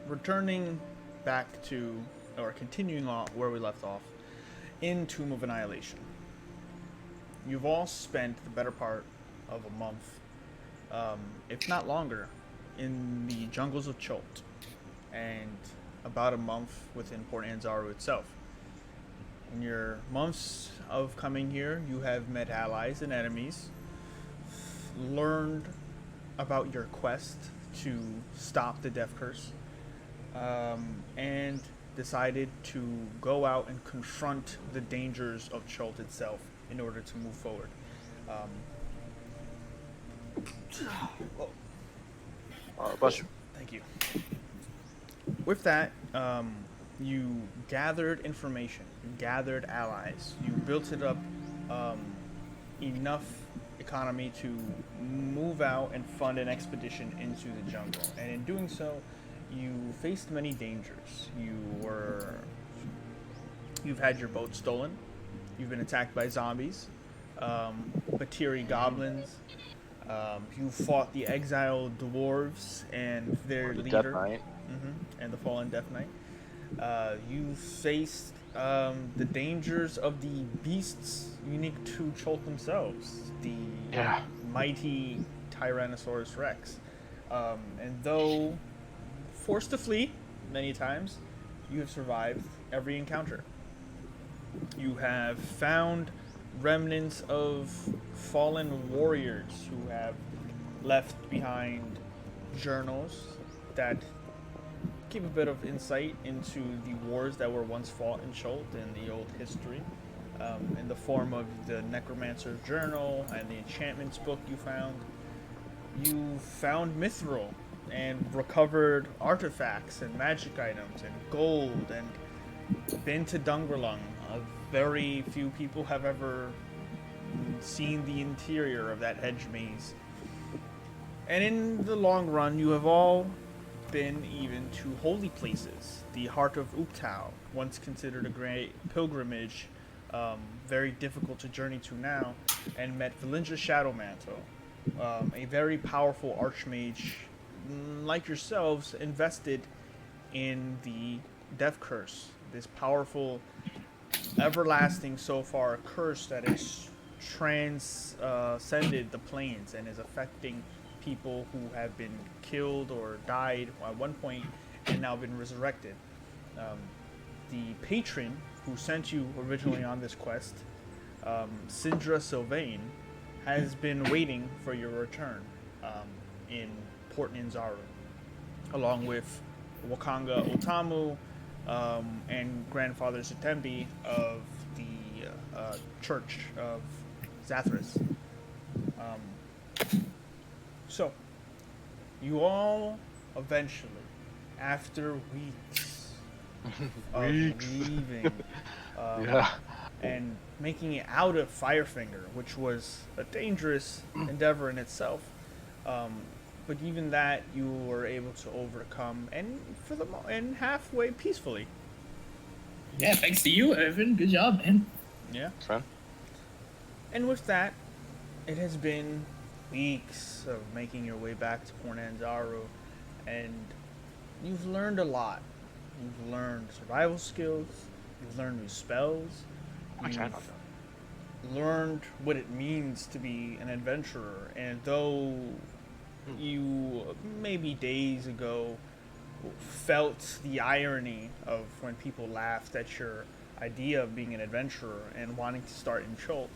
returning back to, or continuing on where we left off, in Tomb of Annihilation. You've all spent the better part of a month, if not longer, in the jungles of Chult, and about a month within Port Anzaru itself. In your months of coming here, you have met allies and enemies, learned about your quest to stop the Death Curse, and decided to go out and confront the dangers of Chult itself in order to move forward. Bless you. Thank you. With that, you gathered information, you gathered allies, you built it up enough economy to move out and fund an expedition into the jungle. And in doing so, you faced many dangers. You've had your boat stolen. You've been attacked by zombies, Batiri goblins. You fought the exiled dwarves and their leader, Death Knight. And the fallen Death Knight. You faced the dangers of the beasts unique to Chult themselves, the mighty Tyrannosaurus Rex. And though forced to flee many times, you have survived every encounter. You have found remnants of fallen warriors who have left behind journals that give a bit of insight into the wars that were once fought in Chult in the old history, in the form of the Necromancer's Journal and the Enchantments book you found. You found Mithril and recovered artifacts and magic items and gold and been to Dungrelung. Very few people have ever seen the interior of that hedge maze. And in the long run, you have all been even to holy places. The Heart of Uktau, once considered a great pilgrimage, very difficult to journey to now, and met Valinja Shadowmantle, a very powerful archmage, like yourselves, invested in the Death Curse, this powerful, everlasting so far curse that has transcended the planes and is affecting people who have been killed or died at one point and now been resurrected. The patron who sent you originally on this quest, Sindra Sylvain, has been waiting for your return in Port Ninzaru, along with Wakanga Otamu and Grandfather Zatembi of the Church of Zathras. So, you all eventually, after weeks of leaving and making it out of Firefinger, which was a dangerous endeavor in itself, but even that you were able to overcome, and and halfway peacefully. Yeah, thanks to you, Irvin. Good job, man. Yeah. Fun. And with that, it has been weeks of making your way back to Port Anzaru, and you've learned a lot. You've learned survival skills. You've learned new spells. You've learned what it means to be an adventurer, and though you maybe days ago felt the irony of when people laughed at your idea of being an adventurer and wanting to start in Chult,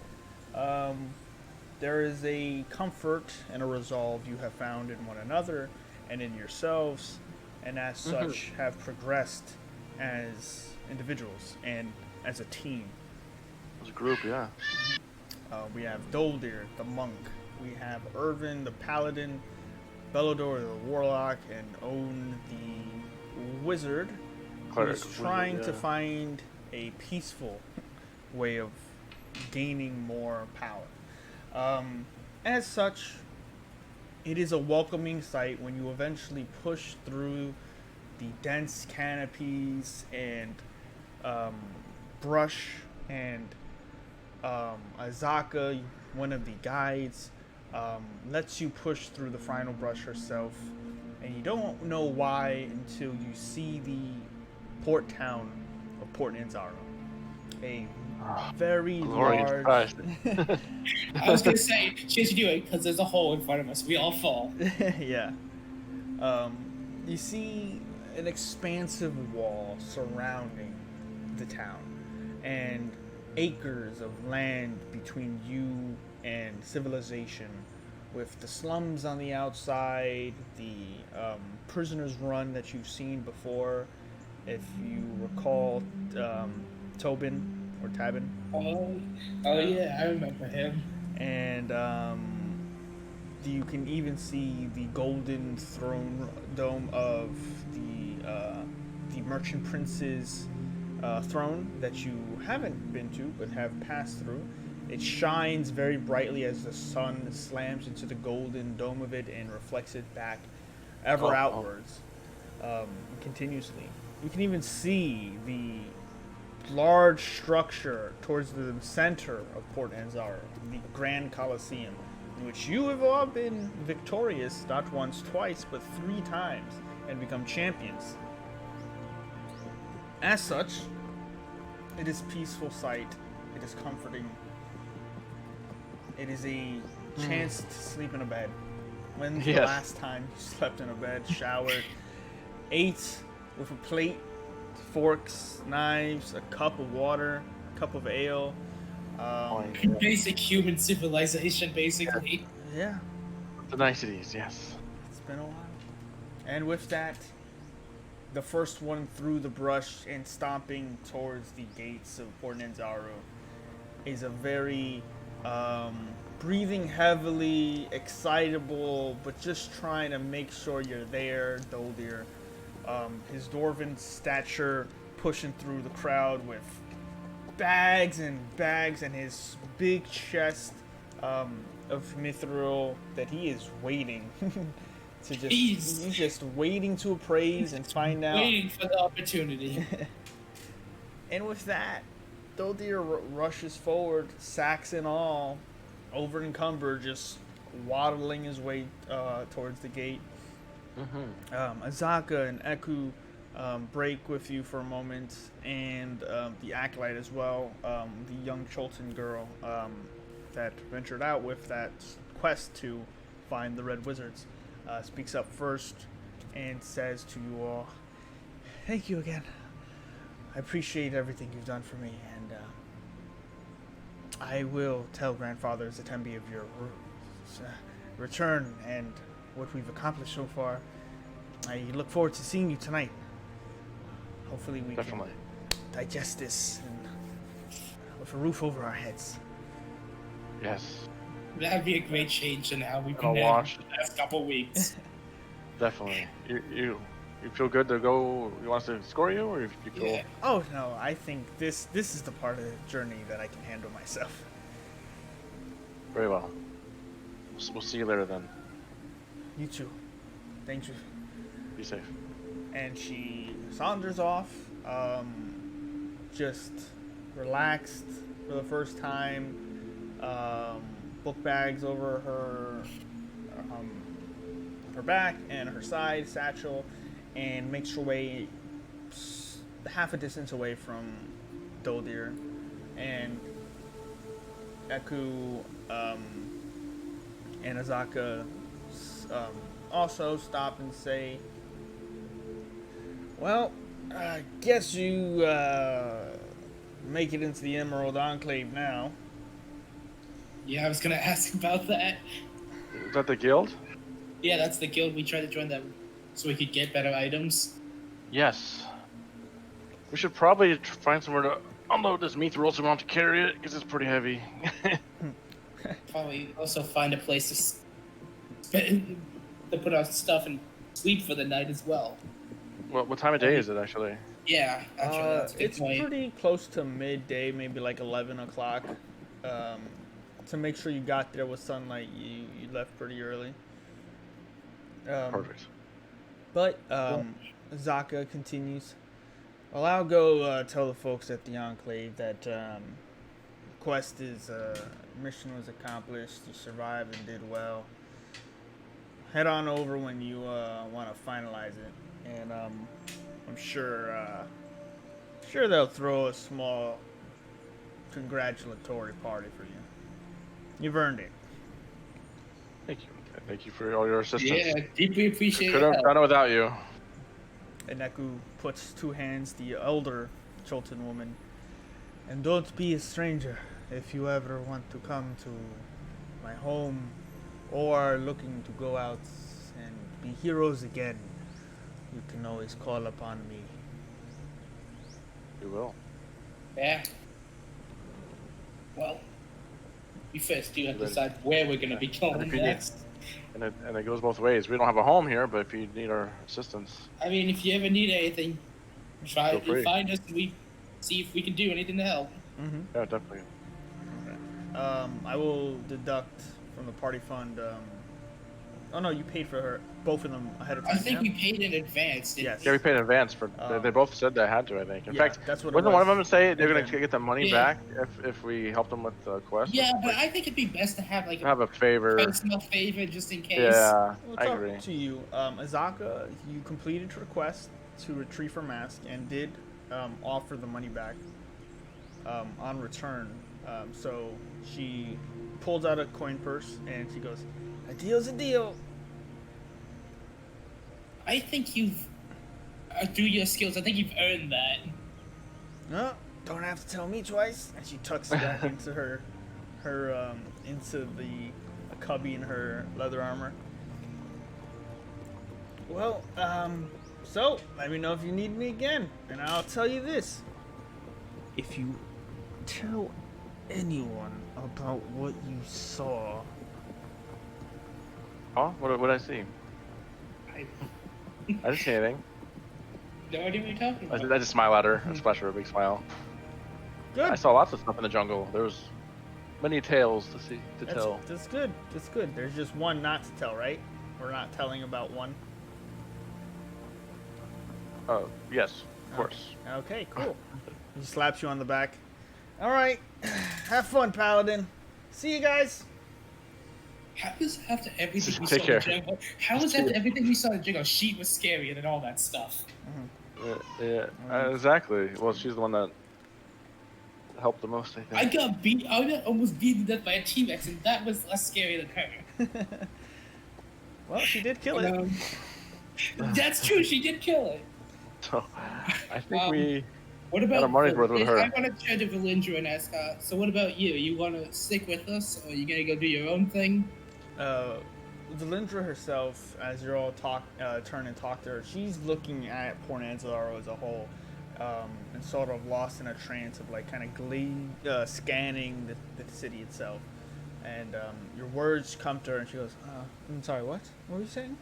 there is a comfort and a resolve you have found in one another and in yourselves, and as such have progressed as individuals and as a team. As a group, yeah. We have Doldir, the monk. We have Irvin, the paladin, Bellador, the warlock, and Owen, the wizard, who is trying to find a peaceful way of gaining more power. As such, it is a welcoming sight when you eventually push through the dense canopies and brush, and Azaka, one of the guides, lets you push through the final brush herself and you don't know why until you see the port town of Port Anzaro. A very Glorious large. Christ. I was gonna say she has to do it because there's a hole in front of us. We all fall. Yeah. You see an expansive wall surrounding the town, and acres of land between you and civilization, with the slums on the outside, the prisoners' run that you've seen before, if you recall, Tobin or Tabin. Oh yeah, I remember him. And you can even see the golden throne dome of the merchant prince's throne that you haven't been to but have passed through. It shines very brightly as the sun slams into the golden dome of it and reflects it back ever outwards, continuously. You can even see the large structure towards the center of Port Anzaro, the Grand Colosseum, in which you have all been victorious not once, twice, but 3 times, and become champions. As such, it is a peaceful sight. It is comforting. It is a chance to sleep in a bed. When's the last time you slept in a bed, showered, ate with a plate, forks, knives, a cup of water, a cup of ale? Basic human civilization, basically. Yeah. The niceties, yes. It's been a while. And with that, the first one through the brush and stomping towards the gates of Port Anzaro is a very breathing heavily, excitable, but just trying to make sure you're there, Doldir. His dwarven stature pushing through the crowd with bags and bags, and his big chest of mithril that he is waiting to just. He's just waiting to appraise and find out. Waiting for the opportunity. And with that, Doldir rushes forward, sacks and all, over encumbered, just waddling his way towards the gate. Azaka and Eku break with you for a moment, and the acolyte as well, the young Cholton girl that ventured out with that quest to find the Red Wizards, speaks up first and says to you all, "Thank you again. I appreciate everything you've done for me, and I will tell Grandfather Zatembi of your return and what we've accomplished so far. I look forward to seeing you tonight. Hopefully we can digest this and with a roof over our heads." Yes. That'd be a great change in how we've been I'll watch the last couple weeks. Definitely. You feel good to go? You want us to score you, or you feel? Yeah. Oh no, I think this is the part of the journey that I can handle myself. Very well. We'll see you later then. You too. Thank you. Be safe. And she saunters off, just relaxed for the first time, book bags over her back and her side, satchel, and makes her way half a distance away from Doldir. And Eku and Azaka also stop and say, "Well, I guess you make it into the Emerald Enclave now." Yeah, I was gonna ask about that. Is that the guild? Yeah, that's the guild. We tried to join them so we could get better items. Yes. We should probably find somewhere to unload this mithril so we don't have to carry it, because it's pretty heavy. Probably also find a place to put our stuff and sleep for the night as well. What time of day is it, actually? Yeah, actually, that's a good It's point. pretty close to midday, maybe like 11 o'clock. To make sure you got there with sunlight, you left pretty early. Perfect. But Zaka continues. Well, I'll go tell the folks at the Enclave that quest is mission was accomplished. You survived and did well. head on over when you want to finalize it, and I'm sure they'll throw a small congratulatory party for you. You've earned it. Thank you. Thank you for all your assistance. Yeah, deeply appreciate Couldn't it. have done it without you. And Neku puts two hands, the elder Cholton woman. And don't be a stranger if you ever want to come to my home or are looking to go out and be heroes again. You can always call upon me. You will. Yeah. Well, we first do have to decide where we're gonna be going if you next. And it goes both ways. We don't have a home here, but if you need our assistance, I mean, if you ever need anything, try Feel to free. find us and we see if we can do anything to help. Mm-hmm. yeah, definitely. I will deduct from the party fund. Oh no, you paid for both of them ahead of time. I think yeah? we paid in advance. Didn't Yes. Yeah, we paid in advance for. They both said they had to. I think. In Yeah, fact, that's what it wasn't one of was. them say they're And gonna then- get the money Yeah. back if we help them with the quest? Yeah, but Like, I think it'd be best to have like have a favor. personal favor just in case. Yeah, Well, I it's agree. up to you. Azaka, you completed your request to retrieve her mask and did offer the money back on return. So she pulls out a coin purse and she goes, "A deal's a deal." I think you've, through your skills, I think you've earned that. No, don't have to tell me twice. And she tucks it back into her into the cubby in her leather armor. Well, so let me know if you need me again, and I'll tell you this: if you tell anyone about what you saw, Oh, what did I see? I I didn't see anything. no idea what you're talking I about. just smile at her and splash her a big smile. good. I saw lots of stuff in the jungle. There was many tales to tell. That's good. That's good. There's just one not to tell, right? We're not telling about one. Yes, of course. Okay, cool. He slaps you on the back. All right, have fun, Paladin. See you guys. How is after everything we Take saw care. in jungle? How is after everything we saw in jungle? She was scarier than all that stuff. Yeah, exactly. Well, she's the one that helped the most, I I think. got almost beaten to death by a T-Rex, and that was less scary than her. Well, she did kill it. That's true. She did kill it. So, I think What Got about our money's worth with her. I want to turn to Valindra and ask, so what about you? You want to stick with us, or are you going to go do your own thing? Valindra herself, as you're all turn and talk to her, she's looking at Port Anzaro as a whole, and sort of lost in a trance of like kind of scanning the city itself. And your words come to her, and she goes, "I'm sorry, what? What were you saying?"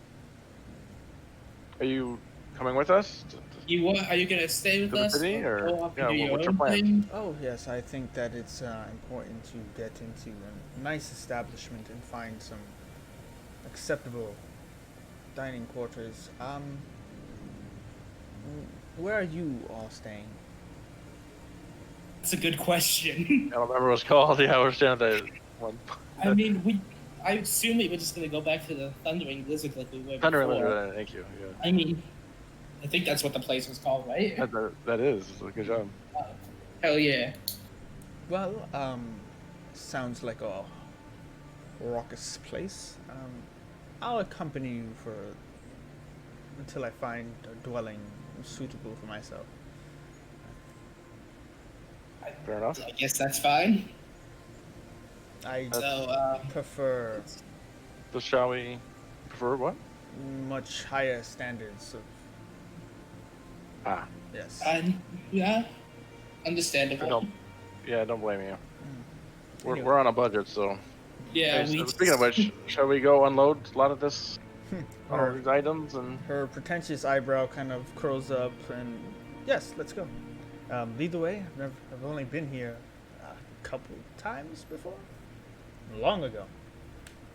Are you coming with us? Are you going to stay with To the us, city, or- go off and yeah, do your what's your own plan? thing? Oh yes, I think that it's important to get into a nice establishment and find some acceptable dining quarters. Where are you all staying? That's a good question. I don't remember what it's called. Yeah, we're staying at that one. I mean, I assume we were just going to go back to the Thundering Lizard like we were Thunder and before. Thunder, thank you. Yeah. I mean, I think that's what the place was called, right? That is. Good job. Hell yeah. Well, sounds like a raucous place. I'll accompany you until I find a dwelling suitable for myself. Fair enough. I guess that's fine. I So, prefer So shall we prefer what? much higher standards of yes. yeah, understandable. Don't blame you. Anyway. We're on a budget, so. Yeah, Hey, we. so speaking of which, shall we go unload a lot of this, all Her, these items, and her pretentious eyebrow kind of curls up, and yes, let's go. Lead the way. I've only been here a couple times before, long ago.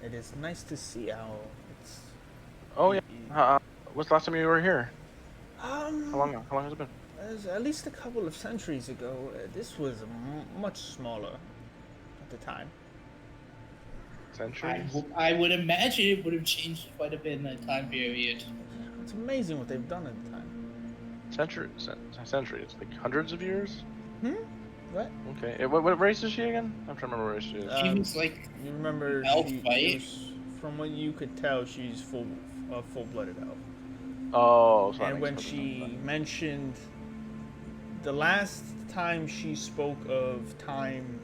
It is nice to see how it's. oh yeah, what's the last time you were here? How How long has it been? At least a couple of centuries ago. This was much smaller at the time. Centuries? I would imagine it would have changed quite a bit in that time period. It's amazing what they've done at the time. Centuries. Like hundreds of years? What? Okay. What race is she again? I'm trying to remember what race she is. She was like You remember elf, she right? was, from what you could tell, she's full-blooded elf. Oh, so that And makes when perfect she sense. mentioned the last time she spoke of time,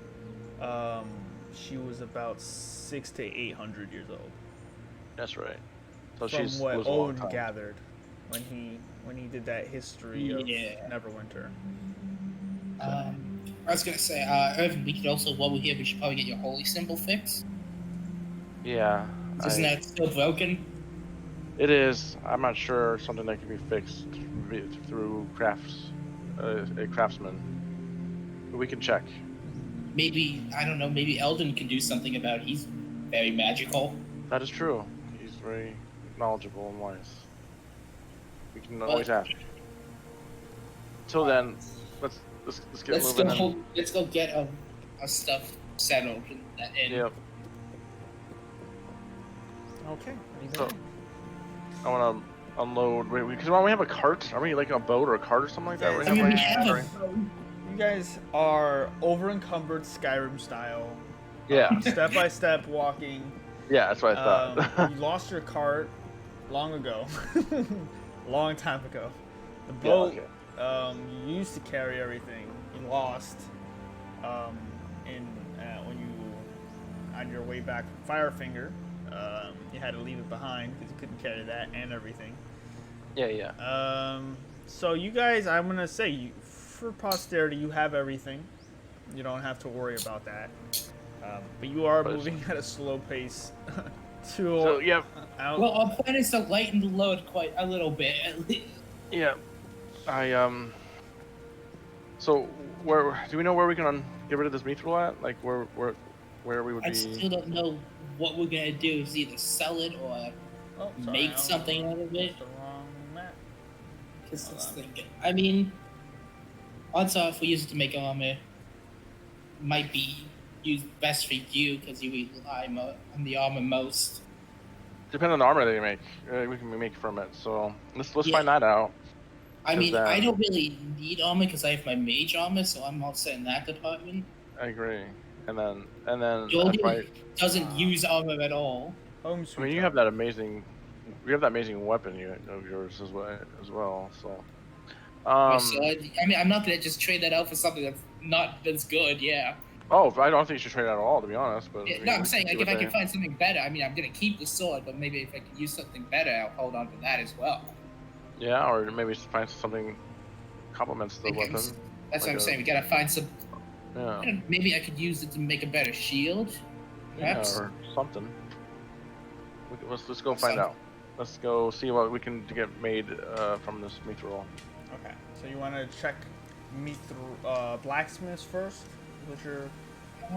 she was about 600 to 800 years old. That's right. So From she's what was a long Owen time. gathered when he did that history of Yeah. Neverwinter. I was gonna say, Irvin, we could also, while we're here, we should probably get your holy symbol fixed. Yeah. Isn't that still broken? It is. I'm not sure something that can be fixed through a craftsman. But we can check. Maybe, I don't know, maybe Eldon can do something about it. He's very magical. That is true. He's very knowledgeable and wise. We can But- always ask. Till then, let's get moving. Let's go get our stuff settled. And Yep. Okay. So, I want to unload. Because don't we have a cart? Are we like a boat or a cart or something like that? Yeah, I mean, we like- have You guys are over-encumbered Skyrim style. Yeah. Step by step walking. Yeah, that's what I thought. You lost your cart long ago. Long time ago. The Yeah, boat, okay. you used to carry everything. You lost when you on your way back from Firefinger. You had to leave it behind because you couldn't carry that and everything. Yeah. So you guys, I'm gonna say, for posterity, you have everything. You don't have to worry about that. But you are But moving at a slow pace So yeah, out. Well, our plan is to lighten the load quite a little bit, at least. yeah. So where do we know where we can get rid of this mithril at? Like where we would I be? still don't know what we're gonna do. Is either sell it or Oh, sorry, make something out of it. The wrong map. Because Hold it's on. thinking. I mean, odds are if we use it to make armor, might be used best for you because you rely on the armor most. Depending on the armor that you make, we can make from it. So let's Yeah. find that out. I mean, Because, I don't really need armor because I have my mage armor, so I'm all set in that department. I agree. And then Goldie right. doesn't use armor at all. Home I sweet mean, you home. have that amazing. We have that amazing weapon of yours as well. So. So I mean, I'm not gonna just trade that out for something that's not as good. Yeah. Oh, I don't think you should trade it at all, to be honest. But No, I'm saying like if I can find something better. I mean, I'm gonna keep the sword, but maybe if I can use something better, I'll hold on to that as well. Yeah, or maybe find something complements the weapon. That's Like what I'm a- saying. We gotta find some. Yeah. Maybe I could use it to make a better shield. Perhaps. Yeah, or something. Let's go find Something. out. Let's go see what we can get made from this mithril. Okay, so you want to check blacksmiths first? Which are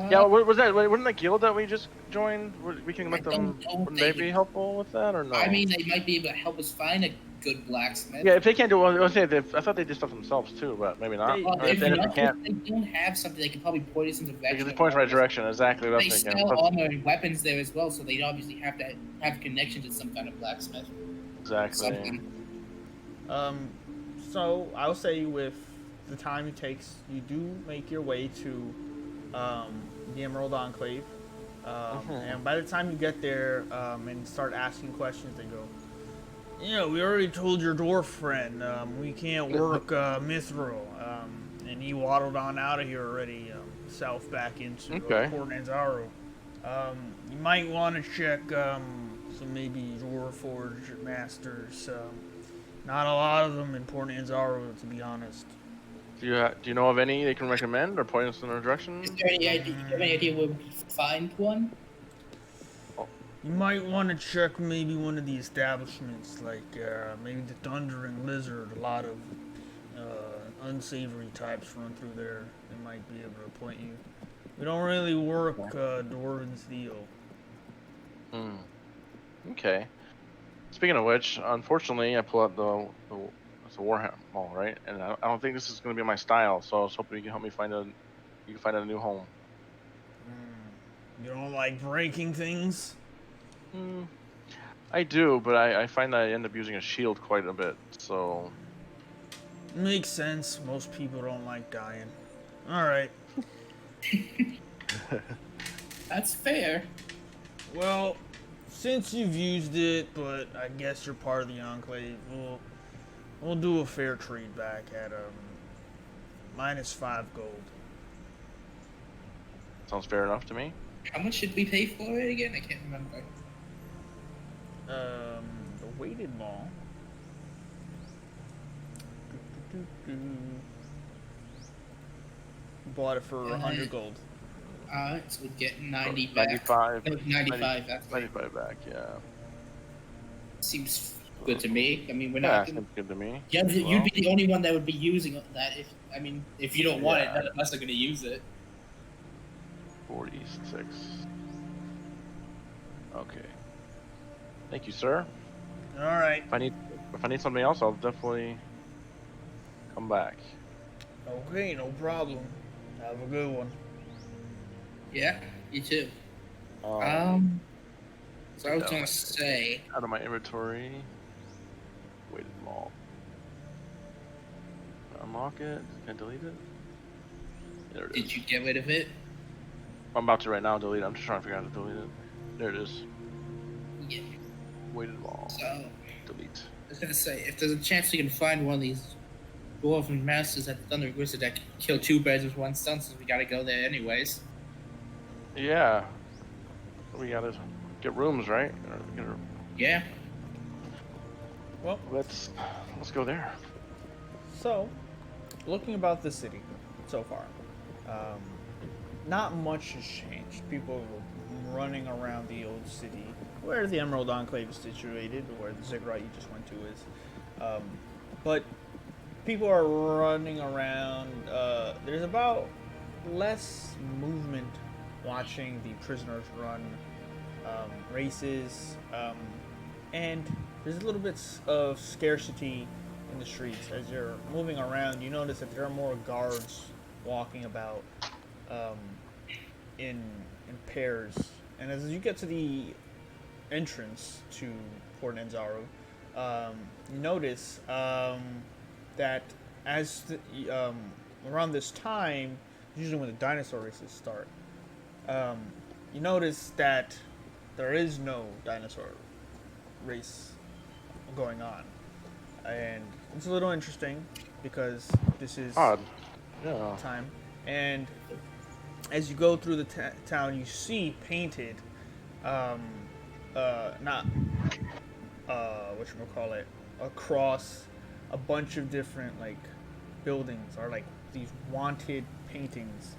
Yeah, what was that? Wasn't that guild that we just joined? We can let I them. don't know Wouldn't they if they- be helpful with that or no? I mean, they might be able to help us find a good blacksmith. yeah, if they can't do it, I thought they did stuff themselves too, but maybe not. They- Well, Or if they not, can't, if they don't have something, they can probably point us in the they direction. can of point us in the right armor. direction. Exactly what I They was thinking. sell But- armor and weapons there as well, so they obviously have to have connection to some kind of blacksmith. exactly. Something. so I'll say with the time it takes, you do make your way to the Emerald Enclave, and by the time you get there and start asking questions, they go, "Yeah, we already told your dwarf friend we can't work mithril," and he waddled on out of here already, south back into Okay. Port Anzaro. You might want to check some maybe Warforged masters. Not a lot of them in Port Anzaro, to be honest. Do you know of any they can recommend or point us in a direction? Is there any idea? Do you have any idea where we can find one? You might want to check maybe one of the establishments, like maybe the Thundering Lizard. A lot of unsavory types run through there. They might be able to point you. We don't really work Dwarven steel. Okay. Speaking of which, unfortunately, I pull out it's a Warhammer, right? And I don't think this is going to be my style. So I was hoping you can help me find a new home. You don't like breaking things? Mm, I do, but I find that I end up using a shield quite a bit, so... Makes sense. Most people don't like dying. Alright. That's fair. Well, since you've used it, but I guess you're part of the Enclave, we'll do a fair trade back at -5 gold. Sounds fair enough to me. How much should we pay for it again? I can't remember. The weighted mall. Bought it for 100 gold. Alright, so we get 90 back. 95. No, 95, that's right. 95 back, yeah. Seems good to me. I mean, we're Yeah, not. seems good to me. Yeah, as well. you'd be the only one that would be using that. If you don't want it, Yeah. none of us are going to use it. 46. Okay. Thank you, sir. Alright. If I need something else, I'll definitely come back. Okay, no problem. Have a good one. Yeah, you too. So I was gonna say, out of my inventory. Weighted mall. Unlock it. Can I delete it? There it is. did you get rid of it? I'm about to right now delete it. I'm just trying to figure out how to delete it. There it is. Yeah. Weighted mall. So Delete. I was gonna say, if there's a chance you can find one of these dwarven masters at the Thunder Wizard that can kill 2 birds with 1 stone, since we gotta go there anyways. Yeah. We gotta get rooms, right? Yeah. Well, Let's go there. so, looking about the city so far, not much has changed. People are running around the old city, where the Emerald Enclave is situated, where the ziggurat you just went to is. But people are running around. There's about less movement watching the prisoners run races, and there's a little bit of scarcity in the streets. As you're moving around, you notice that there are more guards walking about in pairs. And as you get to the entrance to Port Anzaru, you notice that as around this time, usually when the dinosaur races start, you notice that there is no dinosaur race going on, and it's a little interesting because this is Odd. Yeah. time. And as you go through the town, you see painted, not whatchamacallit, across a bunch of different like buildings are like these wanted paintings.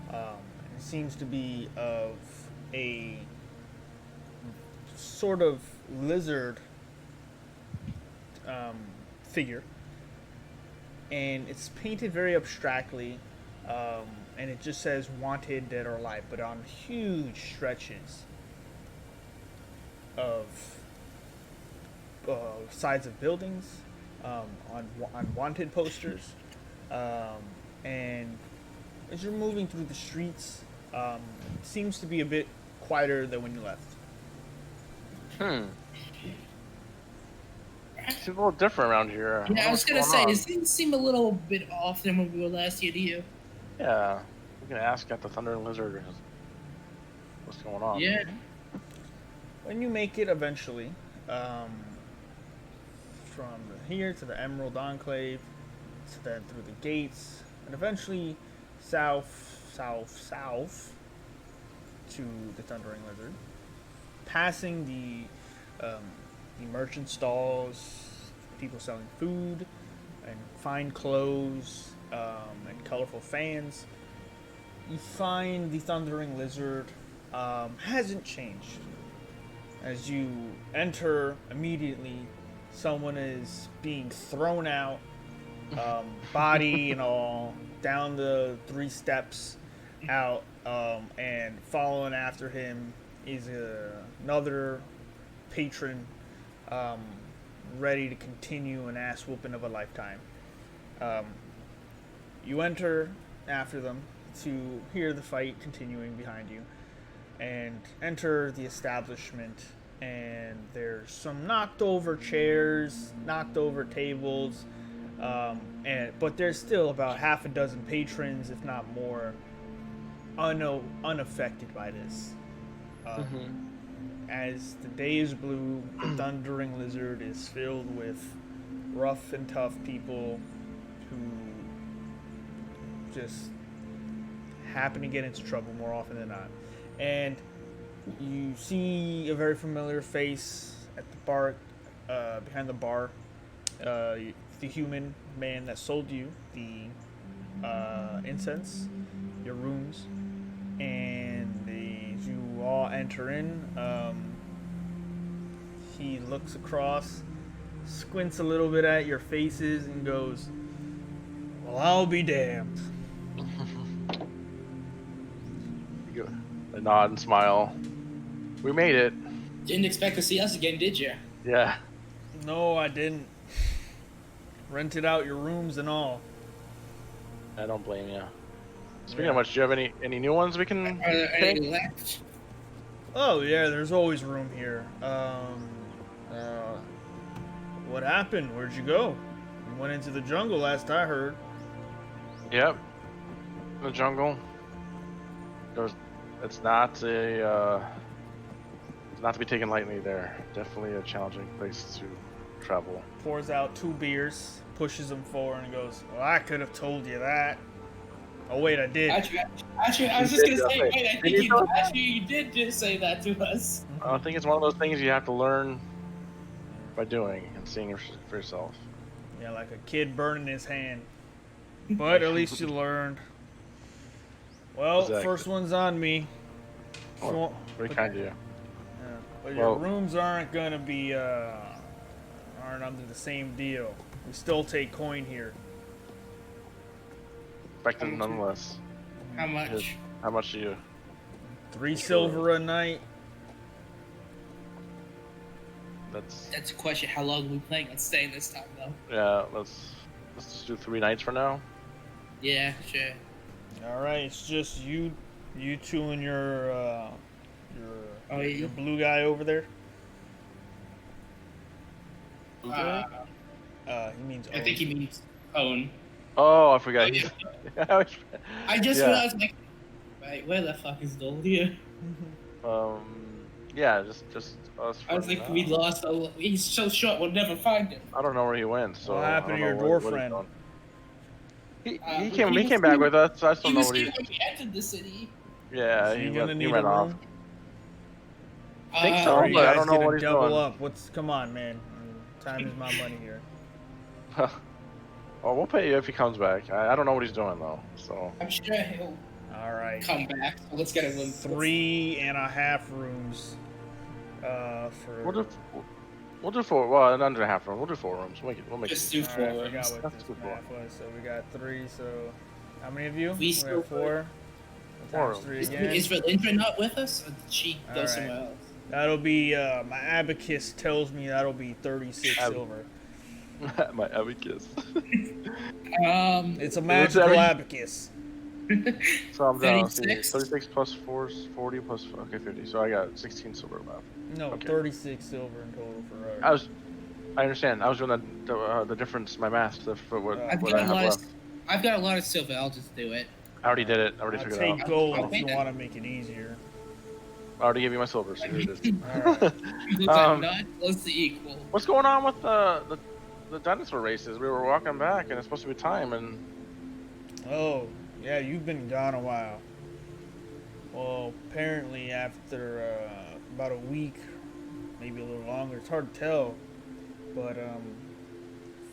It seems to be of a sort of lizard figure, and it's painted very abstractly, and it just says "Wanted, Dead or Alive," but on huge stretches of sides of buildings, on wanted posters, and as you're moving through the streets, it seems to be a bit quieter than when you left. Seems a little different around here. Yeah, I was gonna What's say, going it things seem a little bit off than when we were last year to you. on? Yeah. We can ask at the Thunder and Lizard what's going on. Yeah. When you make it eventually, from here to the Emerald Enclave, to then through the gates, and eventually south to the Thundering Lizard, passing the merchant stalls, people selling food and fine clothes, and colorful fans, you find the Thundering Lizard hasn't changed. As you enter, immediately someone is being thrown out, body and all, down the 3 steps out, and following after him is another patron, ready to continue an ass whooping of a lifetime. You enter after them to hear the fight continuing behind you, and enter the establishment. And there's some knocked over chairs, knocked over tables, but there's still about half a dozen patrons, if not more, unaffected by this. As the day is blue, the Thundering Lizard is filled with rough and tough people who just happen to get into trouble more often than not. And you see a very familiar face at the bar, behind the bar. The human man that sold you the incense, your rooms, and as you all enter in, he looks across, squints a little bit at your faces, and goes, "Well, I'll be damned." A nod and smile. We made it. Didn't expect to see us again, did you? Yeah. No, I didn't. Rented out your rooms and all. I don't blame you. Speaking of which, do you have any new ones we can Are there take? any left? Oh yeah, there's always room here. What happened? Where'd you go? You went into the jungle last I heard. Yep. The jungle. It's not to be taken lightly there. Definitely a challenging place to travel. Pours out 2 beers, pushes them forward, and goes, "Well, I could have told you that." Oh wait, I did. Actually, I was just gonna say, wait, I think you did just say that to us. I think it's one of those things you have to learn by doing and seeing for yourself. Yeah, like a kid burning his hand. But at least you learned. Well, Exactly. first one's on me. Oh, very kind of you. Yeah, but your rooms aren't gonna be aren't under the same deal. We still take coin here. Effective nonetheless. How much? How much do you? 3 silver a night. That's a question. How long are we planning on staying this time, though? Yeah, let's just do 3 nights for now. Yeah, sure. All right, it's just you two and your blue guy over there. He means. I think he means own. Oh, I forgot. I just Yeah. realized, like, wait, where the fuck is Doldia? Yeah, just us. I was like, we lost. He's so short, we'll never find him. I don't know where he went. So What happened I to don't your know dwarf what he's friend? done. He He came was back here- with us. I He still know was what here he's. when we entered the city. Yeah, Is he gonna he need ran a off. room? Think so, Or are you but I guys don't know gonna what he's double doing. up? Come on, man. Time is my money here. Oh, we'll pay you if he comes back. I don't know what he's doing though. So I'm sure he'll All right. come back. So let's get him 3.5 rooms. we'll do 4. Well, under half room. We'll do 4 rooms. We'll make Just it. do All 4 right, I forgot rooms. what That's this good math was. So we got 3. So how many of you? We still got 4. Four. Times 3 Is again. Valindra not with us? Or did she go Alright. somewhere else? That'll be my abacus tells me that'll be 36 silver. My abacus. It's a magical abacus. So I'm down. See, 36? 36 plus 4 is 40 plus. Okay, 50. So I got 16 silver left. No, Okay. 36 silver in total for. I understand. I was doing the difference. My math for what I've what got I a have lot. left. I've got a lot of silver. I'll just do it. I already did it. I already I'll figured take it out. gold I'll if you pay want to make it easier. I already gave you my silver. So here it is. Alright. Looks Um, like not close to equal. What's going on with the dinosaur races? We were walking back, and it's supposed to be time, and Oh, yeah, you've been gone a while. Well, apparently after about a week, maybe a little longer, it's hard to tell, but a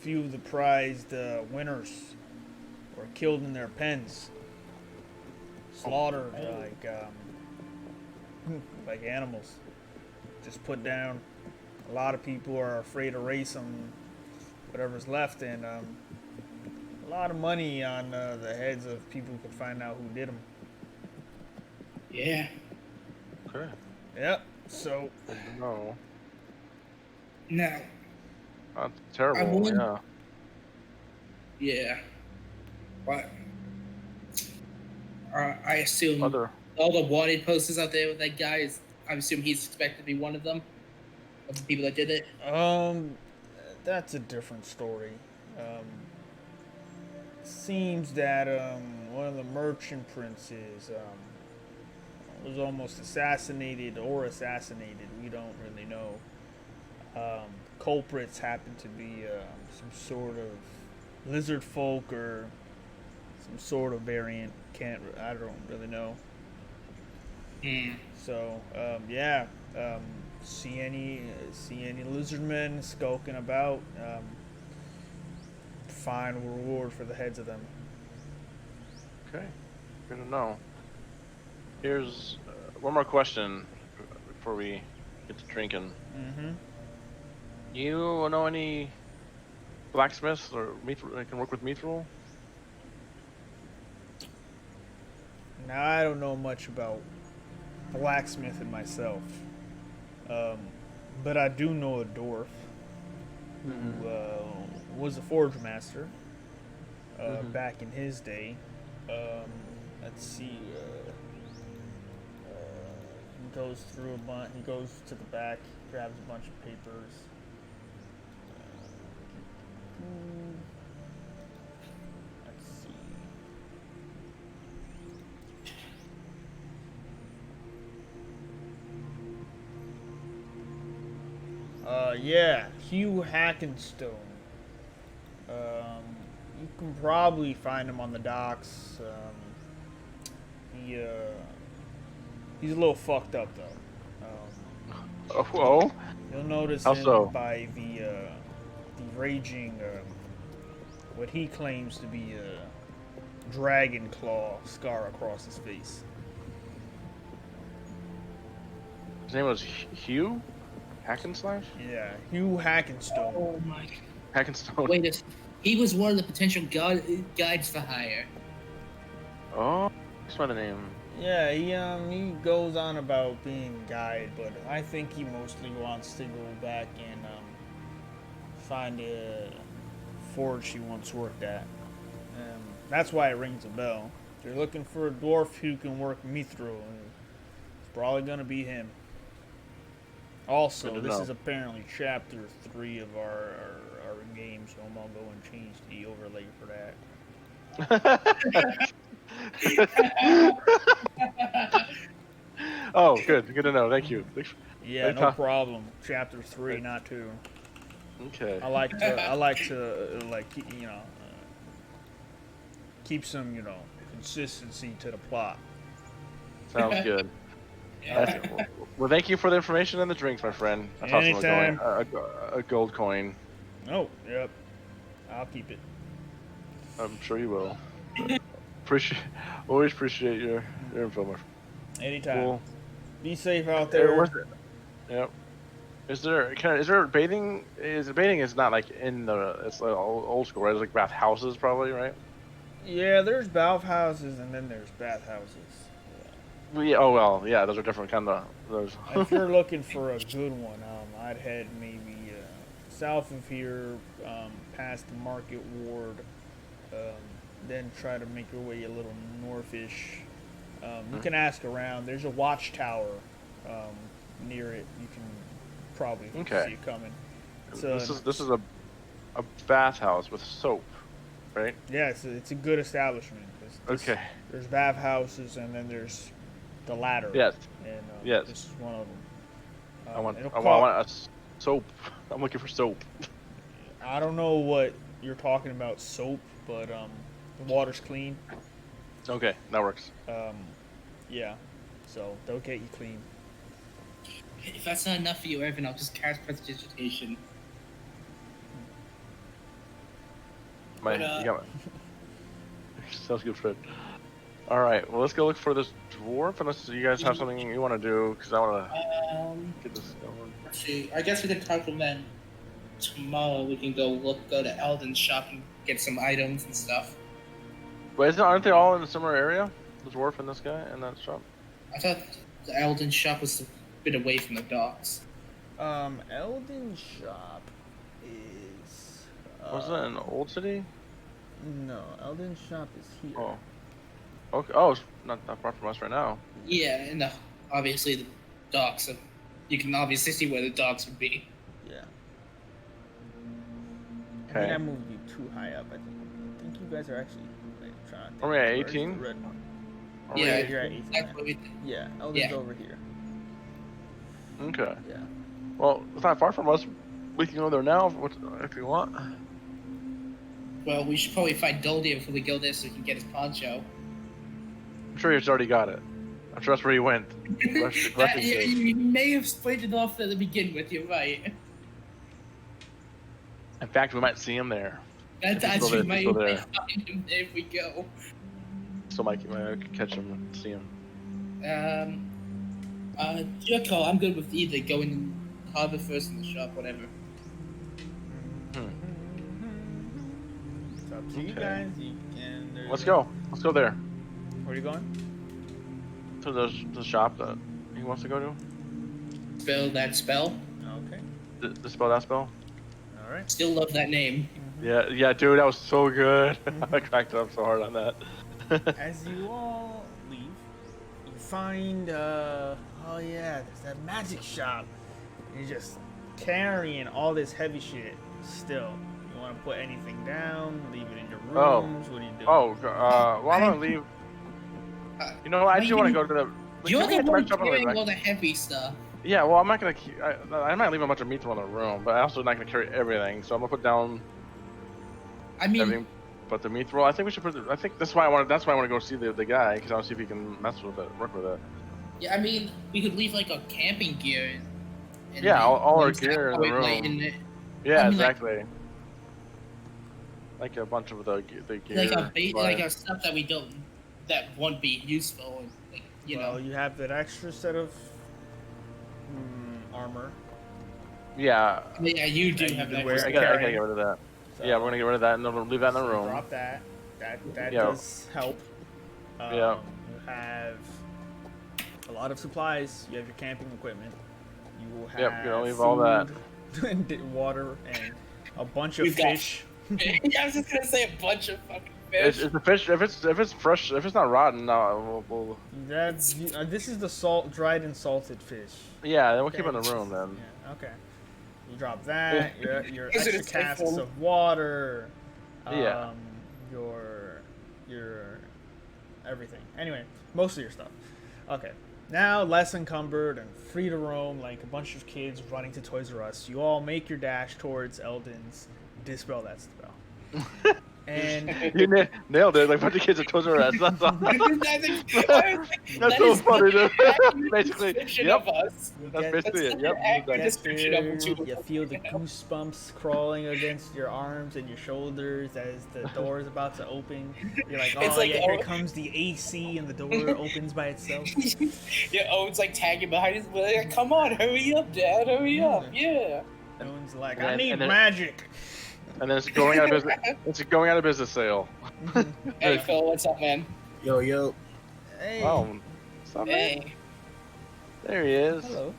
few of the prized winners were killed in their pens, slaughtered like animals, just put down. A lot of people are afraid to race them, whatever's left, and a lot of money on the heads of people who could find out who did them. Yeah. okay. Yep. So No, No. that's terrible. wouldn't- Yeah. Yeah. But I assume Other. all the wanted posters out there with that guy. I assume he's expected to be one of them, of the people that did it. That's a different story. Um, Seems that one of the merchant princes was almost assassinated or assassinated. We don't really know. Culprits happen to be some sort of lizard folk or some sort of variant. I don't really know. So yeah, see any lizard men skulking about? Find a reward for the heads of them. Okay, good to know. Here's one more question before we get to drinking. Mm-hmm. You know any blacksmiths or that can work with mithril? Now I don't know much about blacksmithing myself, but I do know a dwarf who was a forge master back in his day. Let's see. He goes through a bunch. He goes to the back, grabs a bunch of papers. Let's see. Yeah, Hugh Hackenstone. You can probably find him on the docks. He's a little fucked up though. Oh, You'll notice how him so? by the raging, what he claims to be a dragon claw scar across his face. His name was Hugh Hackenslash? Yeah, Hugh Hackenstone. Oh my! Hackenstone. Wait, he was one of the potential guides for hire. Oh, that's by the name. Yeah, he goes on about being a guide, but I think he mostly wants to go back and find a forge he once worked at. That's why it rings a bell. If you're looking for a dwarf who can work mithril, it's probably gonna be him. Also, this is apparently chapter 3 of our game, so I'm gonna go and change the overlay for that. Oh, good to know. Thank you. Yeah, no problem. Chapter 3, not 2. Okay. I like to keep some consistency to the plot. Sounds good. Well, thank you for the information and the drinks, my friend. That's Anytime. A gold coin. Oh, yep. I'll keep it. I'm sure you will. Always appreciate your info, my friend. Anytime. Cool. Be safe out there. Yep. Is there bathing? Bathing is not like in the. It's like old school, right? It's like bath houses, probably, right? Yeah, there's bath houses and then there's bath houses. Yeah. Oh well, yeah. Those are different kind of those. If you're looking for a good one, I'd head maybe south of here, past the Market Ward, then try to make your way a little northish. You can ask around. There's a watchtower near it. You can probably see it coming. This is a bathhouse with soap, right? Yeah, it's a good establishment. Okay. There's bathhouses and then there's the ladder. Yes. And yes. This is one of them. I want a soap. I'm looking for soap. I don't know what you're talking about, soap, but the water's clean. Okay, that works. Yeah, so they'll get you clean. If that's not enough for you, Evan, I'll just cast prestidigitation. You got it. Sounds good, Fred. All right, well, let's go look for this dwarf. Unless you guys have something you want to do, because I want to get this going. Let's see. I guess we can talk from then. Tomorrow we can go to Eldon's shop and get some items and stuff. But aren't they all in a similar area? The dwarf and this guy in that shop? I thought the Eldon shop was a bit away from the docks. Eldon shop is... Wasn't it in Old City? No, Eldon shop is here. Oh. Okay. Oh, it's not that far from us right now. Yeah, and obviously the docks. So you can obviously see where the docks would be. Yeah. I Okay. think I moved you too high up. I think you guys are actually like trying to think. Are we at Where's the 18? red one? Yeah, You're at 18. that's what we. Yeah, Elden's Yeah. over here. Okay. Yeah. Well, it's not far from us. We can go there now if you want. Well, we should probably find Doldio before we go there so we can get his poncho. I'm sure he's already got it. I'm sure that's where he went. You may have split it off to begin with. You're right. In fact, we might see him there. That's If he's actually still might there. find him there if we go. So might catch him and see him. Your call. I'm good with either going in the harbor first in the shop, whatever. It's up to you guys. Let's go. Let's go there. Where are you going? To the shop that he wants to go to. Spell that spell. Okay. Dispel that spell. All right. Still love that name. Yeah, dude, that was so good. I cracked up so hard on that. As you all leave, you find oh yeah, there's that magic shop. You're just carrying all this heavy shit still. You want to put anything down, leave it in your rooms, what do you do? Why don't I leave? You know, I do want to go to the. You're can we the hit the one red shop on the way carrying back? all the heavy stuff. Yeah, well, I'm not gonna keep. I might leave a bunch of meat in the room, but I'm also not gonna carry everything. So I'm gonna put down I mean, everything, but the meat roll. I think we should put. I think that's why I want. That's why I want to go see the guy because I want to see if he can mess with it, work with it. yeah, I mean, we could leave like our camping gear. And Yeah, all our once gear in the room. I Yeah, mean, exactly. Like a bunch of the gear. like our stuff that won't be useful. And, like, you know. You have that extra set of armor. Yeah. Yeah, you do that you have can that. wear. I gotta get rid of that. So, Yeah, we're gonna get rid of that and then we'll leave that in the room. Drop that. That Yeah. does help. Yeah. You have a lot of supplies. You have your camping equipment. You will have Yep, you're gonna leave all that. food and water and a bunch of We've got- fish. I was just gonna say a bunch of fucking fish. It's the fish. If it's fresh, if it's not rotten, no, we'll This is the dried and salted fish. yeah, then we'll keep it in the room then. Yeah, okay. You drop that. Your Is it extra a safe casks one? of water. Yeah. Your everything. Anyway, most of your stuff. Okay. Now less encumbered and free to roam like a bunch of kids running to Toys R Us. You all make your dash towards Eldon's. Dispel that spell. And You nailed it. Like a bunch of kids at Toys R Us. That's all. That's so funny. Basically, yep. That's basically it. Yep. Description of what you feel the goosebumps crawling against your arms and your shoulders as the door is about to open. You're like, oh yeah, here comes the AC and the door opens by itself. Yeah, it's like tagging behind us. Like, come on, hurry up, Dad, hurry up. Yeah. No one's like, And I then- need and then- magic. And then it's going out of business. It's a going out of business sale. Hey, Phil, what's up, man? Yo. Hey. Wow. What's up, man? Hey. There he is. Hello.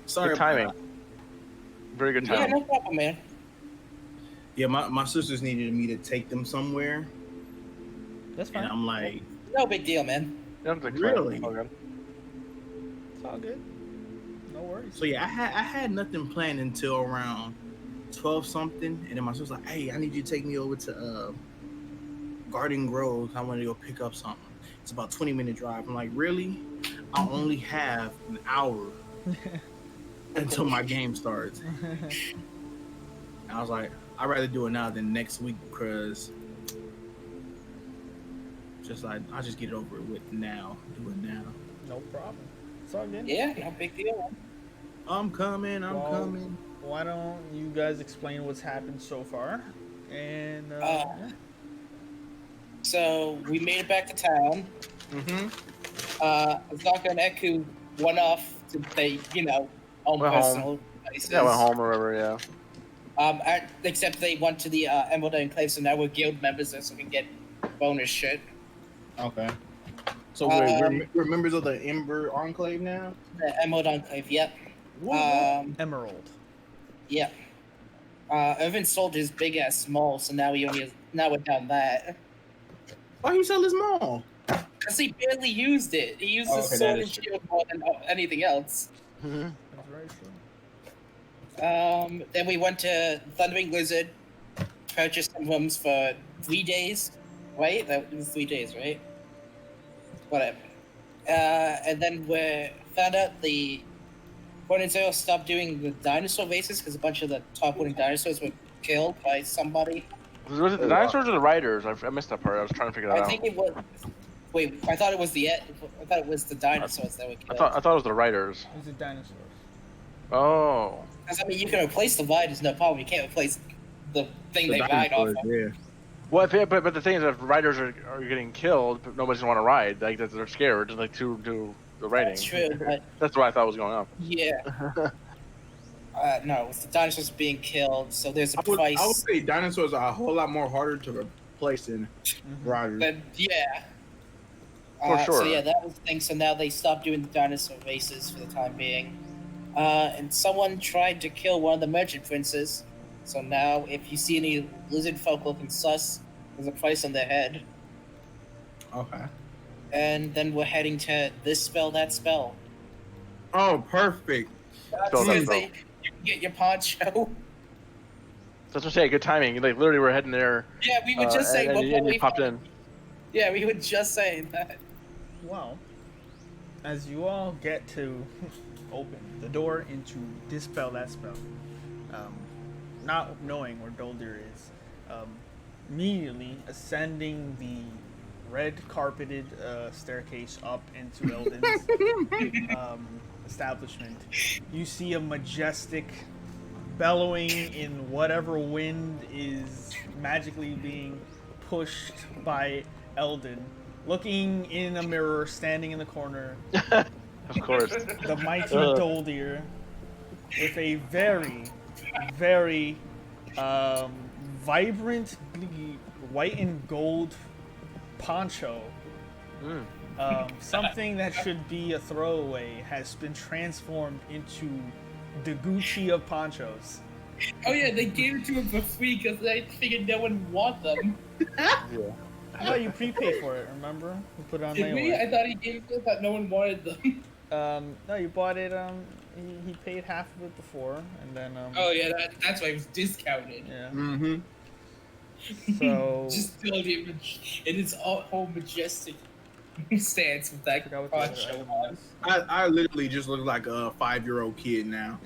Sorry. Good timing. Very good Yeah, timing. no problem, man. Yeah, my sisters needed me to take them somewhere, That's and fine. I'm like, No big deal, man. You don't have to explain it. Really? It's all good. It's all good. No worries. so yeah, I had nothing planned until around 12 something, and then my sister's like, hey, I need you to take me over to Garden Grove. I want to go pick up something. It's about 20-minute drive. I'm like, really? I only have an hour until my game starts. And I was like, I'd rather do it now than next week because I'll just get it over with now. Do it now. No problem. It's all good. Yeah, no big deal, man. I'm coming. Well, why don't you guys explain what's happened so far? And So we made it back to town. Mm-hmm. Zaka and Eku went off to they, own Went personal places. Yeah, went home or whatever. Yeah. Except they went to the Emerald Enclave, so now we're guild members, so we can get bonus shit. Okay. So we're members of the Ember Enclave now? The Emerald Enclave, yep. Emerald. Yep. Irvin sold his big ass small, so now we're down that. Why you sell this mall? Because he barely used it. He used his Okay, that sword is and true. shield more than anything else. Mhm. That's very true. Then we went to Thundering Lizard, purchased some rooms for 3 days. Right? That was 3 days, right? Whatever. And then we found out the Point Zero stopped doing the dinosaur races because a bunch of the top winning dinosaurs were killed by somebody. Was it the dinosaurs or the riders? I missed that part. I was trying to figure that I out. think it was. Wait, I thought it was the dinosaurs that were I killed. thought it was the riders. These are dinosaurs. Oh. Because, I mean, you can replace the riders, no problem. You can't replace the thing they ride off of. Yeah. Well, but the thing is, if riders are getting killed, but nobody's gonna want to ride. Like they're scared, like to do the riding. That's true, but That's what I thought was going on. yeah. No, it's the dinosaurs being killed, so there's a I would price. say dinosaurs are a whole lot more harder to replace than riders. Then, yeah. For sure. So yeah, that was the thing. So now they stopped doing the dinosaur races for the time being. And someone tried to kill one of the merchant princes. So now, if you see any lizard folk looking sus, there's a price on their head. Okay. And then we're heading to this spell, that spell. Oh, perfect. Spell, that Because spell. you can get your poncho. That's what I'm saying. Good timing. Like literally, we're heading there. Yeah, we were just saying. and you popped in. Yeah, we were just saying that. Well, as you all get to open the door into Dispel That Spell, not knowing where Doldir is, immediately ascending the red carpeted staircase up into Eldon's establishment, you see a majestic bellowing in whatever wind is magically being pushed by Eldon. Looking in a mirror, standing in the corner, Of course. the mighty Doldir, with a very, very vibrant white and gold poncho. Something that should be a throwaway has been transformed into the Gucci of ponchos. Oh yeah, they gave it to him for free because they figured no one would want them. Yeah. I thought you prepaid for it, remember? You put it on Did we? layaway. I thought he gave it. I thought no one wanted them. No, you bought it, he paid half of it before, and then, Oh yeah, that's why it was discounted. yeah. Mm-hmm. So, Just build it in its whole majestic stance with I that forgot what the other poncho item on. was. I literally just look like a 5-year-old kid now.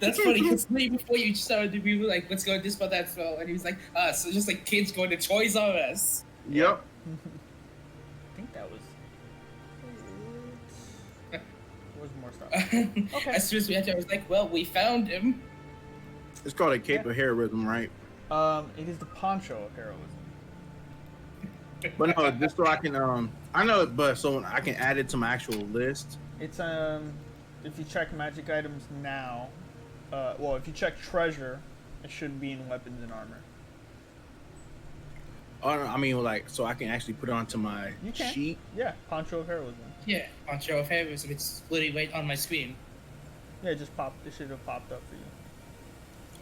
That's funny because before you started, we were like, "Let's go to this, but that spell," and he was like, so just like kids going to Toys R Us." Yep. I think that was it. Where's more stuff? Okay. As soon as we entered, I was like, "Well, we found him." It's called a cape of heroism, right? It is the poncho of heroism. But no, just so I can I know, but so I can add it to my actual list. It's if you check magic items now, well, if you check treasure, it should be in weapons and armor. Oh, no, I mean, like, so I can actually put it onto my You can. sheet. Yeah, poncho of heroism. Yeah, poncho of heroism. It's literally right on my screen. Yeah, it just popped. It should have popped up for you.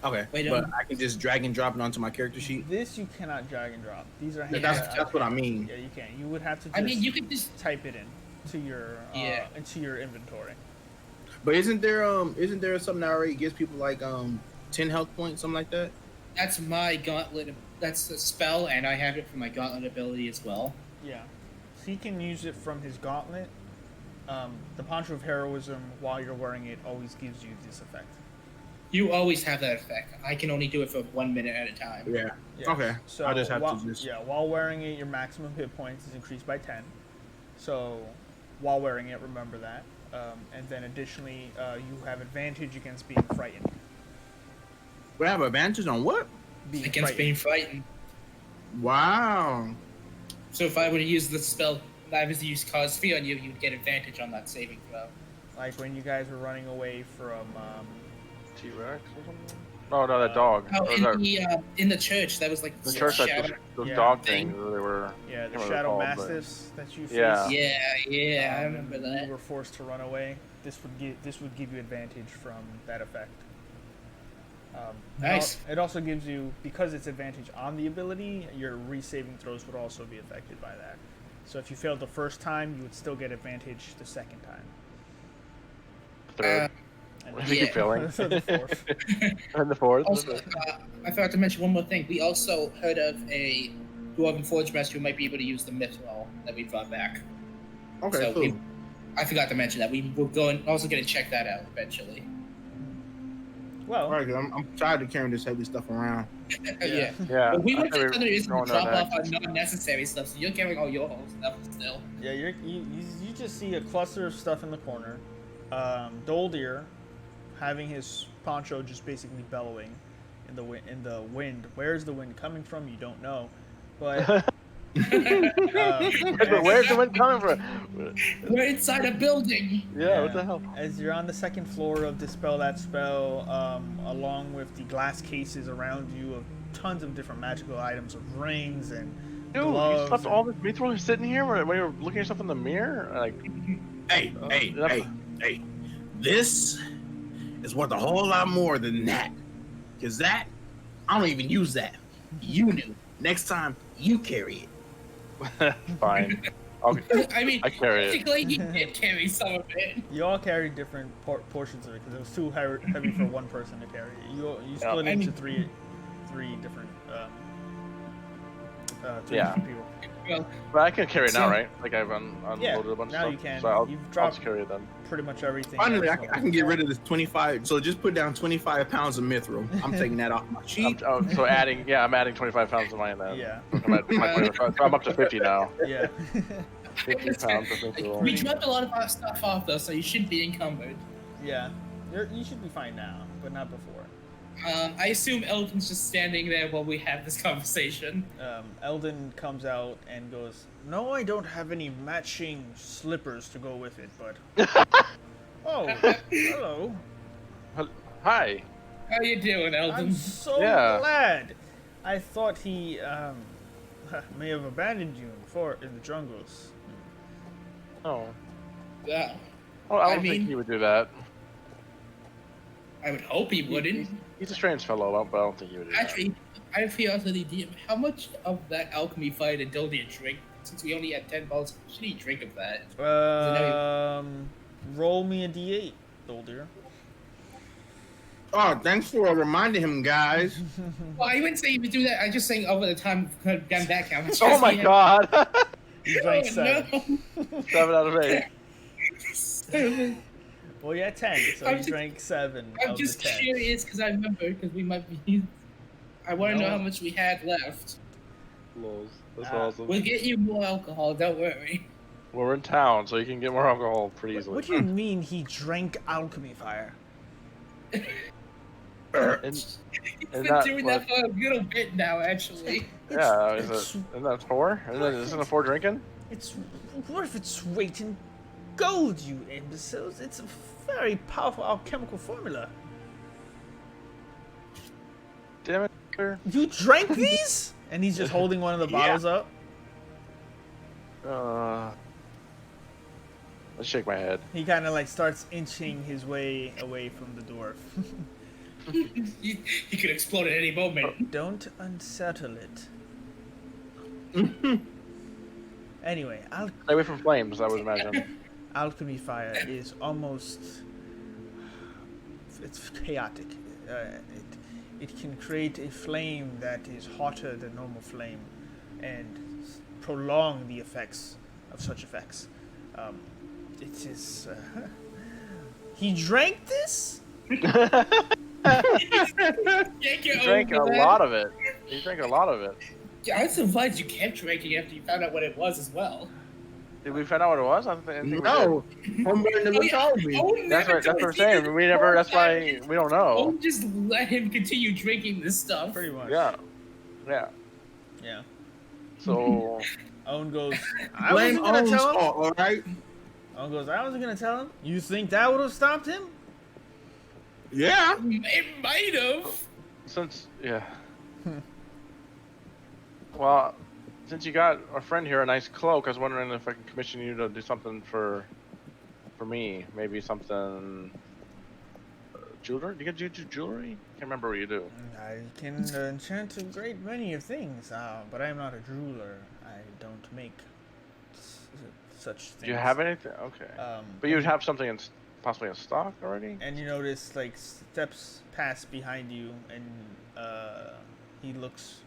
Okay, Wait, but I can just drag and drop it onto my character sheet. This you cannot drag and drop. These are Yeah, handed that's what I mean. Yeah, you can. You would have to. Just I mean, you could just. type it in to your Yeah. into your inventory. But isn't there something that already gives people like 10 health points, something like that? That's my gauntlet. That's the spell, and I have it for my gauntlet ability as well. Yeah, so he can use it from his gauntlet. The poncho of heroism, while you're wearing it, always gives you this effect. You always have that effect. I can only do it for 1 minute at a time. Yeah. Yeah. Okay. So I just have while, to just. yeah, while wearing it, your maximum hit points is increased by 10. So while wearing it, remember that. And then additionally, you have advantage against being frightened. We have advantage on what? Being Against frightened. being frightened. Wow. So if I were to use the spell, if I was to use cause fear on you, you'd get advantage on that saving throw. Like when you guys were running away from. T-Rex or something? Oh no, that dog. Oh, Or that- in the church, that was like the church, like shadow. those Yeah. dog thing. things. They were. Yeah, the can't remember shadow what they're called, mastiffs that you faced. Yeah. Yeah, I remember You that. were forced to run away. This would give you advantage from that effect. Nice. It also gives you, because it's advantage on the ability, your re-saving throws would also be affected by that. So if you failed the first time, you would still get advantage the second time. Third. And I think you're failing. the fourth. And the fourth. Also, I forgot to mention one more thing. We also heard of a Dwarven Forge Master who might be able to use the mithril that we brought back. Okay, So cool. I forgot to mention that. We were also going to check that out eventually. Well, All right, 'cause I'm tired of carrying this heavy stuff around. Yeah. Yeah. But we I went think to Thunder to going drop on off next. on non-necessary stuff, so you're carrying all your own stuff still. yeah, you just see a cluster of stuff in the corner. Doldir having his poncho just basically bellowing in the wind. Where's the wind coming from? You don't know, but Where's the wind coming from? We're inside a building. Yeah, what the hell? As you're on the second floor of Dispel That Spell, along with the glass cases around you of tons of different magical items of rings and Dude, gloves. you slept all this mithril sitting here when you were looking at yourself in the mirror? Like, Hey. This is worth a whole lot more than that. Because that, I don't even use that. You knew. Next time, you carry it. fine. I mean, I carry it. technically, he did carry some of it. You all carried different portions of it because it was too heavy for one person to carry. You split Yeah. it into three different different people. Well, But I can carry it now, So- right? Like I've unloaded Yeah, a bunch now of you stuff. can. So I'll You've just dropped carry it then. pretty much everything. Finally, I else. can get rid of this 25. So just put down 25 pounds of mithril. I'm taking that off my sheet. So I'm adding 25 pounds to mine then. Yeah, I'm up to 50 now. yeah. 50 pounds of mithril. we dropped a lot of our stuff off, though, so you shouldn't be encumbered. Yeah, you should be fine now, but not before. I assume Elton's just standing there while we have this conversation. Eldon comes out and goes, "No, I don't have any matching slippers to go with it, but..." Oh, hello. Hi. How you doing, I'm Eldon? so Yeah. glad. I thought he may have abandoned you in the jungles. Oh. Yeah. Well, I don't mean- think he would do that. I would hope he wouldn't. He's a strange fellow, but I don't think he would do that. Actually, I have curiosity, DM, how much of that alchemy fire did Doldia drink? Since we only had 10 balls, should he drink of that? Roll me a d8, Doldir. Oh, thanks for reminding him, guys. Well, I wouldn't say he would do that. I just saying over the time we've gone back how much. Oh my god! You drank Oh, 7. no. 7 out of 8. 7. Well, yeah, 10. So I'm you just- drank 7 I'm of just the 10. curious because I remember because we might be. I want to know No. how much we had left. Lols. That's Ah. awesome. We'll get you more alcohol. Don't worry. We're in town, so you can get more alcohol pretty easily. What do you mean he drank alchemy fire? And, He's and been that, doing like, that for a little bit now, actually. yeah, it's- isn't that 4? Isn't it 4 drinking? It's worth its weight in gold, you imbeciles. It's a very powerful alchemical formula. Damn it. sir. You drank these? And he's just holding one of the bottles up. Let's shake my head. He kind of like starts inching his way away from the dwarf. He could explode at any moment. Don't unsettle it. Anyway, Stay away from flames, I would imagine. alchemy fire is almost... It's chaotic. It can create a flame that is hotter than normal flame and prolong the effects of such effects. It is... He drank this? He drank a lot of it. He drank a lot of it. Yeah, I'm surprised you kept drinking after you found out what it was as well. Did we find out what it was? I think we No, homeboy never told me. did. That's what we're saying. We never. That's why we don't know. Don't just let him continue drinking this stuff. Pretty much. Yeah. Yeah. Yeah. So Owen goes, I Blame wasn't gonna Owen's tell him. fault, all right? Owen goes, I wasn't gonna tell him. You think that would have stopped him? Yeah. It might have. since well, since you got a friend here a nice cloak, I was wondering if I can commission you to do something for me. Maybe something. Jewelry? Do you get jewelry? Can't remember what you do. I can enchant a great many of things, but I am not a jeweler. I don't make such things. Do you have anything? Okay. But you would have something possibly in stock already? And you notice like steps pass behind you, and he looks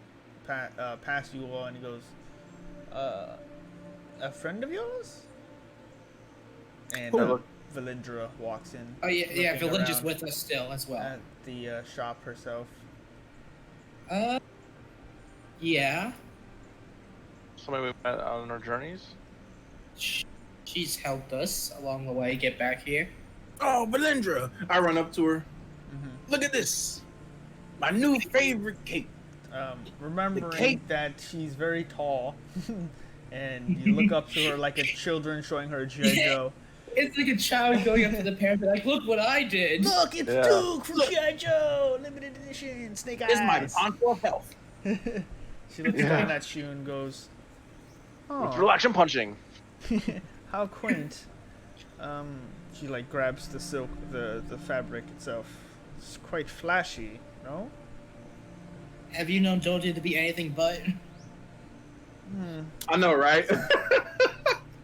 past you all, and he goes, "A friend of yours?" And Valindra walks in. Oh yeah, Valindra's with us still as well. At the shop herself. Yeah. Somebody we met on our journeys? She's helped us along the way get back here. Oh, Valindra! I run up to her. Mm-hmm. Look at this, my new favorite cake. Remembering that she's very tall, and you look up to her like a children showing her a G.I. Joe. It's like a child going up to the parents like, "Look what I did! Look, it's Duke from G.I. Joe, limited edition, Snake Eyes." It's my Poncho of health. She looks down at you and goes, "Oh, with relaxation punching." How quaint." She like grabs the silk, the fabric itself. It's quite flashy, no? Have you known Georgia to be anything but? I know, right?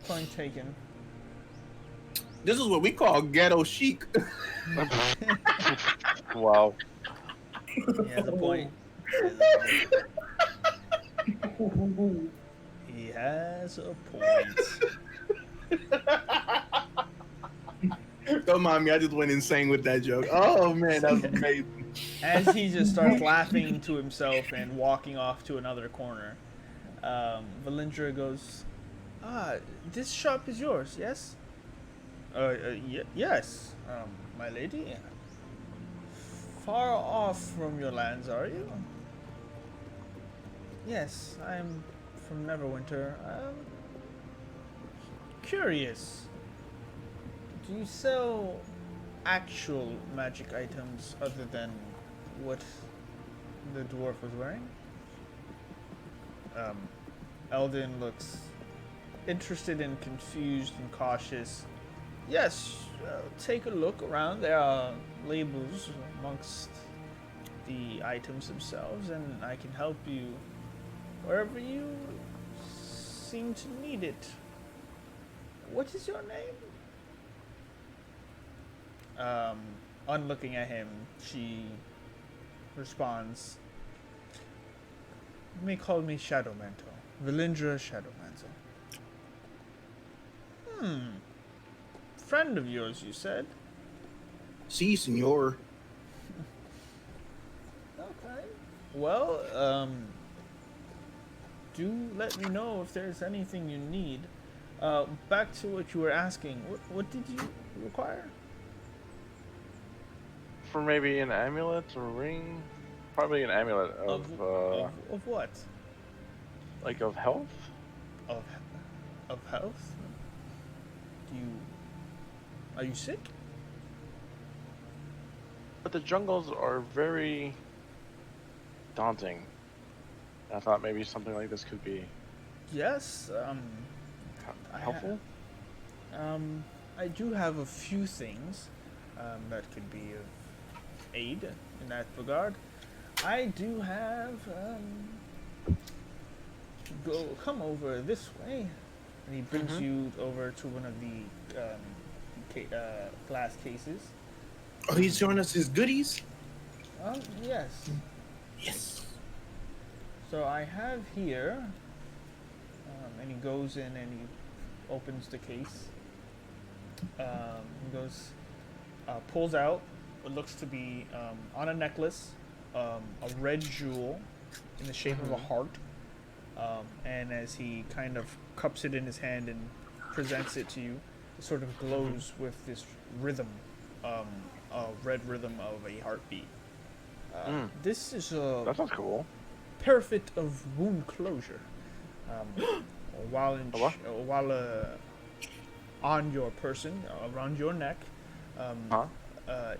Point taken. This is what we call ghetto chic. Wow. He has a point. He has a point. Don't mind me, I just went insane with that joke. Oh man, that was amazing. As he just starts laughing to himself and walking off to another corner, Valindra goes, this shop is yours, yes? Yes, my lady. Far off from your lands, are you? Yes, I'm from Neverwinter. Curious. Do you sell actual magic items other than what the dwarf was wearing? Eldon looks interested and confused and cautious. Yes, take a look around. There are labels amongst the items themselves, and I can help you wherever you seem to need it. What is your name? Unlooking at him, she responds, "You may call me Shadowmantle. Valindra Shadowmantle." Friend of yours, you said? Si, senor. Okay. Well, do let me know if there's anything you need. Back to what you were asking. What did you require? For maybe an amulet or ring? Probably an amulet of what? Like of health? Of health? Are you sick? But the jungles are very daunting. I thought maybe something like this could be Yes, helpful. I do have a few things that could be of aid in that regard. I do have come over this way, and he brings you over to one of the glass cases. Oh, he's showing us his goodies? Yes. Yes. So I have here, and he goes in and he opens the case. He goes, pulls out what looks to be on a necklace, a red jewel in the shape of a heart. And as he kind of cups it in his hand and presents it to you, it sort of glows with this rhythm, a red rhythm of a heartbeat. This is that sounds cool. Parafit of wound closure. While on your person, around your neck,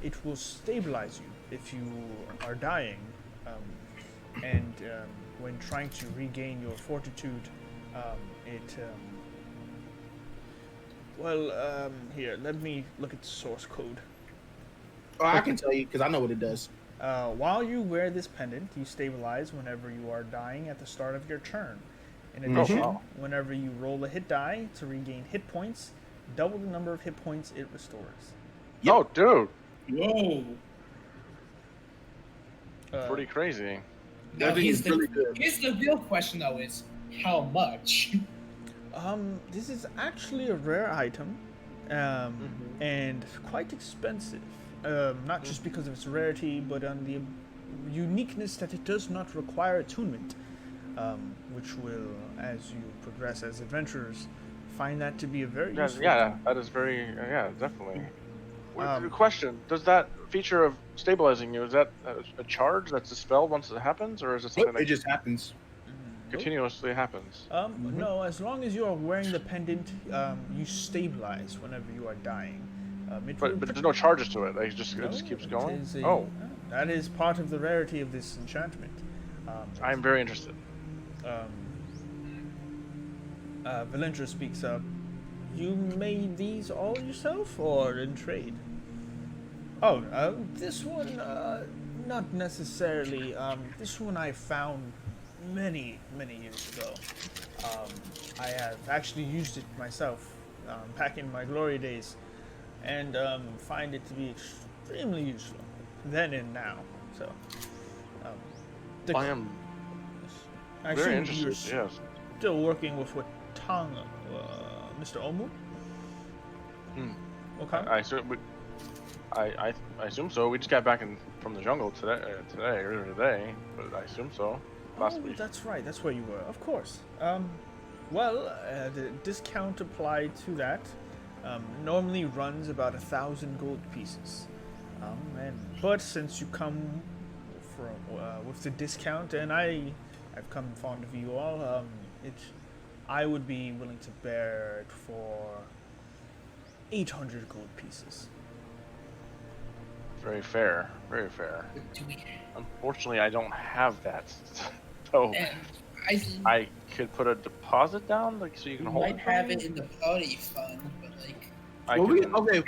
it will stabilize you if you are dying, and when trying to regain your fortitude, here, let me look at the source code. Oh, I can tell you, because I know what it does. While you wear this pendant, you stabilize whenever you are dying at the start of your turn. In addition, wow. whenever you roll a hit die to regain hit points, double the number of hit points it restores. Yep. Oh, dude, Whoa. pretty crazy. Now, That thing here's is really good. here's the real question, though, is how much? This is actually a rare item, and quite expensive. Not just because of its rarity, but on the uniqueness that it does not require attunement, which will, as you progress as adventurers, find that to be a very useful Yeah, that is very, definitely. Um, Question: does that feature of stabilizing you, is that a charge that's dispelled once it happens, or is it something Nope, it that just happens. continuously happens? No, as long as you are wearing the pendant, you stabilize whenever you are dying. But there's no charges to it. It just keeps it going. is Oh, that is part of the rarity of this enchantment. I'm very interested. Valendra speaks up. You made these all yourself, or in trade? Oh, this one, not necessarily. This one I found many years ago. I have actually used it myself back in my glory days, and find it to be extremely useful then and now. So, I am I very assume interested. you're Yes. still working with what tongue, Mr. Omu? Okay. I assume so. We just got back from the jungle earlier today, but I assume so. Last week. That's right. That's where you were. Of course. The discount applied to that normally runs about 1,000 gold pieces. But since you come with the discount, and I've come fond of you all, I would be willing to bear it for 800 gold pieces. Very fair. Very fair. Do we? Unfortunately, I don't have that, so I could put a deposit down, like so you can We hold might it. have it in the party fund, but like.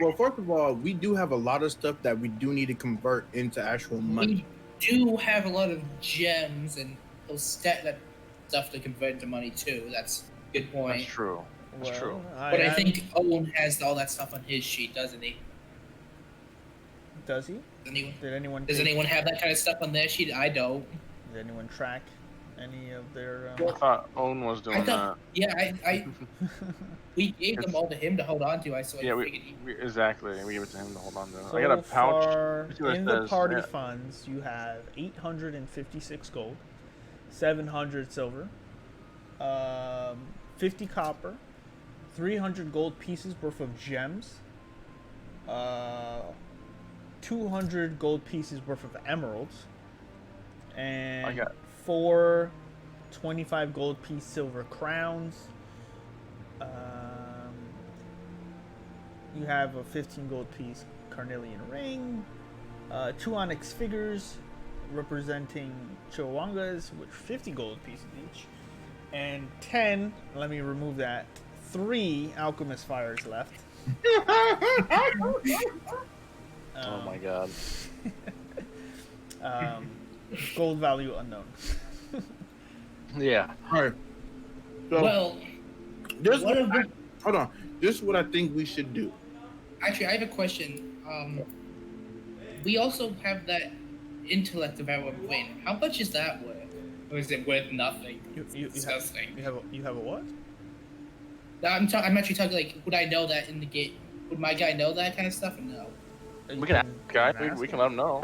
Well, first of all, we do have a lot of stuff that we do need to convert into actual money. We do have a lot of gems and those stuff to convert into money too. That's a good point. That's true. That's true. But I think Owen has all that stuff on his sheet, doesn't he? Does he? Does anyone have that kind of stuff on their sheet? I don't. Did anyone track any of their? I thought Owen was doing that. Yeah, we gave them all to him to hold on to. Exactly. We gave it to him to hold on to. So I got a pouch. far, in the party funds, you have 856 gold, 700 silver, 50 copper, 300 gold pieces worth of gems, 200 gold pieces worth of emeralds, and 4 25 gold piece silver crowns. You have a 15 gold piece carnelian ring, 2 onyx figures representing Chowongas with 50 gold pieces each, and 10, let me remove that, 3 alchemist fires left. Oh my god. Gold value unknown. Yeah. All right. So, Well, hold on. This is what I think we should do. actually, I have a question. We also have that intellect of our brain. How much is that worth? Or is it worth nothing? Disgusting. You have a what? No, I'm actually talking like, would I know that in the game? Would my guy know that kind of stuff or no? We can ask the guy. We can let him know.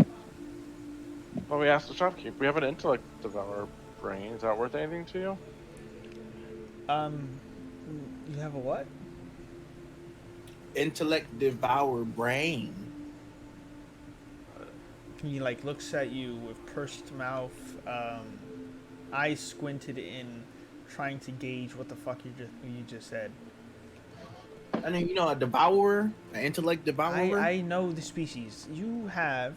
Well, we asked the shopkeep. We have an intellect of our brain. Is that worth anything to you? You have a what? Intellect devour brain. He looks at you with pursed mouth, eyes squinted in, trying to gauge what the fuck you just said. I mean, a devourer, an intellect devourer. I know the species. You have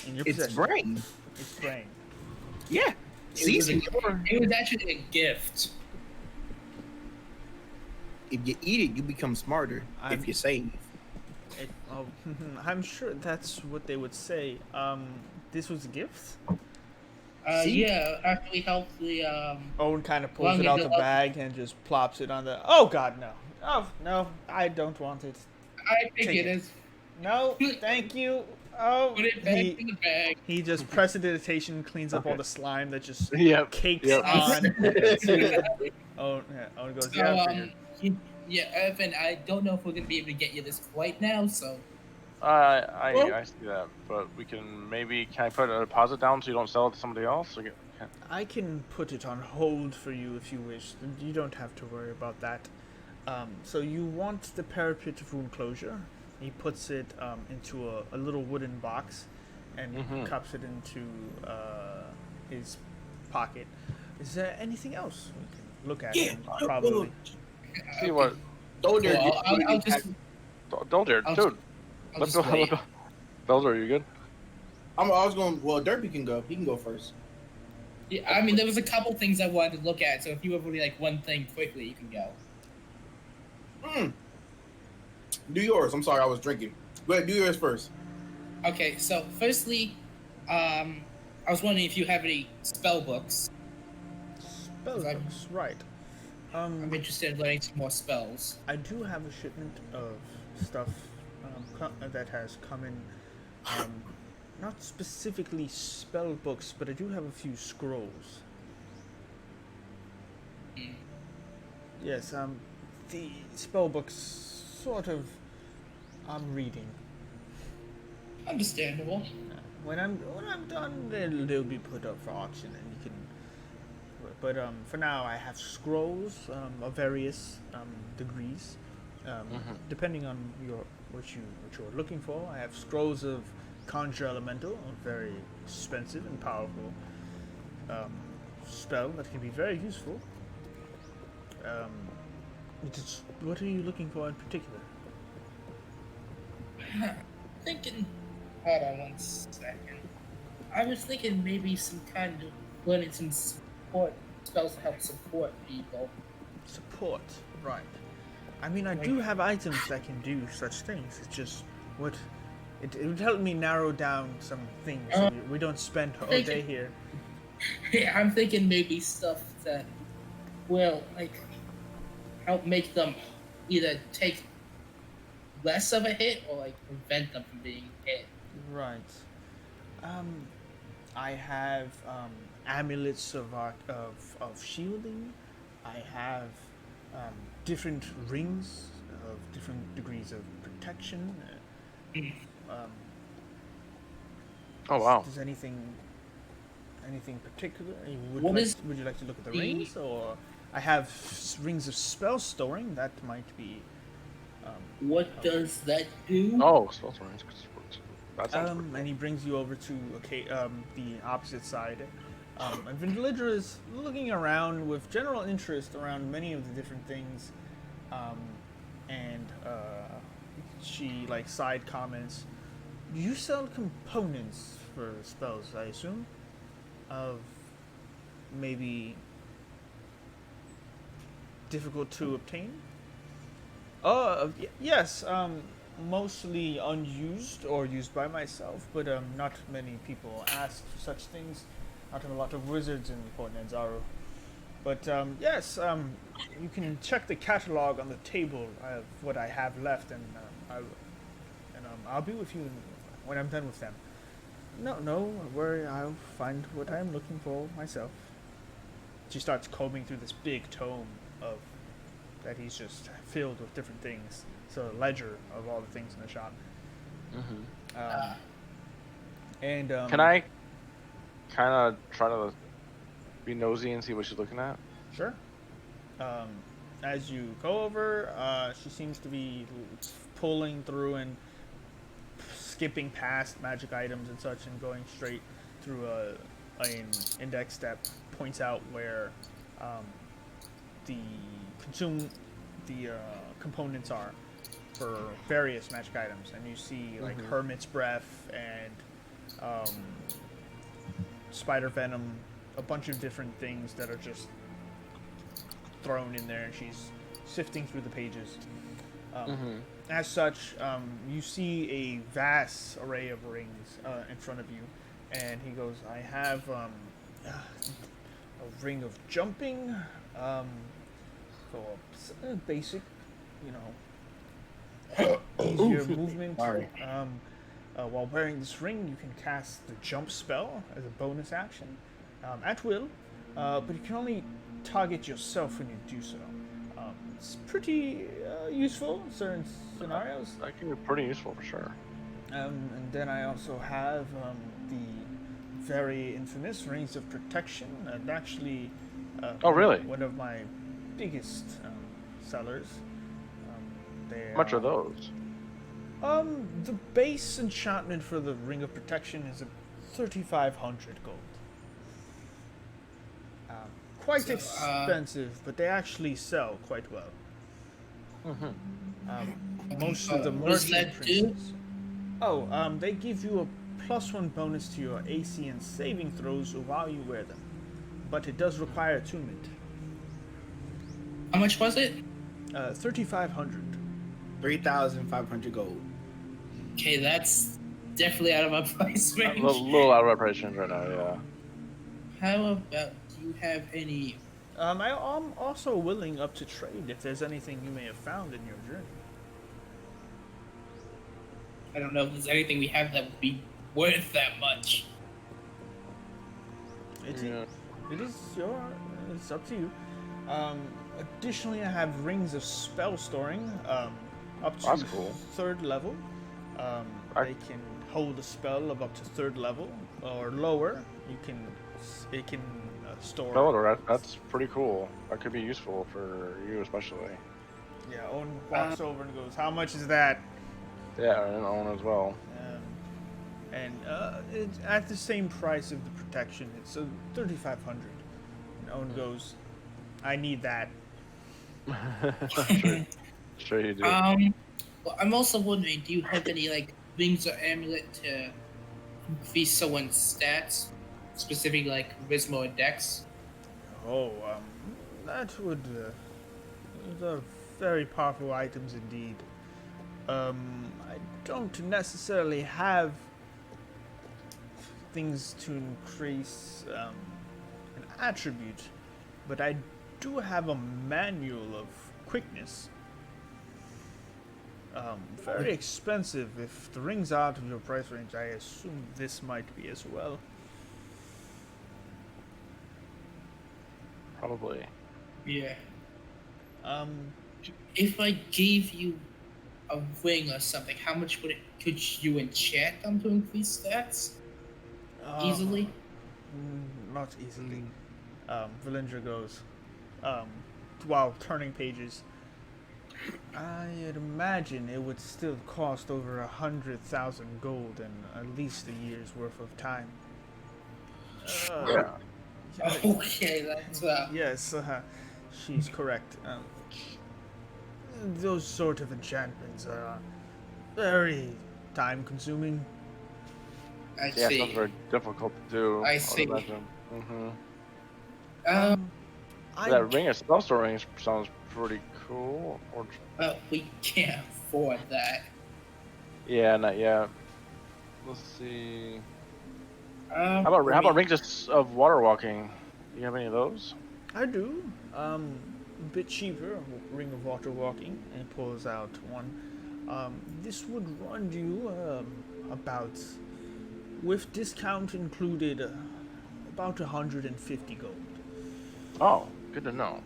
in your possession. It's brain. It's brain. Yeah. It was actually a gift. If you eat it, you become smarter. If you save. I'm sure that's what they would say. This was a gift? See? Yeah, after we helped the Owen kind of pulls long it out the developed. bag and just plops it on the. Oh God, no! Oh no, I don't want it. I think Take it it. is. No, thank you. Oh, Put it back in the bag. he just prestidigitation cleans up all Okay. the slime that just Yep. cakes Yep. on to. Oh, yeah. Owen goes, So, yeah, I figured. yeah, Evan, I don't know if we're gonna be able to get you this quite now, so I see that, but we can maybe. Can I put a deposit down so you don't sell it to somebody else? Or I can put it on hold for you if you wish. You don't have to worry about that. So you want the parapet rune closure? He puts it into a little wooden box and cups it into his pocket. Is there anything else we can look at? Yeah, Probably. See what? Don't dare. well, I'll just. Don't dare, I'll dude. I'll Let's just go. wait. Belzer, are you good? I was going. Well, Derpy can go. He can go first. Yeah, I mean, there was a couple things I wanted to look at, so if you have only like one thing quickly, you can go. Do yours. I'm sorry, I was drinking. Go ahead, do yours first. Okay, so firstly, I was wondering if you have any spell books. Spellbooks, right. I'm interested in learning some more spells. I do have a shipment of stuff that has come in. Not specifically spell books, but I do have a few scrolls. Yes, the spell books sort of I'm reading. Understandable. When I'm done, they'll be put up for auction, and you can. But for now, I have scrolls of various degrees, depending on what you're looking for. I have scrolls of Conjure Elemental, a very expensive and powerful spell that can be very useful. What are you looking for in particular? Thinking. Hold on 1 second. I was thinking maybe some kind of learning some support spells to help support people. Support, right. I mean, I do have items that can do such things. It's just what it would help me narrow down some things so we don't spend all day here. Yeah, I'm thinking maybe stuff that will like help make them either take less of a hit or like prevent them from being hit. Right. I have amulets of shielding. I have different rings of different degrees of protection. Oh wow. Does anything particular? Would you like to look at the the- rings, or I have rings of spell storing that might be. What does that do? Oh, spell stories. That sounds pretty And he brings you over to the opposite side. And Vindalidra is looking around with general interest around many of the different things. And she side comments. You sell components for spells, I assume? Of maybe difficult to obtain? Yes, mostly unused or used by myself, but not many people ask for such things. Not a lot of wizards in Port Nanzaro. But yes, you can check the catalog on the table of what I have left, and I'll be with you when I'm done with them. No worry, I'll find what I'm looking for myself. She starts combing through this big tome of that he's just filled with different things. So a ledger of all the things in the shop. And Can I kind of try to be nosy and see what she's looking at? Sure. As you go over, she seems to be pulling through and skipping past magic items and such, and going straight through an index that points out where the components are for various magic items, and you see Hermit's Breath and Spider Venom, a bunch of different things that are just thrown in there, and she's sifting through the pages. As such, you see a vast array of rings in front of you, and he goes, I have a ring of jumping for basic, you know, easier movement. Sorry. While wearing this ring, you can cast the jump spell as a bonus action at will, but you can only target yourself when you do so. It's pretty useful in certain scenarios. That can be pretty useful for sure. And then I also have the very infamous Rings of Protection, and actually Oh, really? one of my biggest sellers. How much are those? The base enchantment for the Ring of Protection is 3,500 gold. Quite expensive, but they actually sell quite well. Most of the merchant princes. They give you a +1 bonus to your AC and saving throws while you wear them, but it does require attunement. How much was it? 3,500. 3,500 gold. Okay, that's definitely out of my price A range. little out of our price range right now, yeah. How about, do you have any? I'm also willing up to trade if there's anything you may have found in your journey. I don't know if there's anything we have that would be worth that much. It's up to you. Additionally, I have Rings of Spell Storing up to That's cool. 3rd level. They can hold a spell of up to 3rd level or lower. It can store. Oh, that's pretty cool. That could be useful for you especially. Yeah, Owen walks over and goes, "How much is that?" Yeah, and Owen as well. It's at the same price of the protection. It's 3,500. And Owen goes, "I need that." Sure you do. Well, I'm also wondering, do you have any like rings or amulet to increase someone's stats, specifically like charisma or dex? That would. Those are very powerful items indeed. I don't necessarily have things to increase an attribute, but I do have a manual of quickness. Very expensive. If the ring's out of your price range, I assume this might be as well. Probably. Yeah. If I gave you a ring or something, how much could you enchant them to increase stats? Easily? Not easily. Valindra goes, while turning pages. I'd imagine it would still cost over 100,000 gold and at least a year's worth of time. Yeah. Okay, that's Yes, she's correct. Those sort of enchantments are very time-consuming. I Yeah, see. sounds very difficult to do. I see. Mm-hmm. I That ring of spell storing sounds pretty cool. Or Well, we can't afford that. yeah, not yet. Let's see. How How about rings of water walking? Do you have any of those? I do. A bit cheaper, Ring of Water Walking, and pulls out one. This would run you about, with discount included, about 150 gold. Oh, good to know.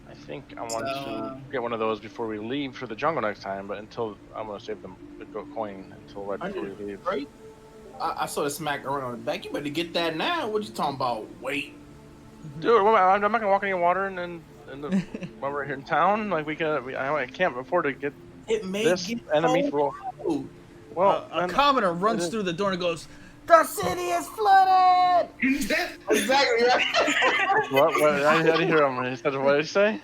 I think I want to get one of those before we leave for the jungle next time, but until I'm gonna save the gold coin until right before we leave. Right? I saw the smack around on the back. You better get that now. What you talking about? Wait. Dude, I'm not gonna walk any water when we're here in town. Like I can't afford to get It may this get enemy cold. for. Well, A then- commoner runs through the door and goes, "The city is flooded!" Exactly right. what? I didn't hear him. He said, "What did he say?"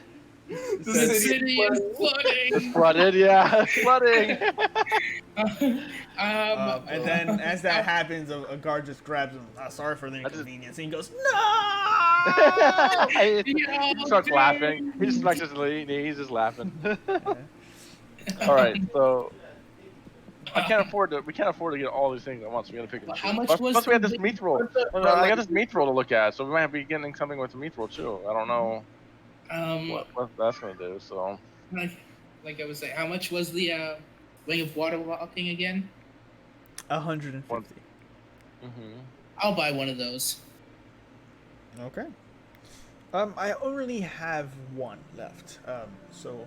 The city is flooding. It's flooded. Yeah, it's flooding. And then, as that happens, a guard just grabs him. Sorry for the inconvenience. And he goes, "No!" He starts laughing. He just smacks his knee. He's just laughing. All right, so I can't afford to. We can't afford to get all these things at once. We gotta pick and Well, choose. how much Plus, was plus we had the this big- meat roll. What's the- Well, but, I like, got this meat roll to look at, so we might be getting something with the meat roll too. I don't know what that's gonna do. So like I was saying, how much was the ring of water walking again? 150. mm-hmm. I'll buy one of those. Okay. I only have one left. So,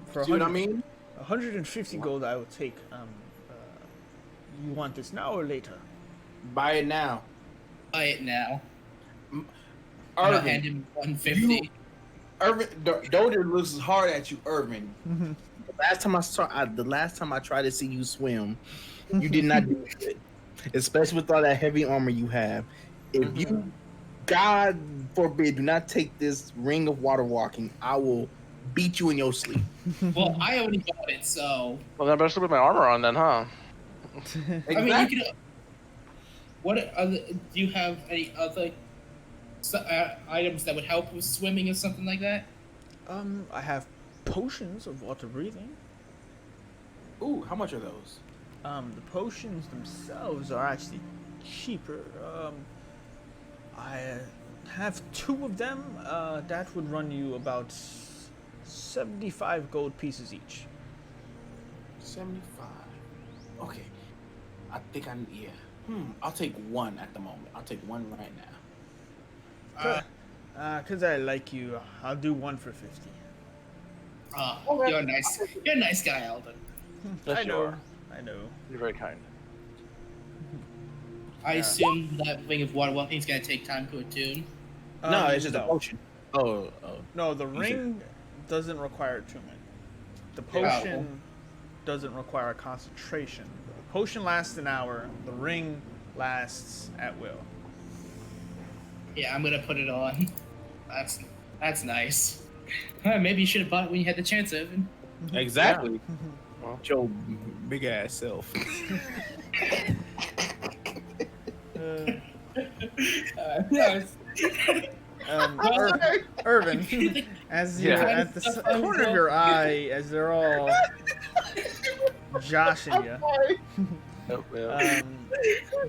for See what I 100 mean? 150 gold, I will take. You want this now or later? Buy it now. Buy it now. I'll hand Irvin, him 150. Doder looks hard at you, Irvin. Mm-hmm. The last time I tried to see you swim, you did not do it. Especially with all that heavy armor you have. If you, God forbid, do not take this ring of water walking, I will beat you in your sleep. Well, I already bought it, so Well, then I better still put my armor on then, huh? I mean, you can. What other? Do you have any other items that would help with swimming or something like that? I have potions of water breathing. Ooh, how much are those? The potions themselves are actually cheaper. I have 2 of them. That would run you about 75 gold pieces each. 75. Okay. I think I'll take one at the moment. I'll take one right now. Cause I like you, I'll do 1 for 50. You're nice. You're a nice guy, Alden. Yes, I you know. are. I know. You're very kind. I assume that ring of water walking is gonna take time to attune. No, it's just a no. potion. Oh. No, the ring doesn't require attunement. The potion doesn't require concentration. The potion lasts an hour. The ring lasts at will. Yeah, I'm gonna put it on. That's nice. Maybe you should have bought it when you had the chance, Evan. Exactly. Well, Your big ass self. Irvin, as you're at the corner of your eye, as they're all joshing you, laugh it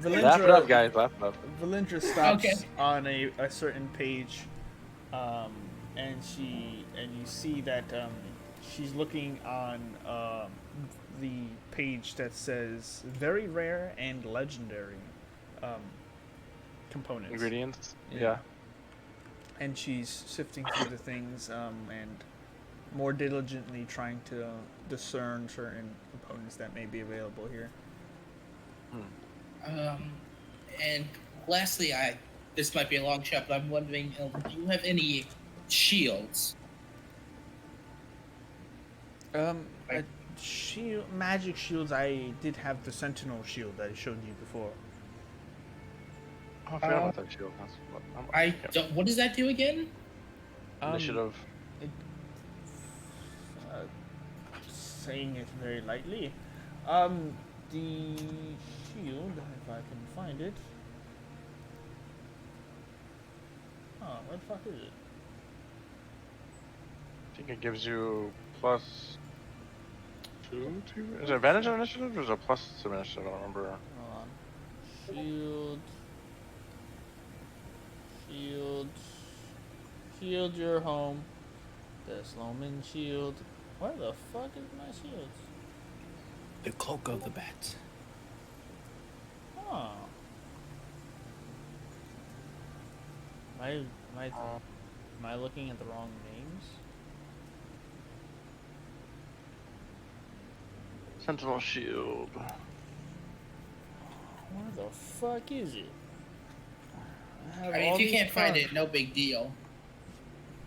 Valindra, up, guys. Laugh it up. Valindra stops Okay. on a certain page, and you see that she's looking on the page that says very rare and legendary components. Ingredients. Yeah. Yeah. And she's sifting through the things and more diligently trying to discern certain components that may be available here. And lastly, this might be a long shot, but I'm wondering, do you have any shields? Magic shields. I did have the Sentinel shield that I showed you before. Oh, I forgot about that shield. That's what I don't. What does that do again? Initiative. Saying it very lightly. The shield, if I can find it. Oh, where the fuck is it? I think it gives you +2 to. Is it advantage on initiative or is it plus to initiative? I don't remember. Hold on. Shield your home. The Sloman shield. Where the fuck is my shield? The cloak of the bat. Oh. Am I looking at the wrong names? Sentinel shield. Where the fuck is it? I mean, if you can't find it, no big deal.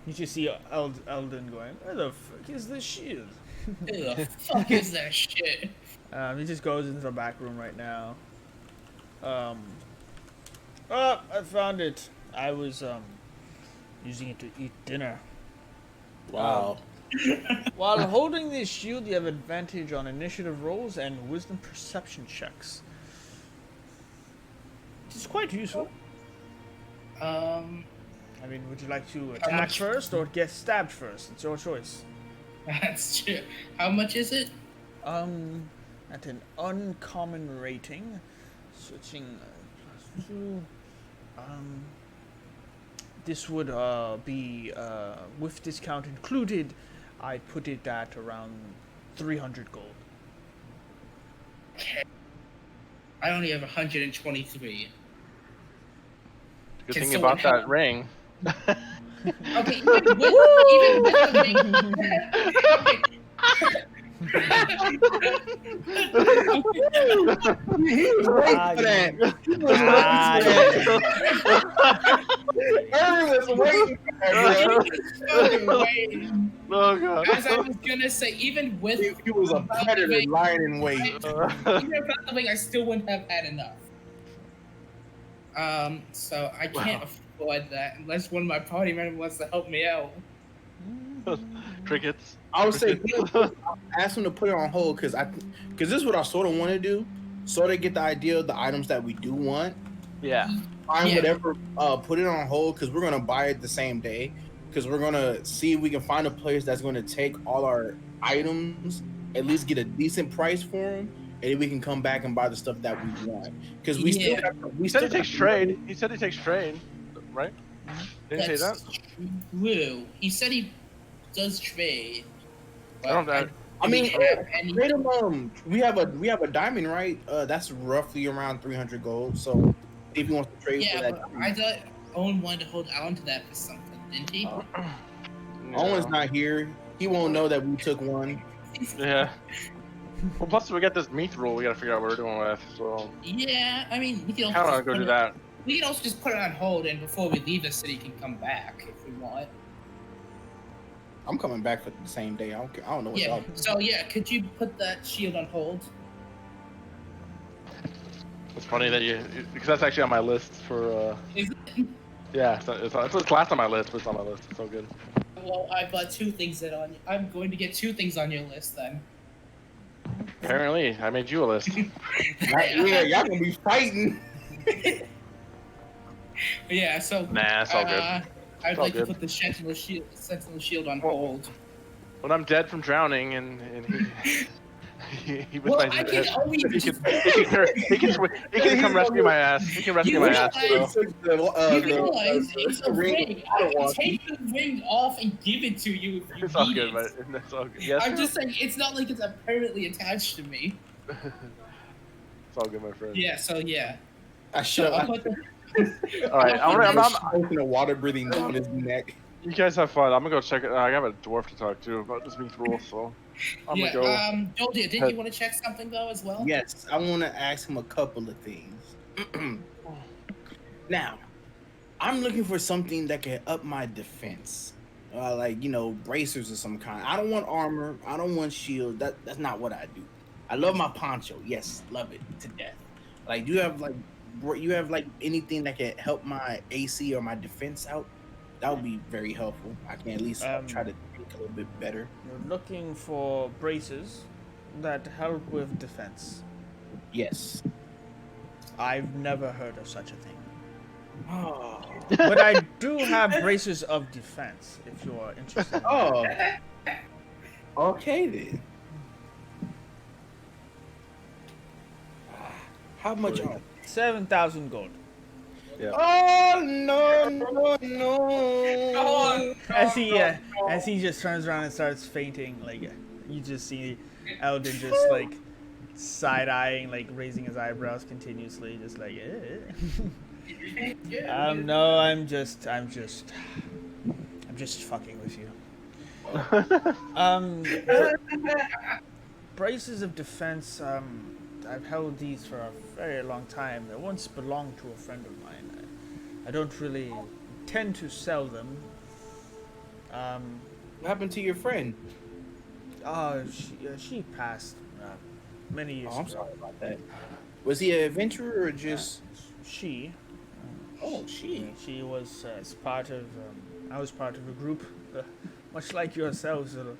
You just see Eldon going, where the fuck is this shield? Who the fuck is that shit? He just goes into the back room right now. Oh, I found it. I was using it to eat dinner. Wow. While holding this shield, you have advantage on initiative rolls and wisdom perception checks. It's quite useful. I mean, would you like to attack first or get stabbed first? It's your choice. That's true. How much is it? at an uncommon rating. Switching +2. This would be with discount included. I'd put it at around 300 gold. I only have 123. Good Can thing someone about that help? ring. Okay, even with the ring. He was waiting for that. He was waiting for that. Aaron was waiting for Oh god. As I was gonna say, even with that. He was a predator lying in wait. even without the ring, I still wouldn't have had enough. So I can't afford that unless one of my party members wants to help me out. Crickets. I would say ask him to put it on hold because this is what I sort of want to do. Sort of get the idea of the items that we do want. Yeah. Find Yeah. whatever. Put it on hold because we're gonna buy it the same day. Because we're gonna see if we can find a place that's gonna take all our items, at least get a decent price for them, and then we can come back and buy the stuff that we want. Because we still Yeah. have to, we He said he still takes trade. He said he takes trade, right? Didn't he say that? That's true. He said he does trade. I don't know. I mean, have any- trade 'em, we have a diamond, right? That's roughly around 300 gold. So if he wants to trade for Yeah, that, but I thought Owen wanted to hold on to that for something, didn't he? Owen's not here. He won't know that we took one. Yeah. Well, plus we got this mithril we gotta figure out what we're doing with. So Yeah, I mean, we can I also don't just go put do it- that. We can also just put it on hold, and before we leave the city, can come back if we want. I'm coming back for the same day. I don't care. I don't know what Yeah. y'all. So yeah, could you put that shield on hold? It's funny that because that's actually on my list for. Is Yeah, it's last on my list, but it's on my list. It's so good. Well, I've got two things that on. I'm going to get two things on your list then. Apparently, I made you a list. Yeah, y'all gonna be fighting. Yeah. So. Nah, it's all good. I'd all like good. to put the Sentinel shield on Well, hold. When I'm dead from drowning and he was Well, my I can only. he can come rescue my ass. He can rescue You my ass. realize- So. You realize it's a ring. I can want. take the ring off and give it to you if you It's all need good, it. but that's all good. Yes, I'm just saying, it's not like it's permanently attached to me. it's all good, my friend. Yeah, so yeah. I should So I'll have. put the, All right, Open the water breathing down his neck. you guys have fun. I'm gonna go check it. I have a dwarf to talk to about this mithril, so I'm yeah, gonna go. Joel, didn't you want to check something though as well? Yes, I want to ask him a couple of things. Now, I'm looking for something that can up my defense, like bracers of some kind. I don't want armor. I don't want shield. That's not what I do. I love my poncho. Yes, love it to death. Like, do you have anything that can help my AC or my defense out? That would be very helpful. I can at least try to think a little bit better. You're looking for braces that help with defense. Yes. I've never heard of such a thing. Oh. But I do have braces of defense, if you are interested. Oh. Okay then. How much are 7,000 gold. Oh no! As he just turns around and starts fainting, like you just see Eldon just like side-eyeing, like raising his eyebrows continuously, just like no, I'm just fucking with you. Braces of defense, I've held these for a very long time. They once belonged to a friend of mine. I don't really tend to sell them. What happened to your friend? She passed many years Oh, I'm ago. sorry about that. Was he an adventurer or just? She. Oh, she. She was part of. I was part of a group, much like yourselves, a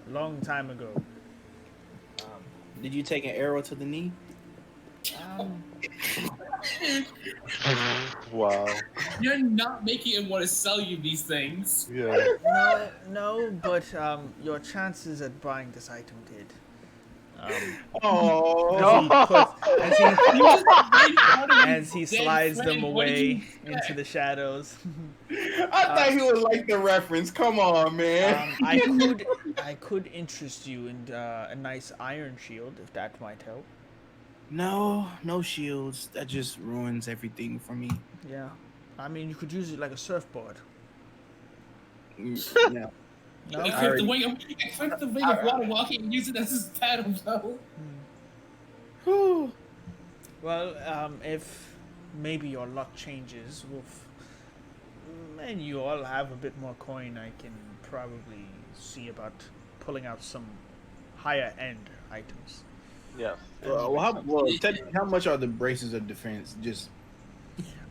long time ago. Did you take an arrow to the knee? Wow. You're not making him want to sell you these things. Yeah. No, but your chances at buying this item did. Oh, As he slides them away into the shadows. I thought he would like the reference. Come on, man. I could interest you in a nice iron shield if that might help. No shields. That just ruins everything for me. Yeah, I mean you could use it like a surfboard. No. No, Equip the wing of water walking and use it as his paddle, bro. Well, if maybe your luck changes, and you all have a bit more coin, I can probably see about pulling out some higher end items. Yes. How much are the braces of defense? Just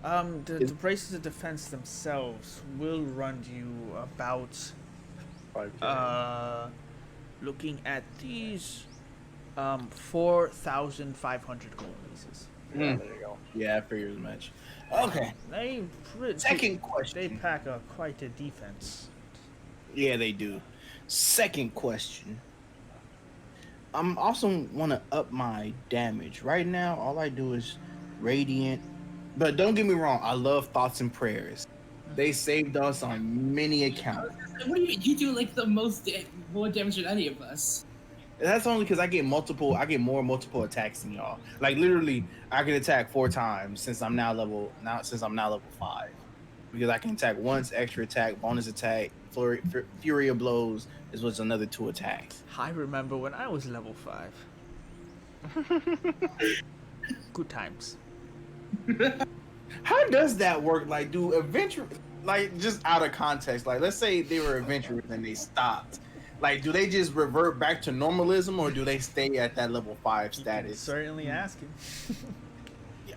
the braces of defense themselves will run you about 5K. looking at these 4,500 gold pieces. Yeah, there you go. Yeah, I figured as much. Okay. Second question. They pack quite a defense. Yeah, they do. Second question. I'm also want to up my damage. Right now, all I do is radiant. But don't get me wrong, I love thoughts and prayers. They saved us on many accounts. What do you mean? You do like the more damage than any of us. That's only because I get multiple multiple attacks than y'all. Like literally, I can attack 4 times since I'm now level 5. Because I can attack once, extra attack, bonus attack, fury of blows. This was another 2 attacks. I remember when I was level 5. Good times. How does that work? Like, do adventure, like, just out of context, like, let's say they were adventurers and they stopped. Like, do they just revert back to normalism, or do they stay at that level 5 status? Certainly asking.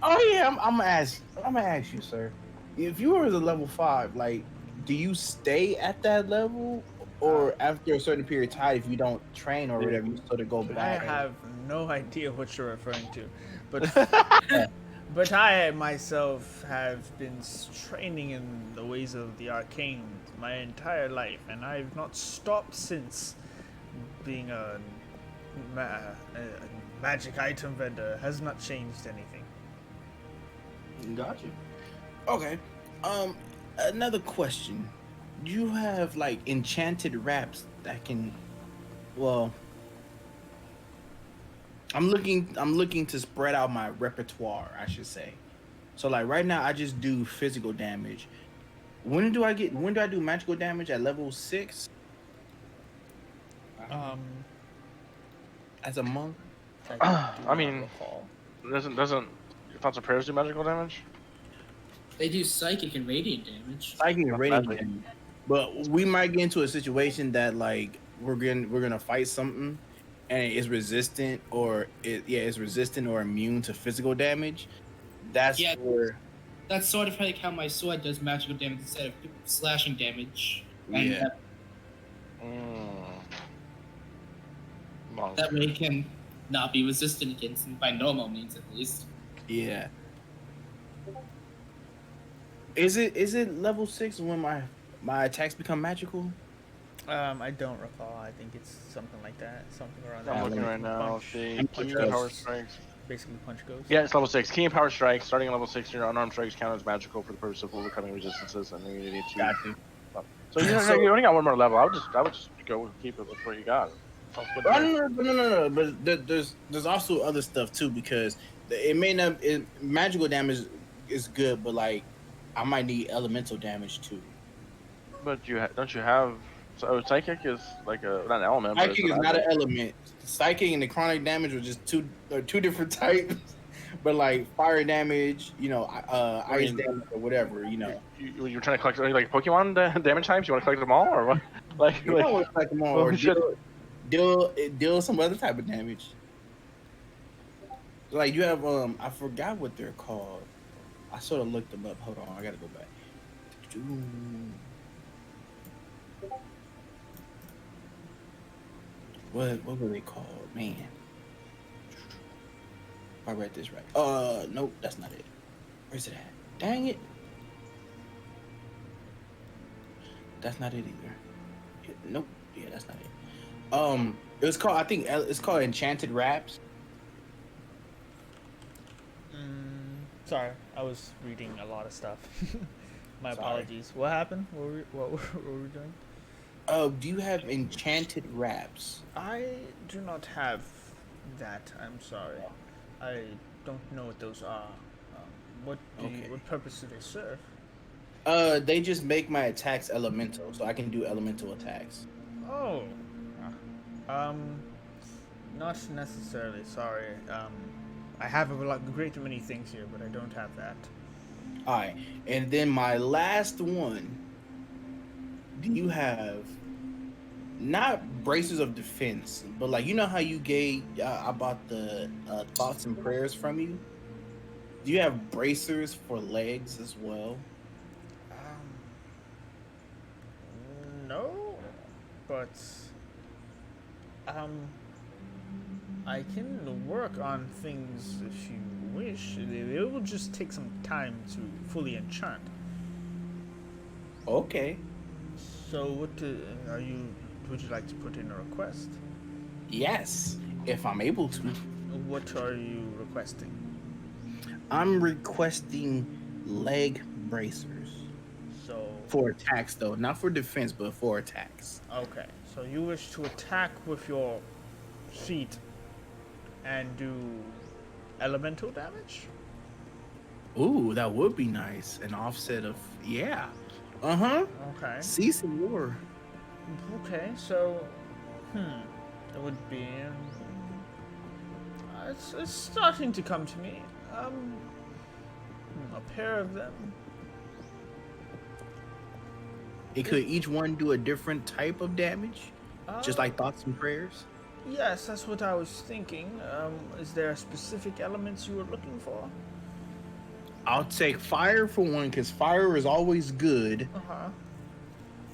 Oh yeah, I'm gonna ask you, sir. If you were at a level 5, like, do you stay at that level, or after a certain period of time, if you don't train or whatever, you sort of go back? I have no idea what you're referring to, but but I myself have been training in the ways of the arcane my entire life, and I've not stopped since. Being a magic item vendor has not changed anything. Got you. Okay. Another question. Do you have like enchanted wraps that can? Well, I'm looking to spread out my repertoire, I should say. So like right now, I just do physical damage. When do I do magical damage at level 6? As a monk. I mean, doesn't thoughts and prayers do magical damage? They do psychic and radiant damage. Psychic and radiant damage. But we might get into a situation that like we're gonna fight something, and it's resistant or immune to physical damage. That's where. That's sort of like how my sword does magical damage instead of slashing damage. Yeah. That way it can not be resistant against them by normal means, at least. Yeah. Is it level 6 when my attacks become magical? I don't recall. I think it's something like that. Something around that. I'm looking right now. See, key and power strikes. Basically, punch goes. Yeah, it's level 6. Key and power strikes. Starting at level 6, your unarmed strikes count as magical for the purpose of overcoming resistances and immunity to. Got you. So you only got one more level. I would just go and keep it with what you got. No. But there's also other stuff too, because it may not. Magical damage is good, but like I might need elemental damage too. But don't you have? So psychic is like not an element. Psychic is not an element. Psychic and necrotic damage are just two different types. But like fire damage, ice damage or whatever, You're trying to collect like Pokemon damage types. You want to collect them all, or what? Like, you don't want to collect them all, or deal some other type of damage. Like you have I forgot what they're called. I sort of looked them up. Hold on, I gotta go back. What were they called? Man. If I read this right. Nope, that's not it. Where's it at? Dang it. That's not it either. Nope. Yeah, that's not it. It was called. I think it's called Enchanted Wraps. Sorry, I was reading a lot of stuff. My Sorry. apologies. What happened? What were we doing? Do you have Enchanted Wraps? I do not have that. I'm sorry. I don't know what those are. What purpose do they serve? They just make my attacks elemental, so I can do elemental attacks. Oh. Not necessarily. Sorry. I have a great many things here, but I don't have that. All right, and then my last one. Do you have not braces of defense, but like you know how you gave I bought the thoughts and prayers from you? Do you have bracers for legs as well? No, but I can work on things if you wish. It will just take some time to fully enchant. Okay. So, would you like to put in a request? Yes, if I'm able to. What are you requesting? I'm requesting leg bracers. So, For attacks, though, not for defense, but for attacks. okay. So you wish to attack with your feet and do elemental damage? Ooh, that would be nice. An offset of Uh-huh. Okay. See some more. Okay, so, it would be, it's starting to come to me. A pair of them. Could each one do a different type of damage? Just Uh, like thoughts and prayers? Yes, that's what I was thinking. Is there specific elements you were looking for? I'll take fire for one, because fire is always good. Uh-huh.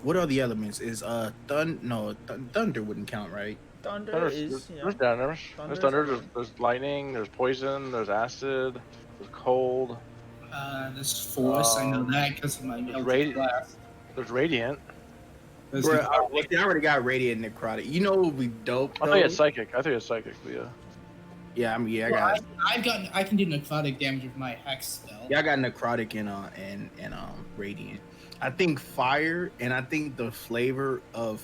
What are the elements? Is thunder wouldn't count, right? Thunder is, yeah. There's thunder. There's thunder. Thunder's There's lightning. There's poison. There's acid. There's cold. There's force. I know that because of my Eldritch Blast. There's radiant. There's Bro, I already got radiant necrotic. You know what would be dope? I thought you had psychic. But yeah. Yeah, I got. I can do necrotic damage with my hex spell. Yeah, I got necrotic and radiant. I think fire and I think the flavor of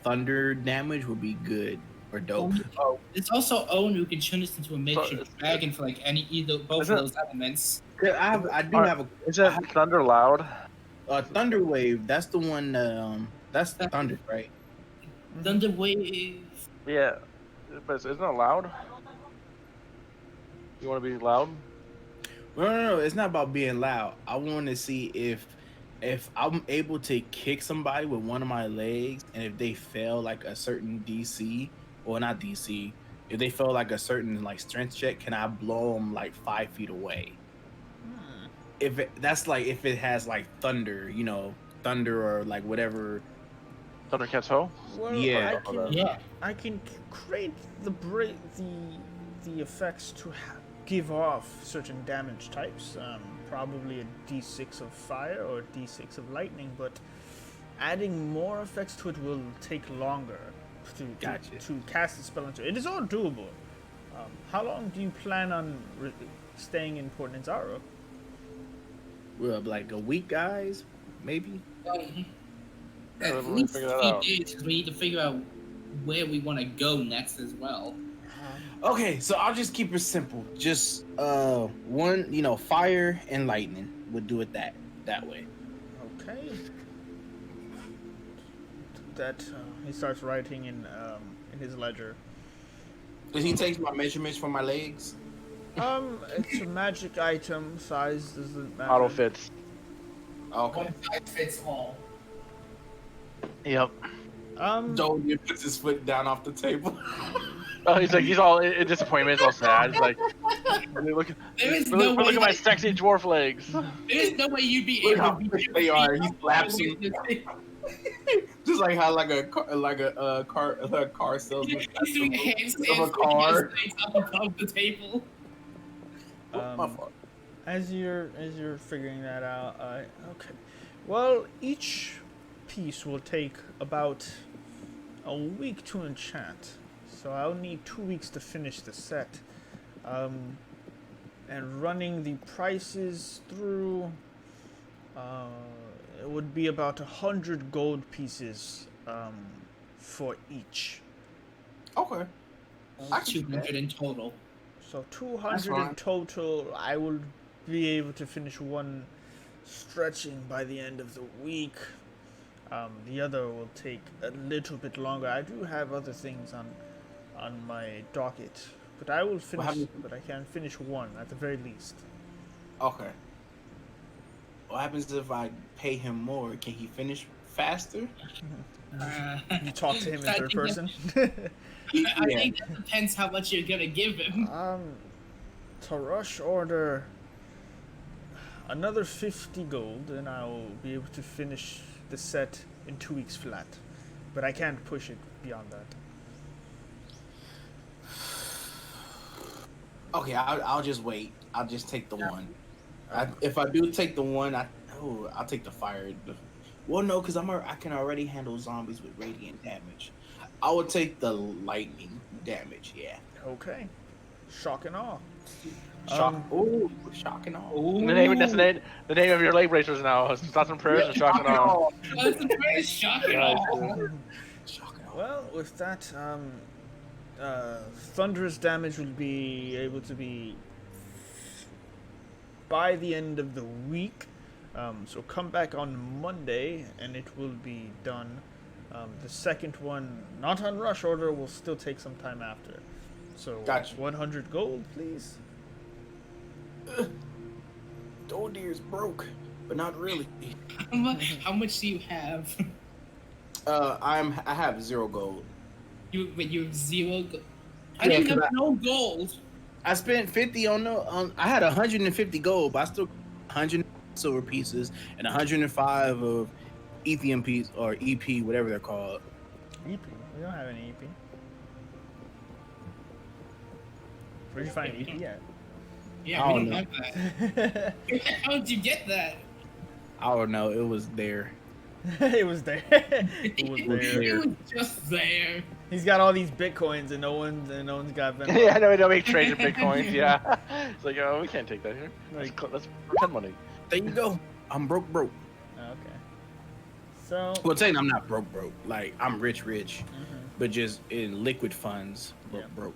thunder damage would be good or dope. Oh, it's also Owen who can turn this into a makeshift dragon for like both of those elements. I do have a. Is that thunder loud? Thunder wave. That's the one. That's thunder, right? Thunder wave. Yeah, but isn't it loud? You want to be loud? No. It's not about being loud. I want to see if I'm able to kick somebody with one of my legs, and if they fail like a certain DC, or not DC, if they fail like a certain like strength check, can I blow them like 5 feet away? If it has like thunder, thunder or like whatever. Thundercat's hoe? Well, Yeah. I can create the effects to give off certain damage types. Probably a D6 of fire or a D6 of lightning, but adding more effects to it will take longer to cast the spell into. It is all doable. How long do you plan on staying in Port Nizaro? Well, like a week, guys, maybe. At least 3 days, because we need to figure out where we want to go next as well. Okay, so I'll just keep it simple. Just one, fire and lightning would do it that way. Okay. That he starts writing in his ledger. Does he take my measurements for my legs? It's a magic item. Size doesn't matter. Auto fits. Okay. One size fits all. Yep. Joel puts his foot down off the table. Oh, he's all in disappointment. He's all sad. He's like, look at my sexy dwarf legs. There is no way you'd be Look able how to quick they are. He slaps him. Just like how a car salesman He's doing handstands of a car. up above the table. My fault. As you're figuring that out, okay. Well, each piece will take about a week to enchant. So I'll need 2 weeks to finish the set. And running the prices through, it would be about 100 gold pieces for each. Okay. I can do 200 that. in total. So That's 200 in fine. total. I will be able to finish one stretching by the end of the week. The other will take a little bit longer. I do have other things on my docket, but I will finish. But I can finish one at the very least. Okay. What happens if I pay him more? Can he finish faster? You talk to him in I third think person. I think that depends how much you're gonna give him. To rush order another 50 gold, and I will be able to finish the set in 2 weeks flat. But I can't push it beyond that. Okay, I'll just wait. I'll just take the one. If I do take the one, I'll take the fire. Well, no, because I can already handle zombies with radiant damage. I would take the lightning damage. Yeah. Okay. Shock and awe. Shock. Shock and all. That's the name of your leg bracers now. Thoughts and prayers and shock and awe. That's a very shocking. Shock and all. Well, with that, thunderous damage will be able to be by the end of the week. So come back on Monday, and it will be done. The second one, not on rush order, will still take some time after. So Gotcha. 100 gold, please. The old deer is broke, but not really. How much do you have? I have 0 gold. You have 0 gold. I Yeah, didn't have 'cause no gold. I spent 50 on I had 150 gold, but I still 100 silver pieces and 105 of Ethium piece or EP, whatever they're called. EP. We don't have any EP. Where'd you find EP at? Yeah, I we don't don't have that. How did you get that? I don't know. It was there. It was there. It was there. It was just there. He's got all these bitcoins, and no one's got Venmo. Yeah, no, we don't make trades in bitcoins. Yeah, it's like, oh, we can't take that here. Like- That's pretend money. There you go. I'm broke. Okay. So. Well, saying I'm not broke. Like I'm rich, but just in liquid funds, broke.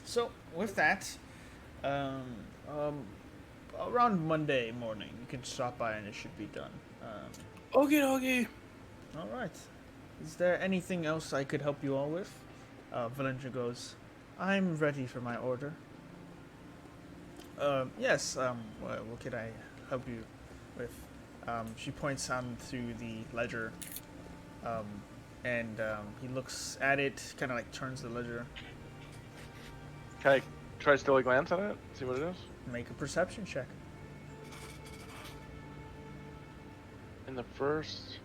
So with that, around Monday morning, you can stop by and it should be done. Okay. All right. Is there anything else I could help you all with? Valentia goes, I'm ready for my order. Yes. What could I help you with? She points on through the ledger, and he looks at it, kind of like turns the ledger. Can I try to steal a glance at it? See what it is? Make a perception check. In the first...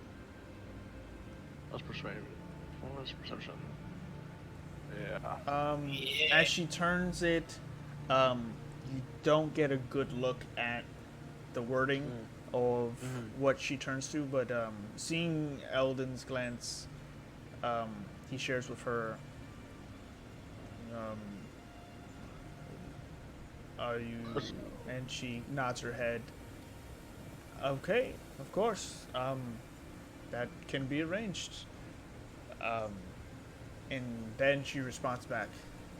That's persuasion. What was perception? Yeah. As she turns it, you don't get a good look at the wording of what she turns to, but seeing Eldon's glance, he shares with her. Are you? And she nods her head. Okay, of course. That can be arranged. And then she responds back,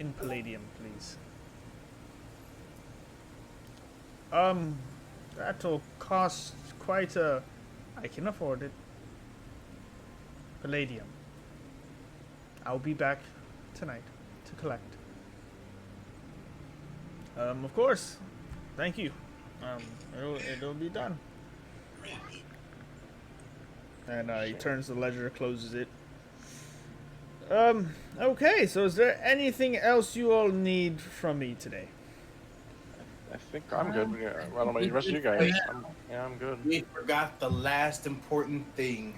in palladium, please. That'll cost quite a... I can afford it. Palladium. I'll be back tonight to collect. Of course. Thank you. It'll be done. And he turns the ledger, closes it. Okay, so is there anything else you all need from me today? I think I'm good. I don't know the rest of you guys. I'm good. We forgot the last important thing.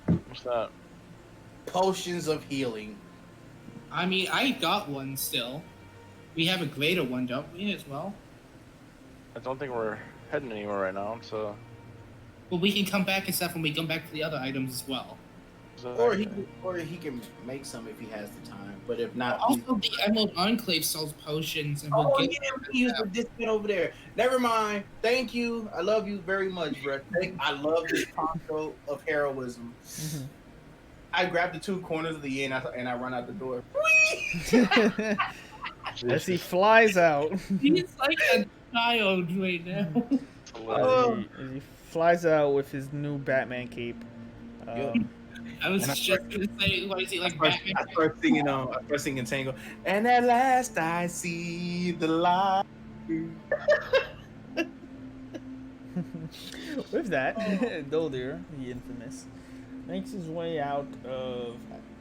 What's that? Potions of healing. I mean, I got one still. We have a greater one, don't we, as well? I don't think we're heading anywhere right now, so... Well, we can come back and stuff when we come back to the other items as well. Or he can make some if he has the time. But if not, Also, the Emerald Enclave sells potions, and we'll yeah, get we use the discount over there. Never mind. Thank you. I love you very much, bro. I love this poncho of heroism. Mm-hmm. I grab the two corners of the inn and I run out the door. As he flies out. He's like a child right now. As he flies out with his new Batman cape. I was just gonna say, what is he like? Batman? I start singing Tango. And at last I see the light. With that, Doldir, the infamous, makes his way out of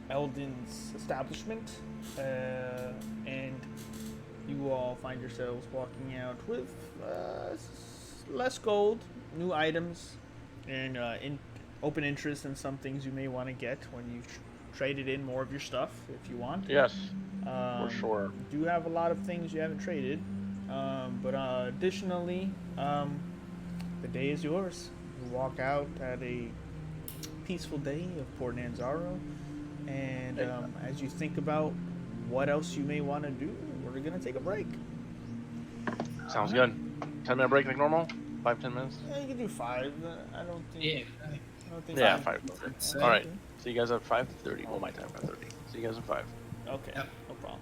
Eldon's establishment, and you all find yourselves walking out with less gold, new items, and open interest in some things you may want to get when you've traded in more of your stuff, if you want. Yes, for sure. You do have a lot of things you haven't traded, but additionally, the day is yours. You walk out at a peaceful day of Port Nanzaro, and as you think about what else you may want to do, we're going to take a break. Sounds good. 10-minute break like normal? 5-10 minutes? Yeah, you can do 5. I don't think... Yeah. I don't think Yeah, 5. 5. Alright. See you guys at 5:30. Well, my time, 5:30. See you guys at 5. Okay, Yep. no problem.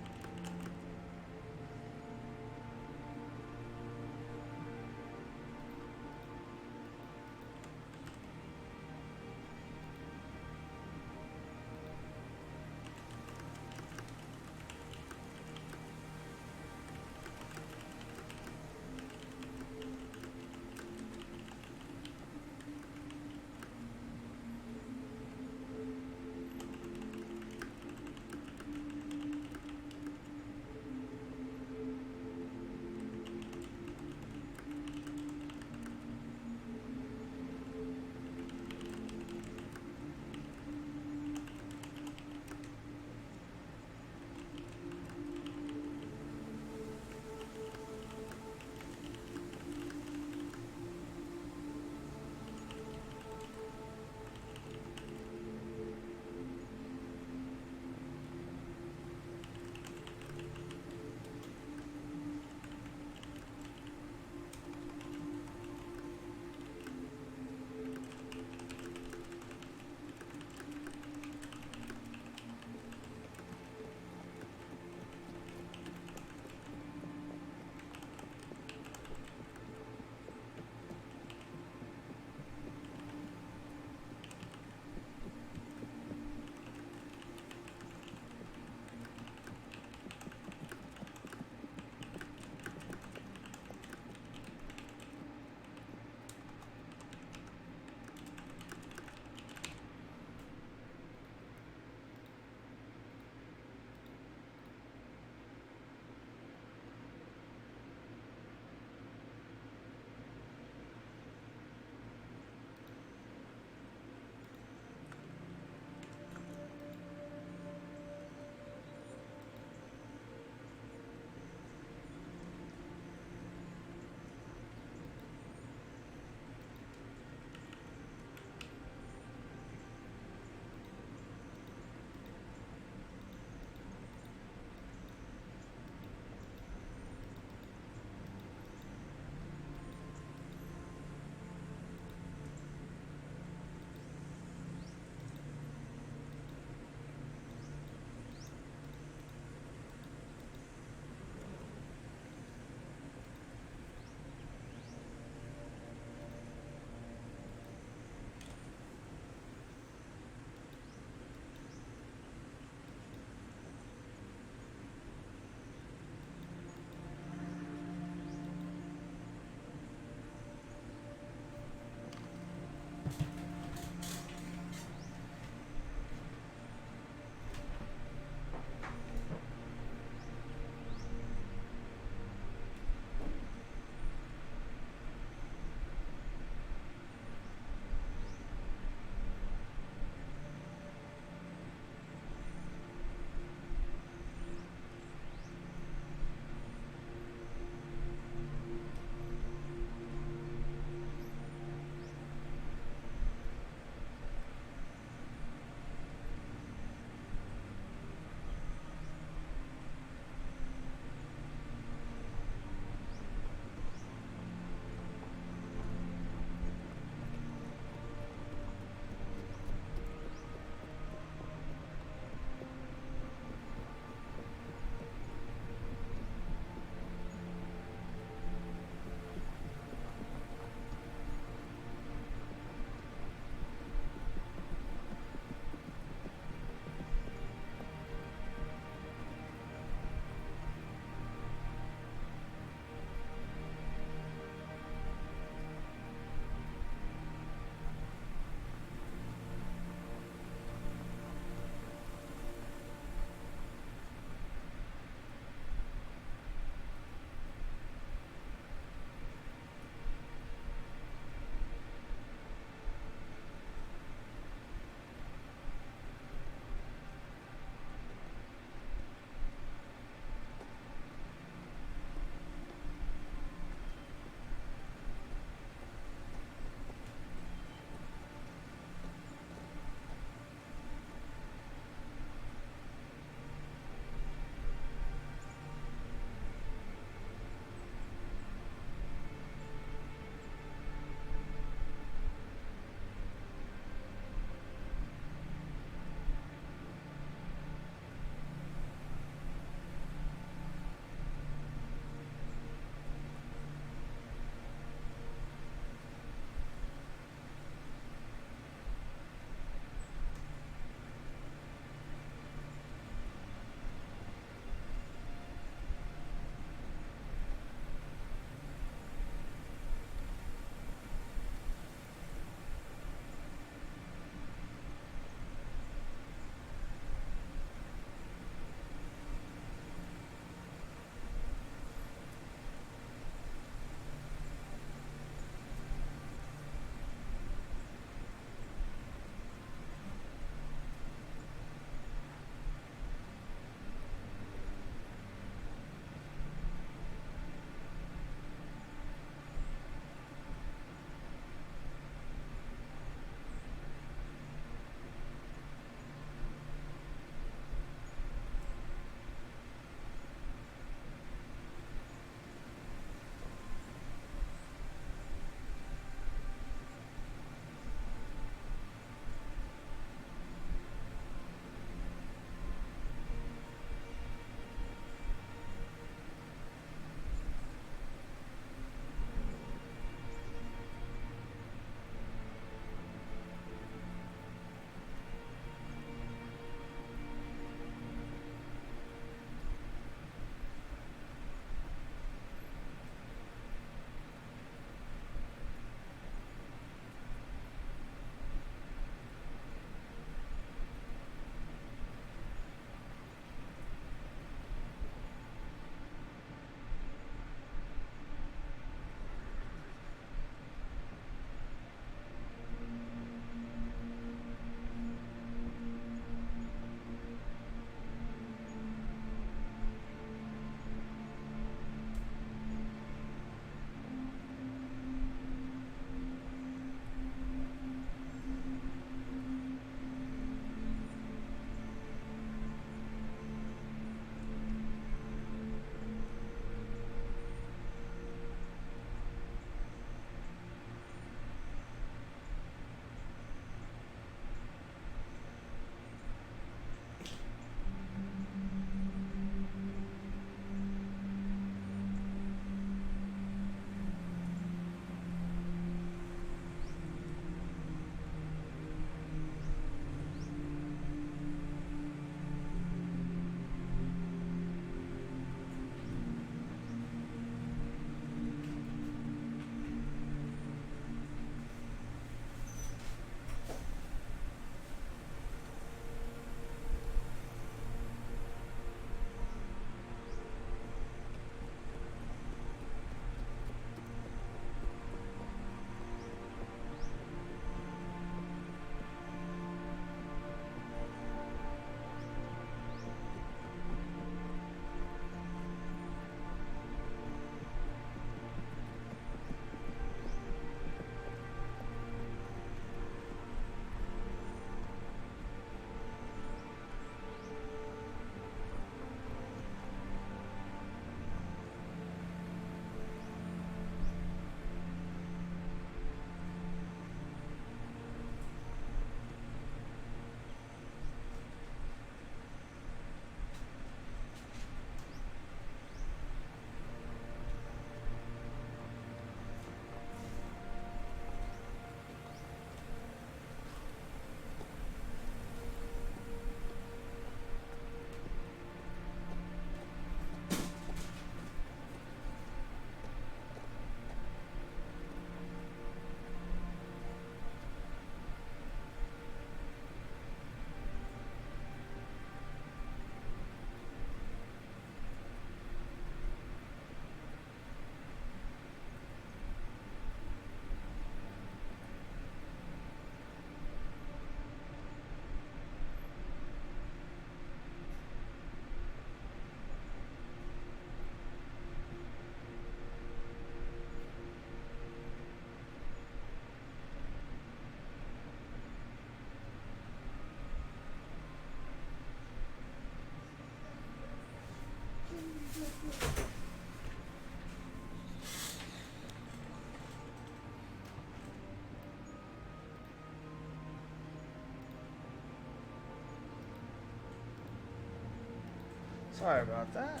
Sorry about that.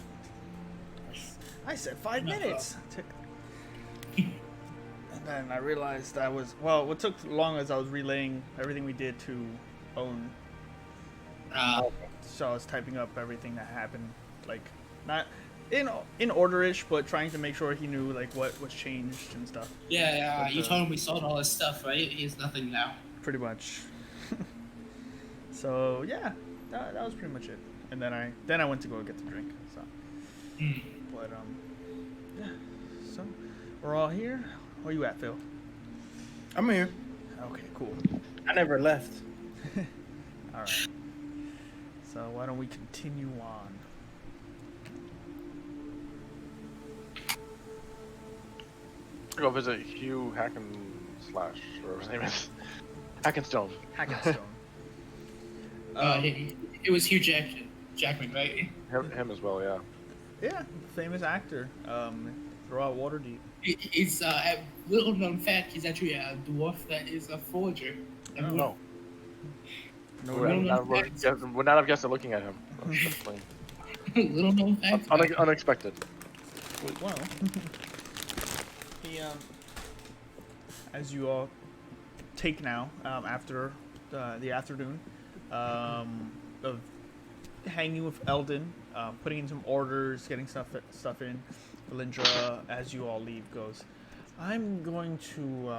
I said 5 minutes. And then I realized what took long as I was relaying everything we did to Owen. So I was typing up everything that happened, like, not in order-ish, but trying to make sure he knew, like, what was changed and stuff. Yeah, you told him we sold all his stuff, right? He has nothing now. Pretty much. So, yeah, that was pretty much it. And then I went to go get the drink, so. But, yeah, so, we're all here. Where you at, Phil? I'm here. Okay, cool. I never left. All right. So why don't we continue on? Go visit Hugh Hackenslash, or his name is Hackenstone. Hackenstone. It was Hugh Jackman, right? Him as well, yeah. Yeah, famous actor. Throughout Waterdeep. He's a little known fact. He's actually a dwarf that is a forger. No. Would not have guessed it looking at him. Little known fact. Unexpected. Well, he as you all take now after the afternoon of hanging with Eldon, putting in some orders, getting stuff in. Valindra, as you all leave, goes, I'm going to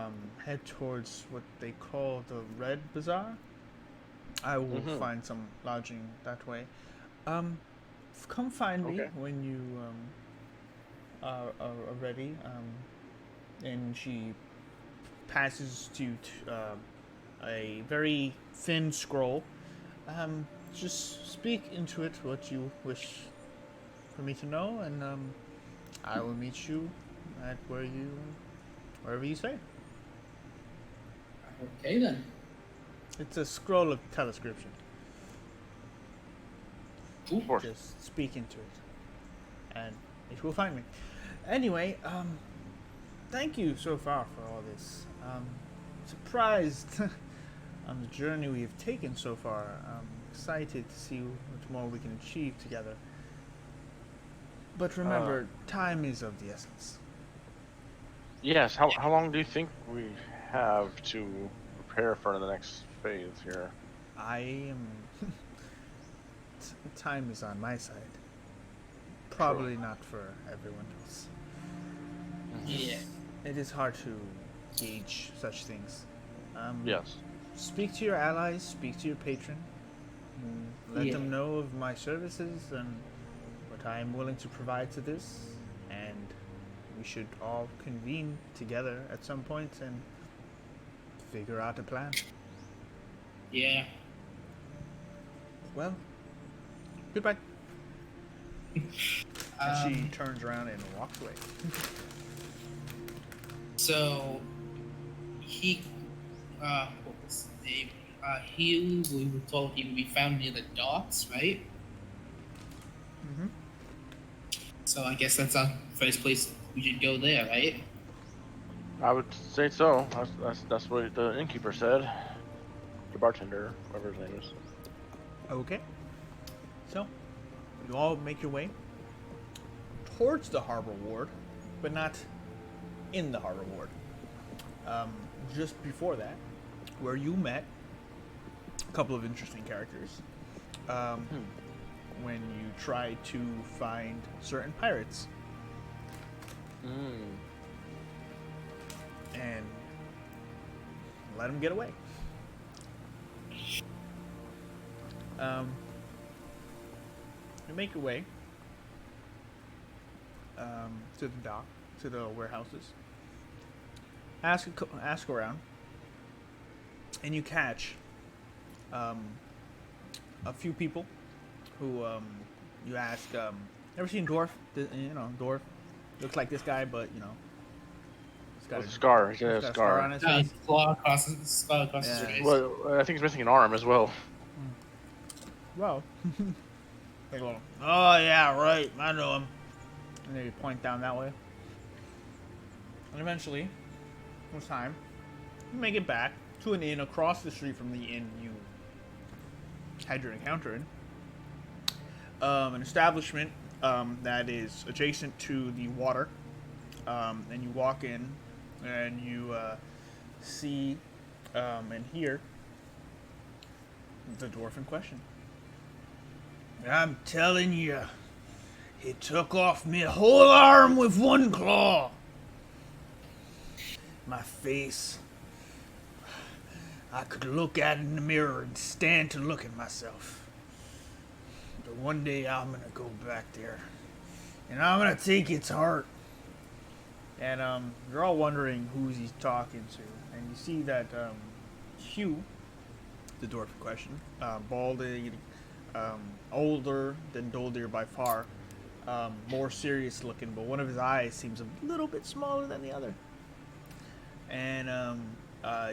head towards what they call the Red Bazaar. I will find some lodging that way. Come find me when you are ready. And she passes to a very thin scroll. Just speak into it what you wish for me to know, and I will meet you at wherever you say. Okay then. It's a scroll of telescription. Cool. Just speak into it, and it will find me. Anyway, thank you so far for all this. Surprised on the journey we have taken so far. I'm excited to see what more we can achieve together. But remember, time is of the essence. Yes. How long do you think we have to prepare for the next phase here? I am. Time is on my side. Probably not for everyone else. Yeah. It is hard to gauge such things. Yes. Speak to your allies, speak to your patron. Let them know of my services and what I am willing to provide to this. And we should all convene together at some point and figure out a plan. Yeah. Well, goodbye. And she turns around and walks away. So what was his name? He, we were told he would be found near the docks, right? Mm-hmm. So I guess that's our first place we should go there, right? I would say so. That's what the innkeeper said. The bartender, whatever his name is. Okay. So, you all make your way towards the harbor ward, but not in the harbor ward. Just before that, where you met a couple of interesting characters. When you tried to find certain pirates. And let them get away. You make your way to the dock, to the warehouses. Ask around, and you catch a few people who you ask. Ever seen Dwarf? Dwarf looks like this guy, but he's got a scar. He's got a scar on his face. Claw across his face. Well, I think he's missing an arm as well. Well, they go, oh yeah, right, I know him. And then you point down that way. And eventually, with time, you make it back to an inn across the street from the inn you had your encounter in. an establishment that is adjacent to the water, and you walk in, and you see and hear the dwarf in question. I'm telling you, he took off me whole arm with one claw. My face, I could look at it in the mirror and stand to look at myself. But one day I'm gonna go back there, and I'm gonna take its heart. And you're all wondering who he's talking to, and you see that Hugh, the dwarf in question, balding, older than Doldir by far, more serious looking, but one of his eyes seems a little bit smaller than the other. And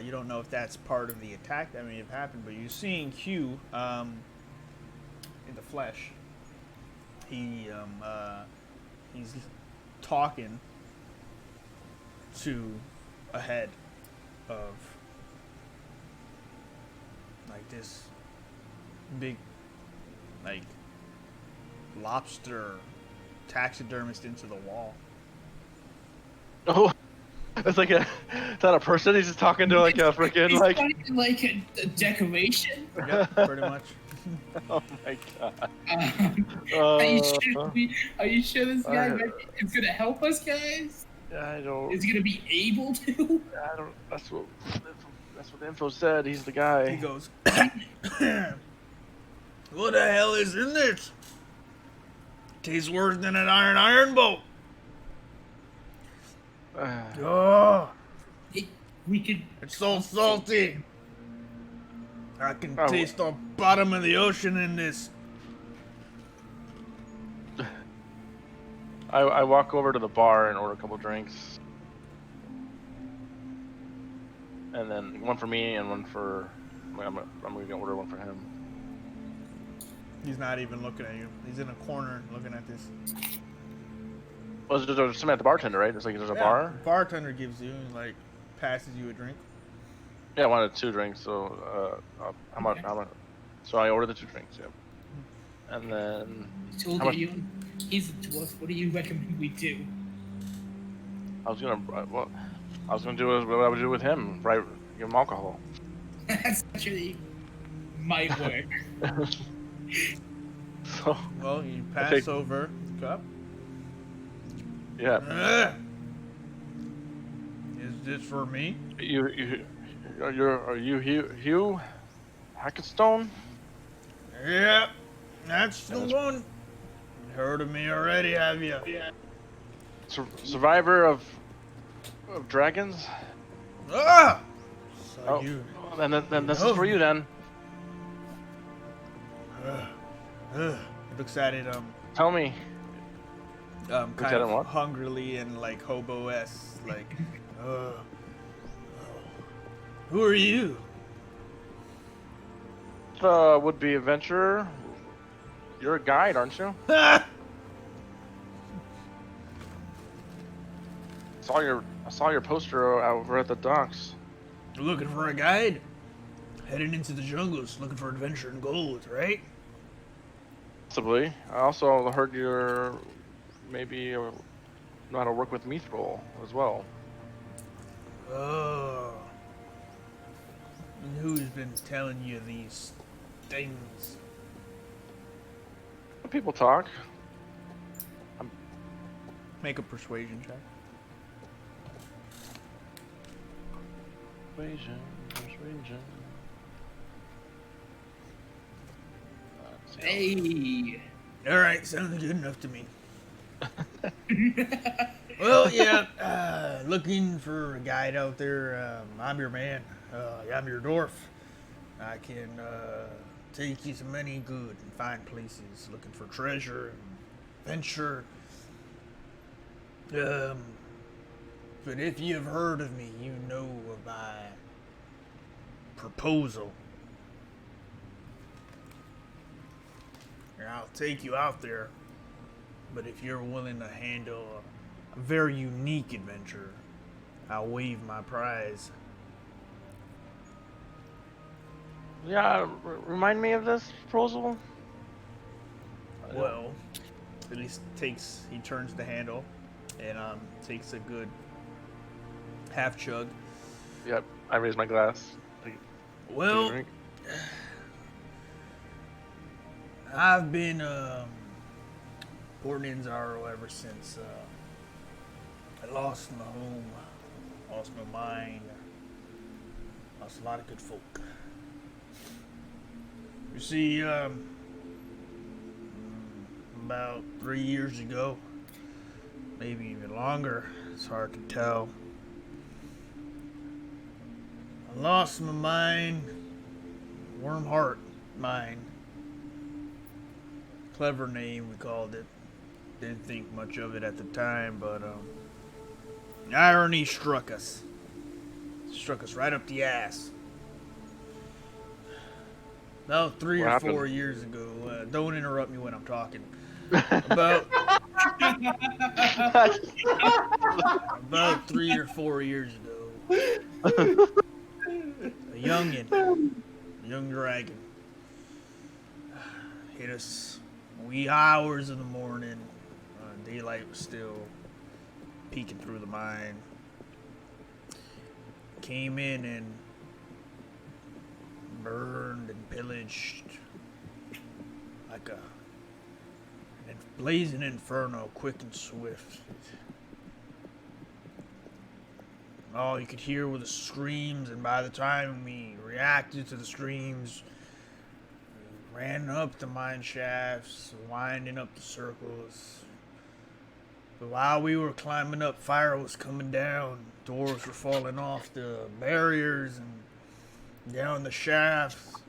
you don't know if that's part of the attack that may have happened, but you're seeing Hugh in the flesh. He's talking to a head of like this big like lobster taxidermist into the wall. Oh, it's like is that a person? He's just talking to like a freaking like. It's like a decoration. Yep, pretty much. Oh my god. Are you sure this guy is gonna help us, guys? I don't. Is he gonna be able to? I don't. That's what the info said. He's the guy. He goes, what the hell is in this? Tastes worse than an iron boat. Oh, We could. it's so salty. I can taste the bottom of the ocean in this. I walk over to the bar and order a couple drinks. And then one for me and one for... I'm going to order one for him. He's not even looking at you. He's in a corner looking at this. Well, there's something at the bartender, right? It's like there's a bar? Bartender gives you, like, passes you a drink. Yeah, I wanted 2 drinks, so how much? So I ordered the 2 drinks, yeah. And then... He's a dwarf. What do you recommend we do? I was gonna do what I would do with him, right? Give him alcohol. That's actually might work. So, well, you pass over the cup. Yeah. Is this for me? Are you Hugh Hackenstone? Yep, that's the one. Heard of me already, have you? Yeah. Survivor of dragons? Ah! So you. Then this is for you then. He looks at it, Tell me. kind of hungrily and like hobo-esque, like, who are you? Would-be adventurer. You're a guide, aren't you? I saw your poster over at the docks. Looking for a guide? Heading into the jungles, looking for adventure and gold, right? Possibly. I also heard you're maybe know how to work with Mithril as well. Oh. And who's been telling you these things? People talk. Make a persuasion check. Persuasion. Hey. All right, sounds good enough to me. Well, yeah, looking for a guide out there. I'm your man. I'm your dwarf. I can take you to many good and fine places, looking for treasure and adventure. But if you've heard of me, you know of my proposal. And I'll take you out there, but if you're willing to handle a very unique adventure, I'll waive my prize. Yeah, remind me of this proposal. Well, at least he turns the handle and takes a good half chug. Yep, I raise my glass. Take a Well, drink. I've been Portland's Arrow ever since I lost my home, lost my mind, lost a lot of good folk. You see, about 3 years ago, maybe even longer, it's hard to tell. I lost my mind, worm heart mind. Clever name, we called it. Didn't think much of it at the time, but irony struck us. Struck us right up the ass. About 3 or 4 years ago. Don't interrupt me when I'm talking. About 3 or 4 years ago, a young dragon, hit us wee hours of the morning. Daylight was still peeking through the mine. Came in and burned and pillaged like a blazing inferno, quick and swift. All you could hear were the screams, and by the time we reacted to the screams, we ran up the mine shafts, winding up the circles. But while we were climbing up, fire was coming down. Doors were falling off the barriers and down the shafts.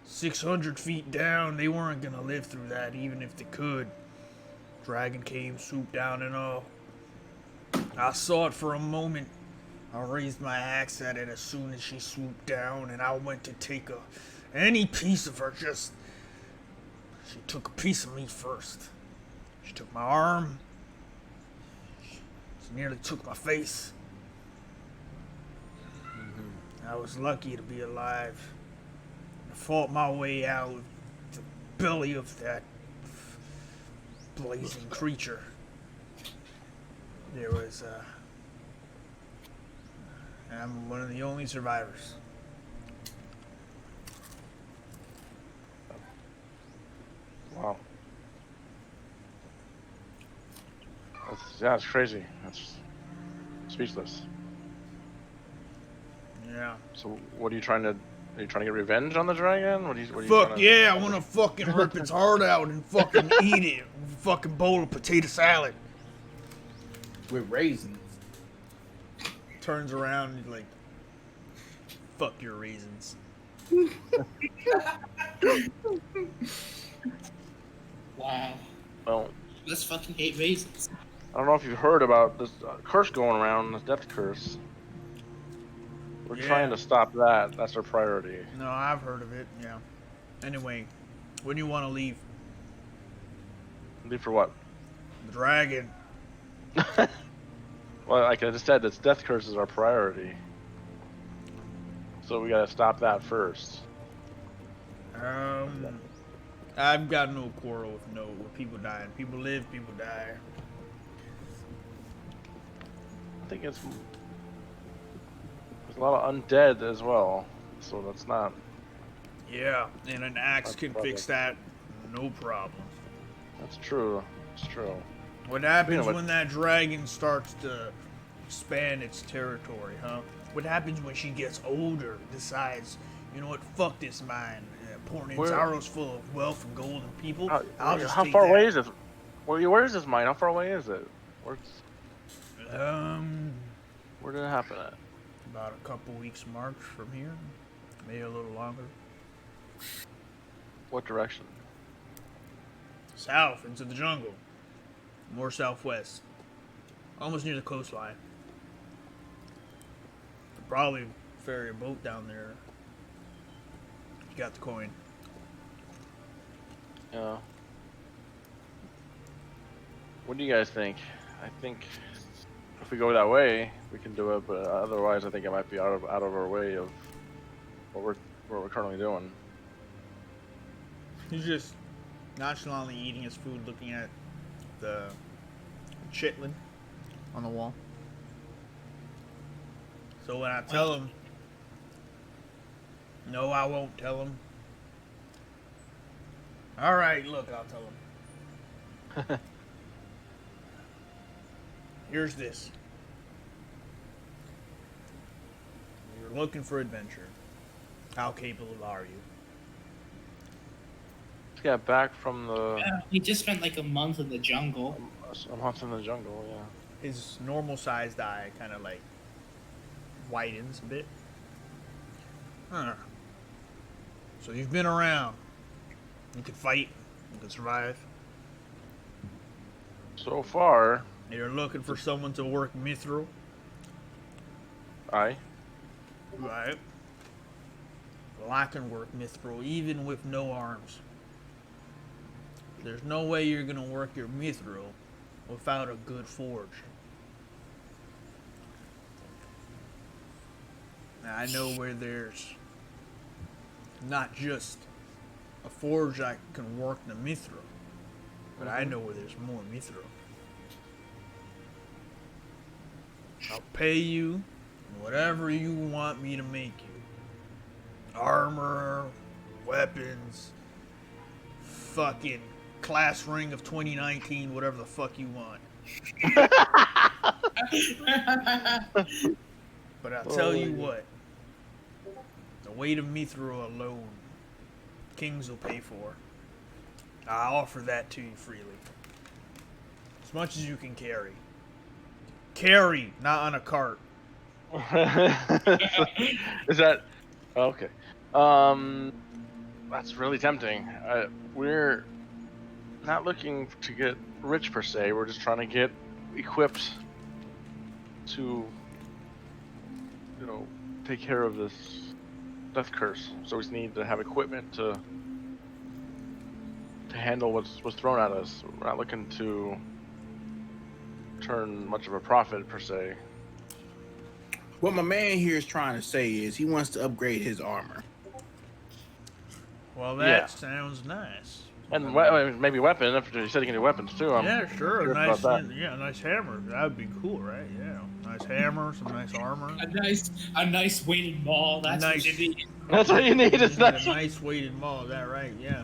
600 feet down, they weren't gonna live through that, even if they could. Dragon came, swooped down and all. I saw it for a moment. I raised my axe at it as soon as she swooped down, and I went to take any piece of her. She took a piece of me first. She took my arm. She nearly took my face. I was lucky to be alive. I fought my way out of the belly of that blazing creature. There was I'm one of the only survivors. Wow. That's crazy. That's speechless. Yeah. So what are you trying to get revenge on the dragon? What are you Fuck yeah, I wanna fucking rip its heart out and fucking eat it. Fucking bowl of potato salad. With raisins. Turns around and like, fuck your raisins. Wow. Well, Let's fucking hate raisins. I don't know if you've heard about this curse going around, this death curse. We're trying to stop that. That's our priority. No, I've heard of it, yeah. Anyway, when do you want to leave? Leave for what? The dragon. Well, like I just said, this death curse is our priority. So we gotta stop that first. I've got no quarrel with people dying. People live, people die. I think there's a lot of undead as well, so that's not. Yeah, and an axe can fix that, no problem. That's true. It's true. What happens when that dragon starts to expand its territory, huh? What happens when she gets older, decides, you know what, fuck this mine. Portland's Arrow's full of wealth and gold and people. How far away is it? Where is this mine? How far away is it? Where did it happen at? About a couple weeks march from here. Maybe a little longer. What direction? South, into the jungle. More southwest. Almost near the coastline. Could probably ferry a boat down there. You got the coin. Yeah. What do you guys think? I think if we go that way, we can do it, but otherwise I think it might be out of our way of what we're currently doing. You just nonchalantly eating his food, looking at the chitlin on the wall. So when I tell him, no, I won't tell him. All right, look, I'll tell him. Here's this. You're looking for adventure. How capable are you? Just got back from the We just spent like a month in the jungle. a month in the jungle. Yeah. His normal-sized eye kind of like widens a bit. Huh. So you've been around. You can fight. You can survive. So far, You're looking for someone to work mithril. aye. Right. Well, I can work mithril even with no arms. There's no way you're gonna work your mithril without a good forge. Now, I know where there's not just a forge I can work the mithril, but I know where there's more mithril. I'll pay you whatever you want me to make you. Armor, weapons, fucking class ring of 2019, whatever the fuck you want. But I'll tell you what, the weight of mithril alone, kings will pay for. I offer that to you freely. As much as you can carry. Carry, not on a cart. Is that okay? That's really tempting. We're not looking to get rich per se. We're just trying to get equipped to, take care of this death curse. So we just need to have equipment to handle what's thrown at us. We're not looking to turn much of a profit per se. What my man here is trying to say is he wants to upgrade his armor. Well, that sounds nice. And maybe weapon. If you said you can do weapons too. Yeah, sure. Sure Nice, about that. yeah, nice hammer. That would be cool, right? Yeah, nice hammer, some nice armor. A nice weighted maul. That's Nice. what you need. That's what you need. It's You need not. a nice weighted maul. Is that right? Yeah.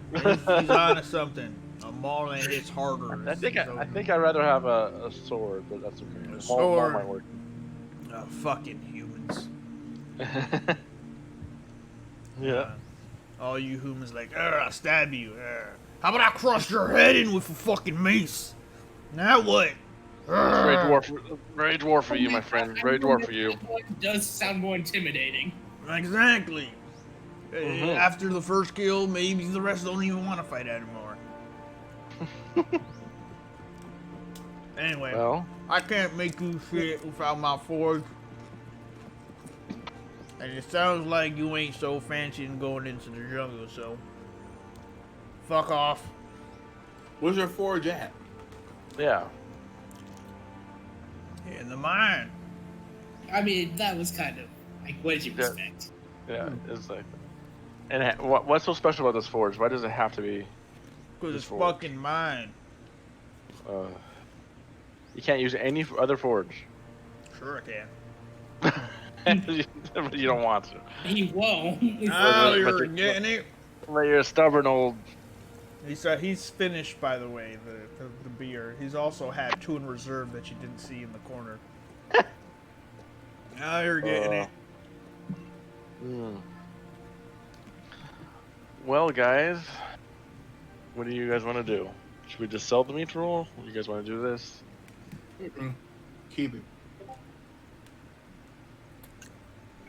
He's onto something. A maul that hits harder. I think I'd rather have a sword, but that's okay. A Maul sword. might work. Fucking humans. Yeah. All you humans like, I'll stab you. How about I crush your head in with a fucking mace? Now what? Very dwarf for you, my friend. Very dwarf for you. It does sound more intimidating. Exactly. Mhm. After the first kill, maybe the rest don't even want to fight anymore. Anyway, Well, I can't make you shit without my forge. And it sounds like you ain't so fancy in going into the jungle, so fuck off. Where's your forge at? yeah. In the mine. I mean, that was kind of like, what did you Yeah. expect? Yeah, it's like. And what's so special about this forge? Why does it have to be? Because This it's forge. fucking mine. You can't use any other forge. Sure I can. But you don't want to. He won't. Oh, but you're you- getting it? But you're a stubborn old. He's finished, by the way, the beer. He's also had two in reserve that you didn't see in the corner. Now you're getting it. Well, guys, what do you guys want to do? Should we just sell the meat roll? You guys want to do this? Keep it.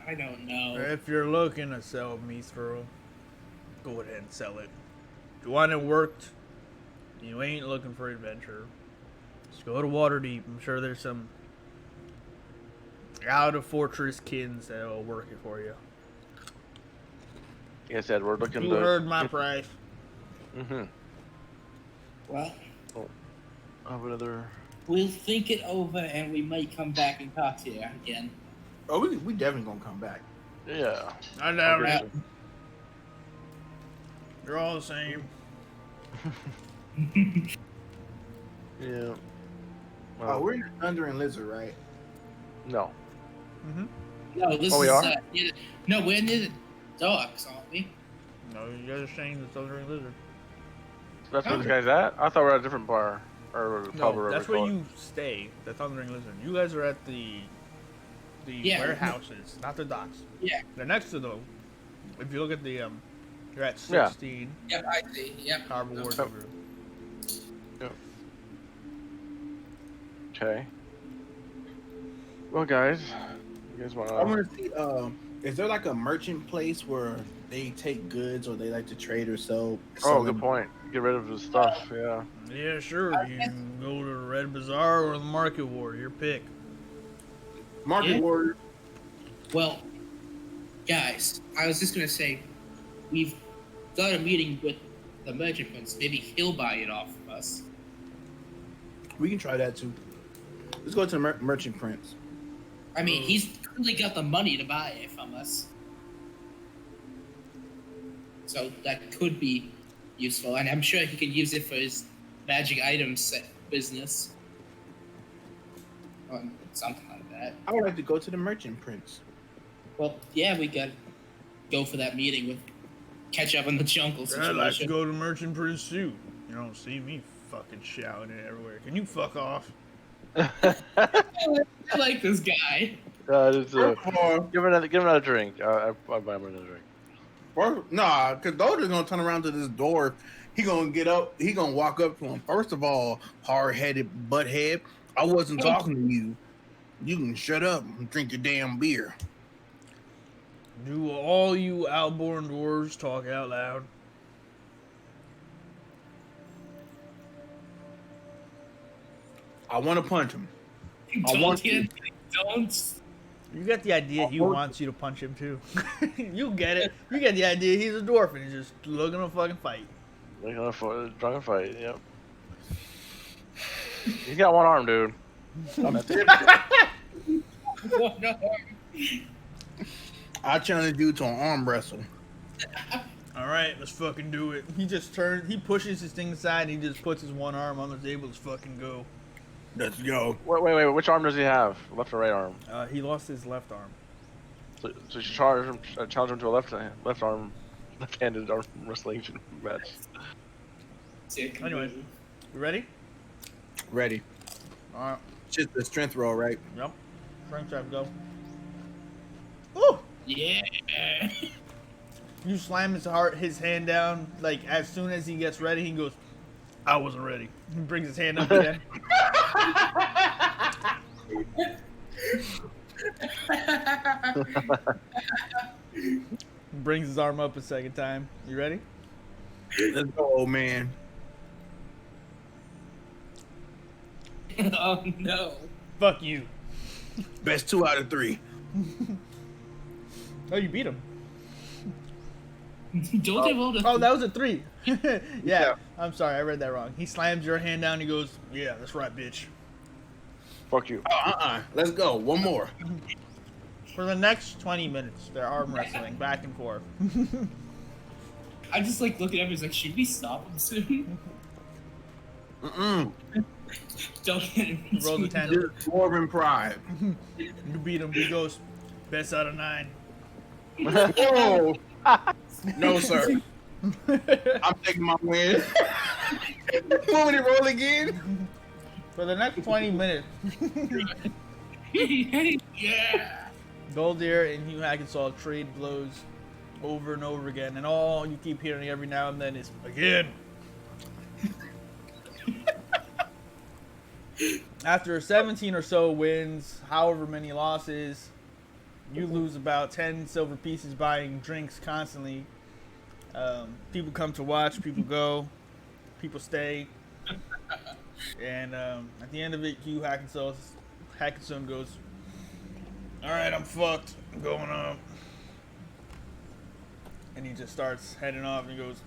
I don't know. If you're looking to sell mithril, go ahead and sell it. If you want it worked, you ain't looking for adventure, just go to Waterdeep. I'm sure there's some out of fortress kins that'll work it for you. Like I said, we're looking You to. heard my price. Mm-hmm. Well, Have another. we'll think it over and we might come back and talk to you again. Oh, we definitely gonna come back. Yeah. I doubt Agreed. it. You're all the same. Yeah. Oh, we're in the Thunder and Lizard, right? No. Mm-hmm. No, this Oh, we is are? no, we're near the docks, aren't we? No, you guys are saying the Thundering Lizard. That's where this guy's at? I thought we were at a different bar. Or pub, or No, whatever that's we where call it. you stay. The Thundering Lizard. You guys are at the Yeah. warehouses, not the docks. Yeah. They're next to the. If you look at the you're at Yeah. 16. Yep, I see. Yep. Harbor Ward. Yep. Yep. Okay. Well, guys, you guys want I want to see. Is there like a merchant place where they take goods or they like to trade or sell? Oh, good point. Get rid of the stuff. Yeah. Yeah, sure. You can go to the Red Bazaar or the Market Ward. Your pick. Market Yeah. Ward. Well, guys, I was just gonna say, we've got a meeting with the merchant prince. Maybe he'll buy it off of us. We can try that too. Let's go to the Merchant Prince. I mean, he's clearly got the money to buy it from us. So that could be useful, and I'm sure he could use it for his magic items set business. Or something like that. I would like to go to the Merchant Prince. Well, yeah, we got go for that meeting with catch up on the jungle I'd like to situation. go to Merchant Prince too. You don't see me fucking shouting it everywhere. Can you fuck off? I like this guy. Just, First of all, give him another drink. I'll buy him another drink. nah, because Doja's gonna turn around to this door. He gonna get up. He gonna walk up to him. First of all, hard-headed butthead. I wasn't talking to you. You can shut up and drink your damn beer. Do all you outborn dwarves talk out loud? I want to punch him. I Don't want get, to. don't. You get the idea he wants you to punch him too. You get it. You get the idea he's a dwarf and he's just looking to fucking fight. They're gonna drunken fight. Yep. He's got one arm, dude. I challenge you to an arm wrestle. Alright, let's fucking do it. He just turns, he pushes his thing aside and he just puts his one arm on the table. Let's fucking go. Let's go. Wait. Which arm does he have? Left or right arm? He lost his left arm. So you should challenge him to a left-handed arm wrestling match. Sick. Anyway, you ready? Ready. Alright. Just the strength roll, right? Yep. Strength check, go. Ooh! Yeah. You slam his hand down, like, as soon as he gets ready, he goes, I wasn't ready. He brings his hand up again. Brings his arm up a second time. You ready? Let's go, old man. Oh no. Fuck you. Best 2 out of 3. Oh, you beat him. Don't they roll the Oh, that was a 3. yeah, Yeah. I'm sorry, I read that wrong. He slams your hand down. He goes, yeah, that's right, bitch. Fuck you. Let's go. One more. For the next 20 minutes, they're arm wrestling back and forth. I just like looking at him. He's like, should we stop him soon? Mm-mm. Don't get him. Roll the 10. This is Dwarven pride. You beat him. He goes, best out of 9. Oh. No, sir. I'm taking my win. Want me to roll again? For the next 20 minutes, Yeah. Goldier and Hugh Hackensaw trade blows over and over again, and all you keep hearing every now and then is, again. After 17 or so wins, however many losses, you lose about 10 silver pieces buying drinks constantly. People come to watch, people go, people stay. And at the end of it, Hugh Hackensaw goes, alright, I'm fucked. I'm going home. And he just starts heading off and he goes,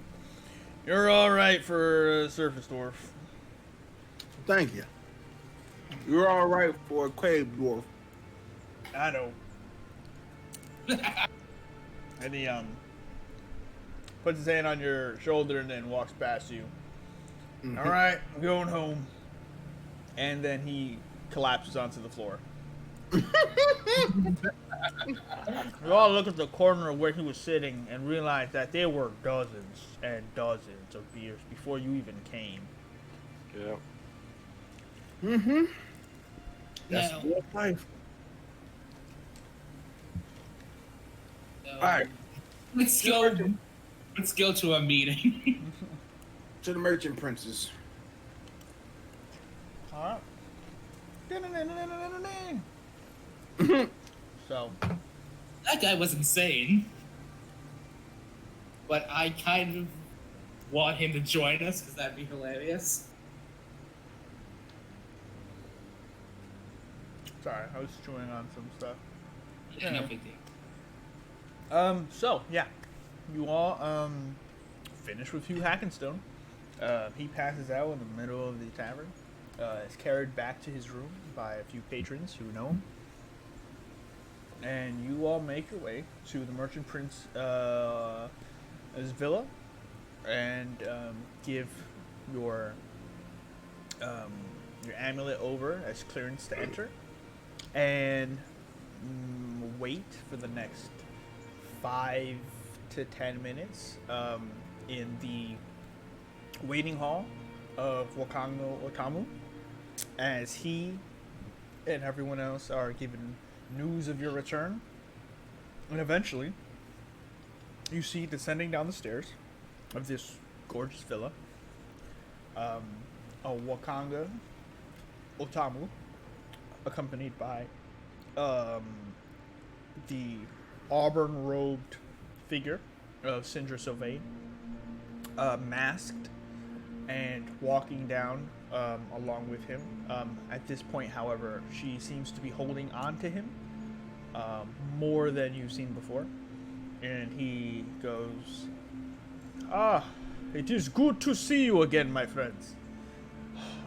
you're alright for a surface dwarf. Thank you. You're all right for a cave dwarf. I know. And he puts his hand on your shoulder and then walks past you. All right, I'm going home. And then he collapses onto the floor. We all look at the corner of where he was sitting and realize that there were dozens and dozens of beers before you even came. Yeah. Mm-hmm. That's No. real life. No. All right. Let's go. Let's go to a meeting. To the merchant princess. All right. So, That guy was insane. But I kind of want him to join us because that'd be hilarious. sorry, I was chewing on some stuff. Yeah, no big deal. So yeah, you all finish with Hugh Hackenstone. He passes out in the middle of the tavern. Is carried back to his room by a few patrons who know him. And you all make your way to the Merchant Prince's villa and give your amulet over as clearance to enter, and wait for the next 5 to 10 minutes in the waiting hall of Wakango Otamu, as he and everyone else are given news of your return. And eventually, you see descending down the stairs of this gorgeous villa, a Wakanga Otamu, accompanied by the auburn-robed figure of Sindra Sylvain, masked and walking down along with him. At this point, however, she seems to be holding on to him more than you've seen before. And he goes, "Ah, it is good to see you again, my friends.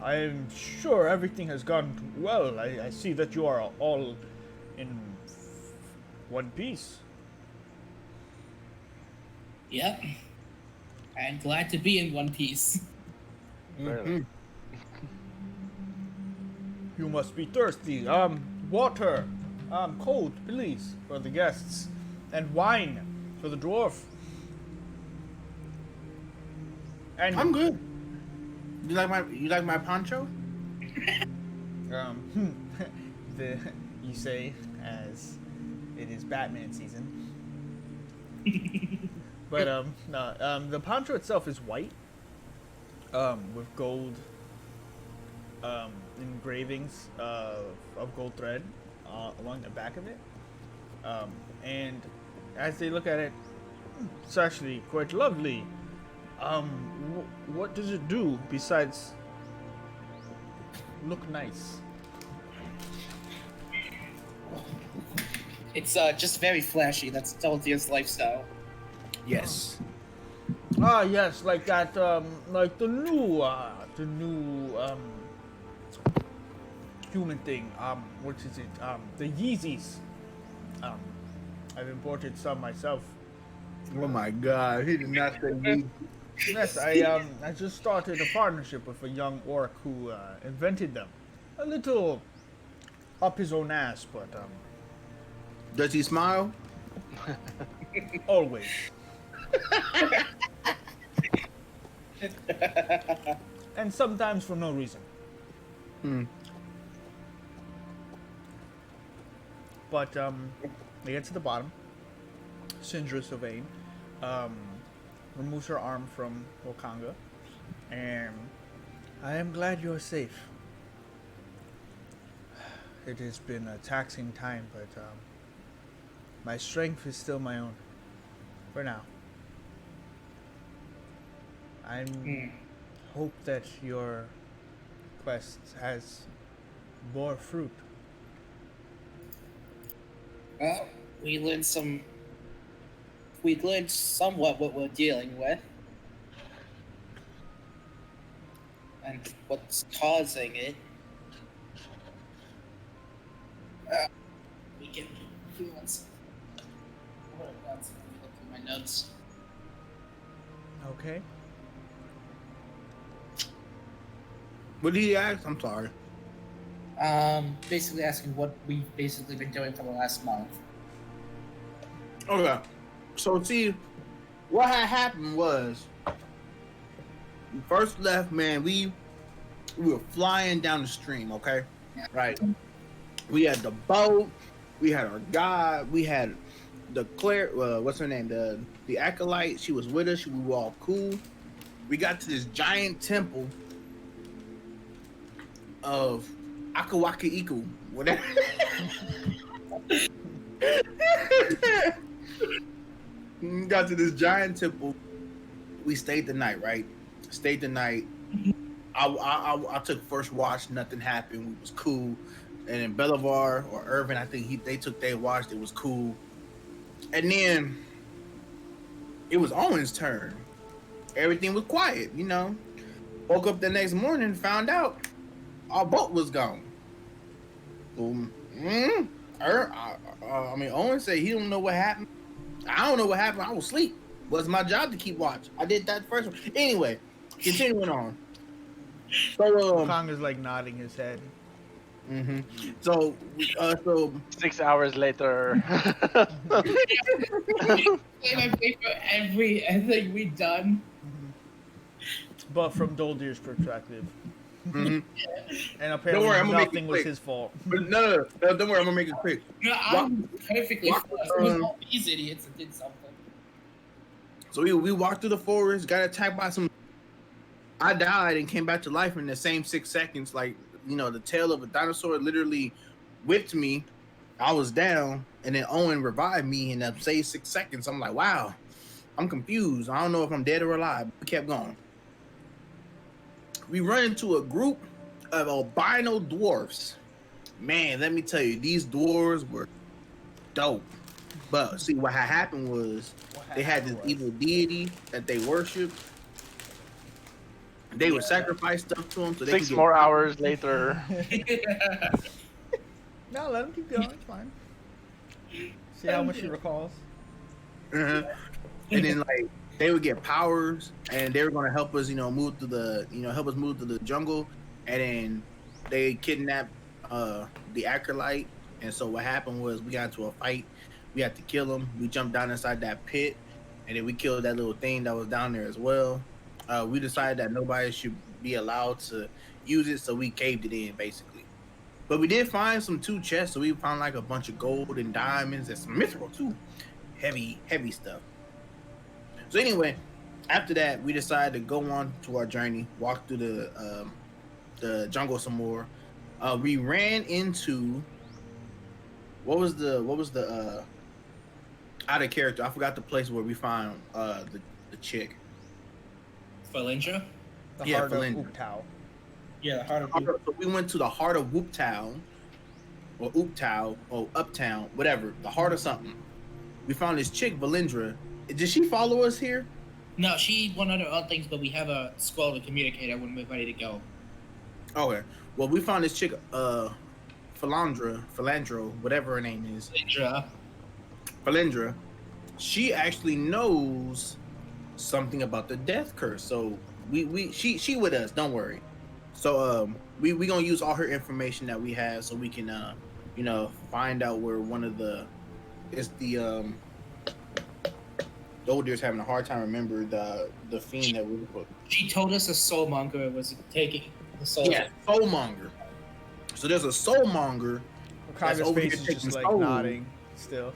I am sure everything has gone well. I see that you are all in one piece." Yep. I'm glad to be in one piece. Very nice. You must be thirsty. Water. Cold, please, for the guests. And wine for the dwarf. And I'm good. You like my poncho? you say as it is Batman season. But no, the poncho itself is white, with gold engravings of gold thread along the back of it. And as they look at it, it's actually quite lovely. What does it do besides look nice? It's just very flashy. That's Delthia's lifestyle. Yes. Ah, yes, like that, like the new human thing. What is it? The Yeezys. I've imported some myself. Oh my God, he did not say me. Yes, I just started a partnership with a young orc who invented them. A little up his own ass, but Does he smile? always. And sometimes for no reason. But they get to the bottom. Sindra Sylvain removes her arm from Wakanga, and I am glad you're safe. It has been a taxing time, but my strength is still my own. For now. I hope that your quest has bore fruit. Well, we learned somewhat what we're dealing with. And what's causing it. We get feelings. Hold on, let me look at my notes. Okay. What did he ask? I'm sorry. Basically asking what we've basically been doing for the last month. Okay. So see, what had happened was we first left, man. We were flying down the stream, okay? Right. We had the boat, we had our guide, we had the Claire, what's her name? The acolyte. She was with us. We were all cool. We got to this giant temple of Akawaka Iku, whatever. We got to this giant temple. We stayed the night, right? Stayed the night. I took first watch. Nothing happened. We was cool. And then Belivar or Irvin, I think they took their watch. It was cool. And then it was Owen's turn. Everything was quiet, you know. Woke up the next morning, found out our boat was gone. I mean, Owen said he don't know what happened. I don't know what happened. I was asleep. It was my job to keep watch. I did that first one. Anyway, continuing on. So Conger's like nodding his head. Mm-hmm. So 6 hours later. Everything we done. But from Doldir's perspective. Mm-hmm. And apparently worry, nothing was his fault. But no, don't worry, I'm gonna make it quick. No, I'm perfectly fine. It was all these idiots that did something. So we walked through the forest, got attacked by some. I died and came back to life in the same 6 seconds. Like, you know, the tail of a dinosaur literally whipped me. I was down, and then Owen revived me in that same 6 seconds. I'm like, wow, I'm confused. I don't know if I'm dead or alive. We kept going. We run into a group of albino dwarfs. Man, let me tell you, these dwarves were dope. But see, what had happened was they had this evil deity that they worshipped. They would sacrifice stuff to him. So they 6 more hours later. No, let him keep going. It's fine. See how much he recalls. And then like they would get powers, and they were gonna help us, move through the, help us move through the jungle. And then they kidnapped the acolyte. And so what happened was we got into a fight. We had to kill him. We jumped down inside that pit, and then we killed that little thing that was down there as well. We decided that nobody should be allowed to use it, so we caved it in, basically. But we did find some 2 chests, so we found like a bunch of gold and diamonds and some mithril too. Heavy stuff. So anyway, after that, we decided to go on to our journey, walk through the jungle some more. We ran into what was the out of character? I forgot the place where we found the chick. Valindra? The heart of Ooptao. Yeah, the heart of So we went to the heart of Whooptown, or Ooptao, or Uptown, whatever. The heart of something. We found this chick, Valindra. Did she follow us here? No, she went under other things, but we have a scroll to communicate when we're ready to go. Okay. Well, we found this chick, Philandro, whatever her name is. Valindra. She actually knows something about the death curse. So she with us, don't worry. So we gonna use all her information that we have so we can find out where one of the old deer's having a hard time remember the fiend that we put. She told us a soulmonger was taking the soul. Yeah, soulmonger. So there's a soulmonger. Kaga's face is just like nodding still.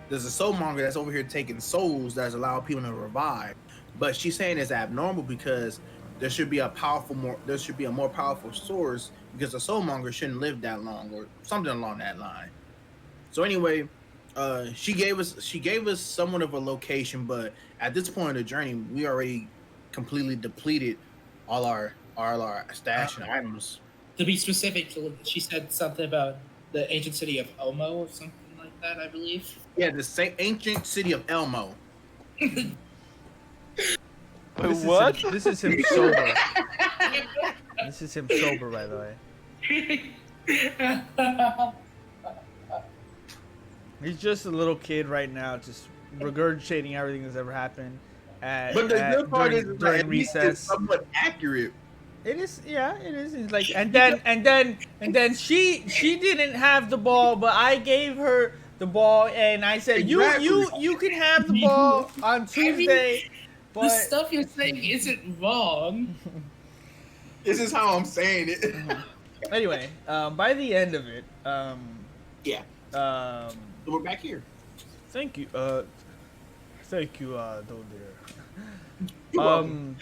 There's a soulmonger that's over here taking souls that's allowing people to revive. But she's saying it's abnormal because there should be a more powerful source, because a soulmonger shouldn't live that long or something along that line. So anyway, she gave us somewhat of a location, but at this point in the journey, we already completely depleted all our stash and items. To be specific, she said something about the ancient city of Elmo or something like that, I believe. Yeah, the same ancient city of Elmo. What? This is him sober. This is him sober, by the way. He's just a little kid right now, just regurgitating everything that's ever happened. But the good part is during at least recess. it's somewhat accurate. It is, yeah, it is. It's like, and then she didn't have the ball, but I gave her the ball, and I said, Exactly. you can have the ball on I mean, Tuesday, the but stuff you're saying isn't wrong. This is how I'm saying it. anyway, by the end of it, Yeah. um, So we're back here. thank you, Doldir. You're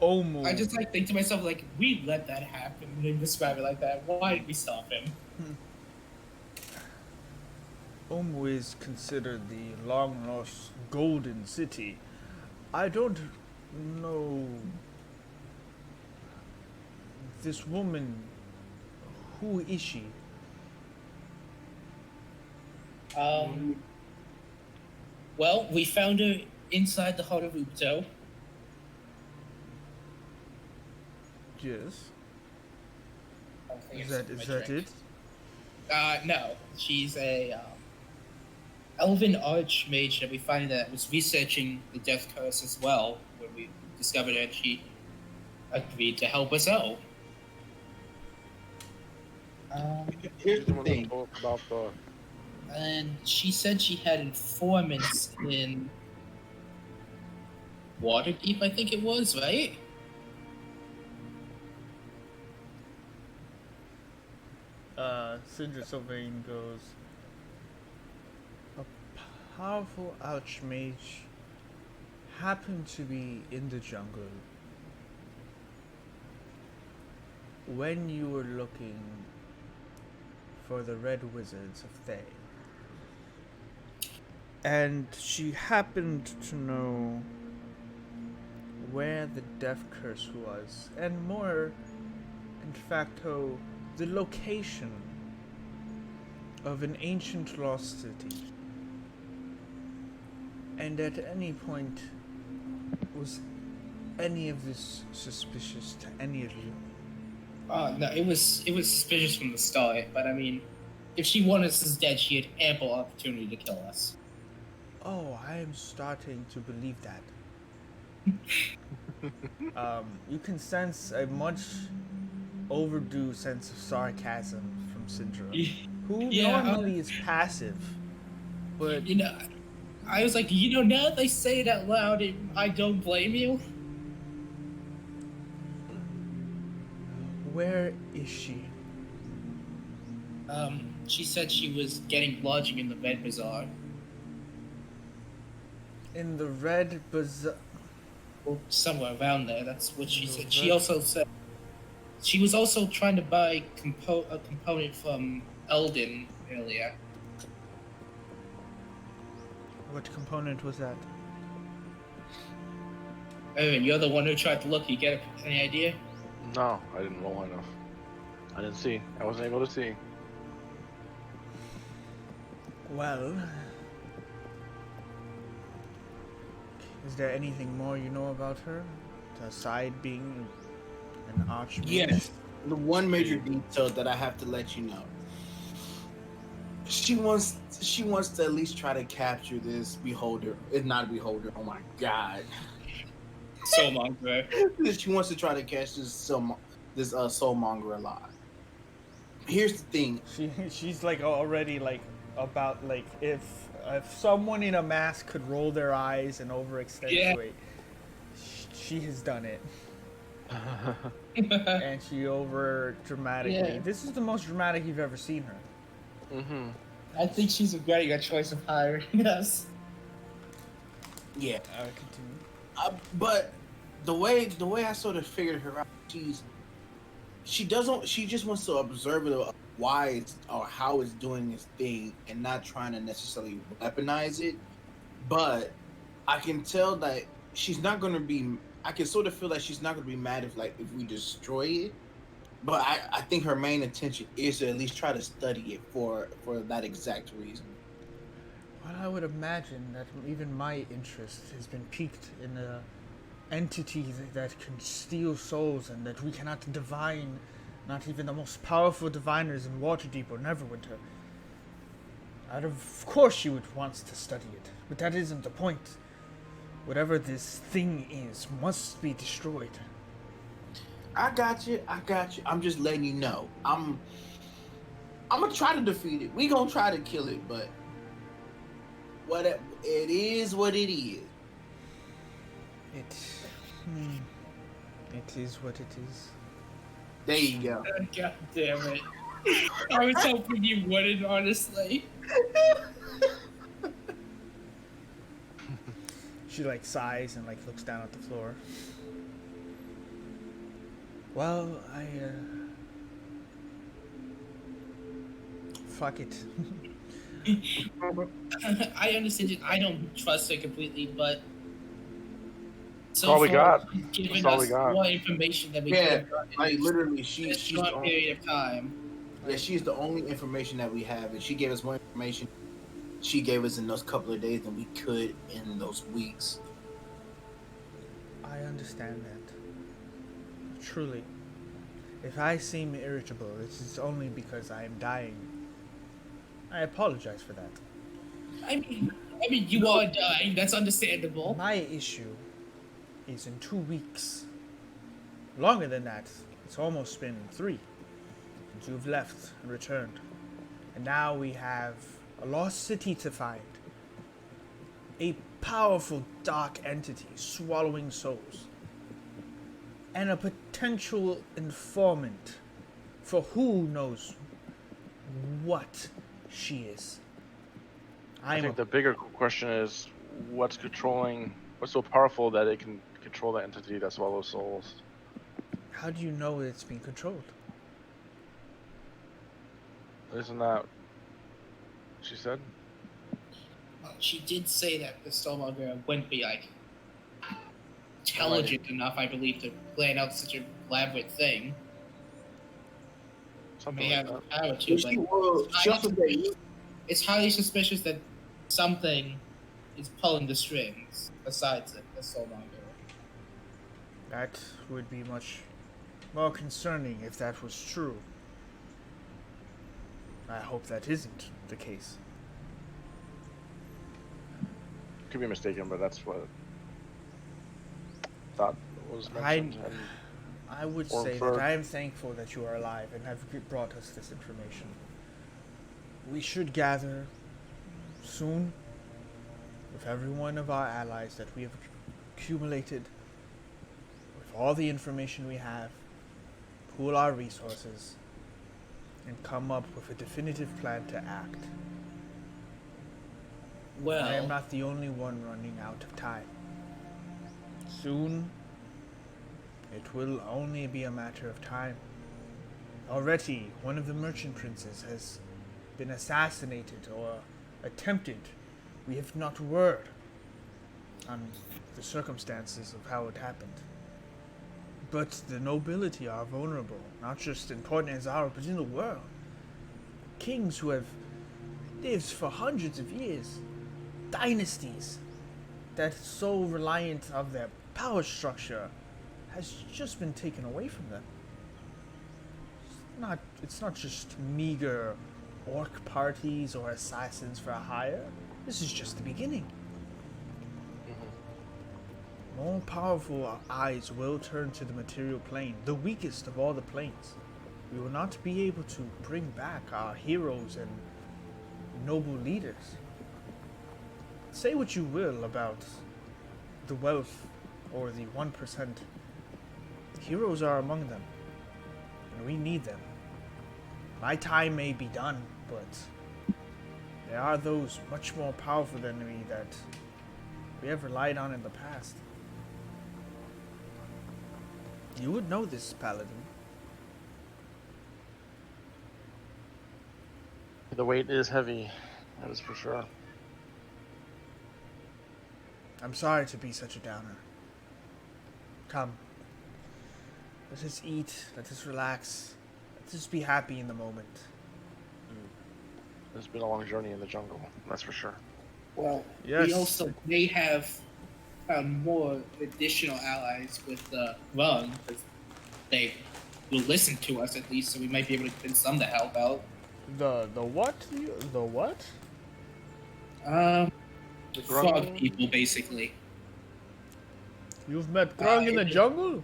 Omu. I just like think to myself like, we let that happen and describe it like that. Why did we stop him? Omu is considered the long lost golden city. I don't know this woman. Who is she? Well, we found her inside the heart of Upto. Yes. Okay, Is that it? No. She's a elven archmage that we find that was researching the death curse as well, when we discovered her, and she agreed to help us out. Here's the thing. About the... And she said she had informants in Waterdeep, I think it was, right? Sindra Sylvain goes, a powerful archmage happened to be in the jungle when you were looking for the Red Wizards of Thay. And she happened to know where the Death Curse was, and more, in facto, the location of an ancient lost city. And at any point, was any of this suspicious to any of you? No, it was suspicious from the start, but I mean, if she wanted us dead, she had ample opportunity to kill us. Oh, I am starting to believe that. You can sense a much overdue sense of sarcasm from Syndra, who normally is passive, but you know, I was like, now that they say it out loud, I don't blame you. where is she? She said she was getting lodging in the Red Bazaar. In the Red Bazaar. Or somewhere around there. That's what she said. She also said she was also trying to buy a component from Eldon earlier. What component was that? Aaron, you're the one who tried to look. You get any idea? No, I didn't roll enough. I didn't see. I wasn't able to see. Well, is there anything more you know about her, aside being an archmage? Yes. The one major detail that I have to let you know. She wants to at least try to capture this beholder. It's not a beholder. Oh my god. Soulmonger. She wants to try to catch this soulmonger alive. Here's the thing. She's like already like about like if someone in a mask could roll their eyes and overaccentuate, she has done it. And she over dramatically. Yeah. This is the most dramatic you've ever seen her. Mm-hmm. I think she's regretting her choice of hiring us. Yeah. Continue. But the way I sort of figured her out, she just wants to observe it why it's or how it's doing its thing and not trying to necessarily weaponize it. But I can tell that she's not going to be. I can sort of feel like she's not going to be mad if we destroy it. But I think her main intention is to at least try to study it for that exact reason. Well, I would imagine that even my interest has been piqued in a entity that can steal souls and that we cannot divine. Not even the most powerful diviners in Waterdeep or Neverwinter. Of course she would want to study it, but that isn't the point. Whatever this thing is must be destroyed. I got you. I got you. I'm just letting you know. I'm gonna try to defeat it. We gonna try to kill it, but it is what it is. It is what it is. There you go. God damn it. I was hoping you wouldn't, honestly. She like sighs and like looks down at the floor. Well, fuck it. I understand it. I don't trust her completely, but so all we far, got. she's given That's all us we got. more information than we could Yeah, have gotten like in literally, a she's the short only, period of time. yeah, she's the only information that we have, and she gave us more information. She gave us in those couple of days than we could in those weeks. I understand that. Truly. If I seem irritable, it is only because I am dying. I apologize for that. I mean, you are dying. That's understandable. My issue is in 2 weeks. Longer than that. It's almost been 3 since you've left and returned. And now we have a lost city to find. A powerful dark entity swallowing souls. And a potential informant for who knows what she is. I think the bigger question is what's so powerful that it can control the entity that swallows souls? How do you know it's being controlled? Isn't that what she said? Well, she did say that the Stormogre wouldn't be like intelligent enough, I believe, to plan out such a elaborate thing. Something May like have that. the power to, She but will. She also gave, it's highly suspicious that something is pulling the strings besides the Stormogre. That would be much more concerning if that was true. I hope that isn't the case. Could be mistaken, but that's what thought was mentioned. I would or say inferred. that I am thankful that you are alive and have brought us this information. We should gather soon with every one of our allies that we have accumulated, with all the information we have, pool our resources, and come up with a definitive plan to act. Well, I am not the only one running out of time. Soon, it will only be a matter of time. Already, one of the merchant princes has been assassinated or attempted. We have not word on the circumstances of how it happened. But the nobility are vulnerable, not just in Port Nazaro, but in the world. Kings who have lived for hundreds of years, dynasties that so reliant of their power structure has just been taken away from them. It's not just meager orc parties or assassins for hire. This is just the beginning. More powerful eyes will turn to the material plane, the weakest of all the planes. We will not be able to bring back our heroes and noble leaders. Say what you will about the wealth or the 1%. Heroes are among them, and we need them. My time may be done, but there are those much more powerful than me that we have relied on in the past. You would know this, Paladin. The weight is heavy, that is for sure. I'm sorry to be such a downer. Come. Let us eat, let us relax, let us be happy in the moment. It's been a long journey in the jungle, that's for sure. well, Yes. we also may have found more additional allies with the Run, because they will listen to us at least, so we might be able to convince them to help out. The what? The what? The Frog people, basically. You've met Grung in the jungle?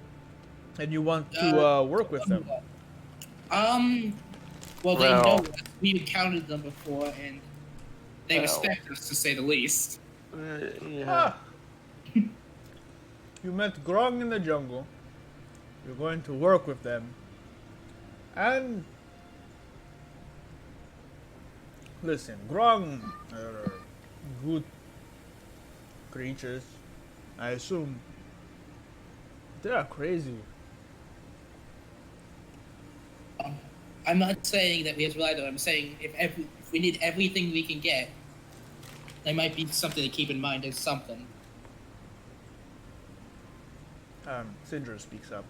And you want to work with them? Well, they know us. We encountered them before, and they respect us, to say the least. Yeah. You met Grog in the jungle. You're going to work with them. And listen, Grog are good creatures. I assume they are crazy. I'm not saying that we have to rely on them. I'm saying if we need everything we can get, there might be something to keep in mind as something. Syndra speaks up.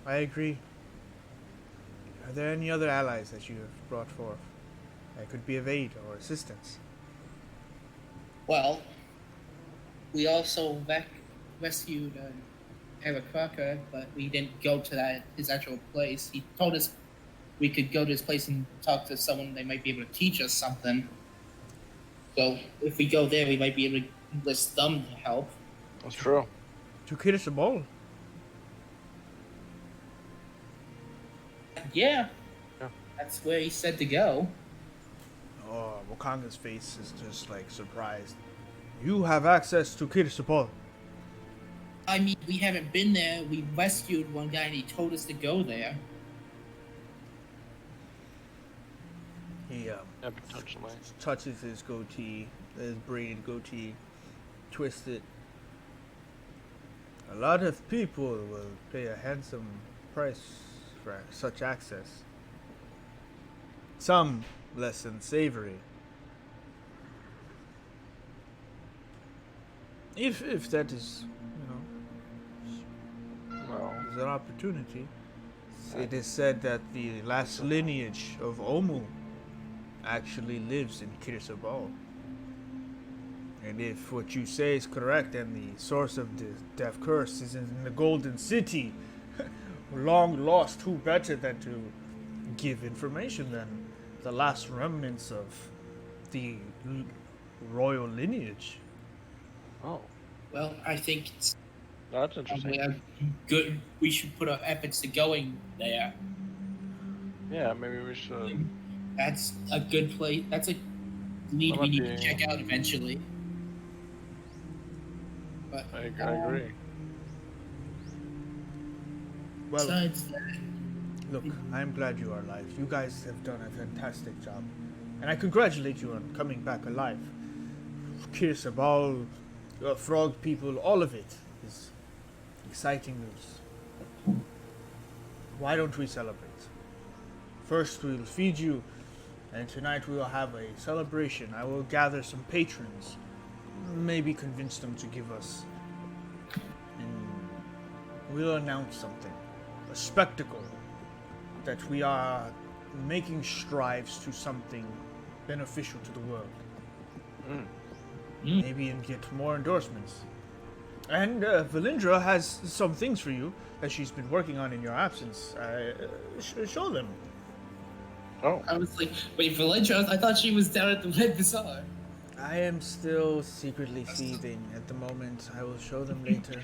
I agree. Are there any other allies that you have brought forth that could be of aid or assistance? Well, we also rescued Eric Crocker, but we didn't go to his actual place. He told us we could go to his place and talk to someone. They might be able to teach us something. So if we go there, we might be able to enlist them to help. That's true. To Kiddush Ball. Yeah. That's where he said to go. Oh, Wakanga's face is just like surprised. You have access to Kiddush Ball. I mean, we haven't been there. We rescued one guy and he told us to go there. He touches his goatee, his braided goatee, twisted. A lot of people will pay a handsome price for such access. Some less than savory. If that is, is an opportunity. It is said that the last lineage of Omu actually lives in Kirsabal. And if what you say is correct and the source of the death curse is in the Golden City, long lost, who better than to give information than the last remnants of the royal lineage? Oh. Well, I think it's that's interesting. Good. We should put our efforts to going there. Yeah, maybe we should. That's a good place. That's a need we need to check out eventually. But I agree. Well, besides that, look, I'm glad you are alive. You guys have done a fantastic job. And I congratulate you on coming back alive. Kirsabal, frog people, all of it is exciting news. Why don't we celebrate? First, we'll feed you, and tonight we will have a celebration. I will gather some patrons, maybe convince them to give us, and we'll announce something. A spectacle that we are making strives to something beneficial to the world. Maybe and get more endorsements. And Valindra has some things for you that she's been working on in your absence. Show them. Oh. I was like, wait, Valindra? I thought she was down at the Red Bazaar. I am still secretly seething at the moment. I will show them later.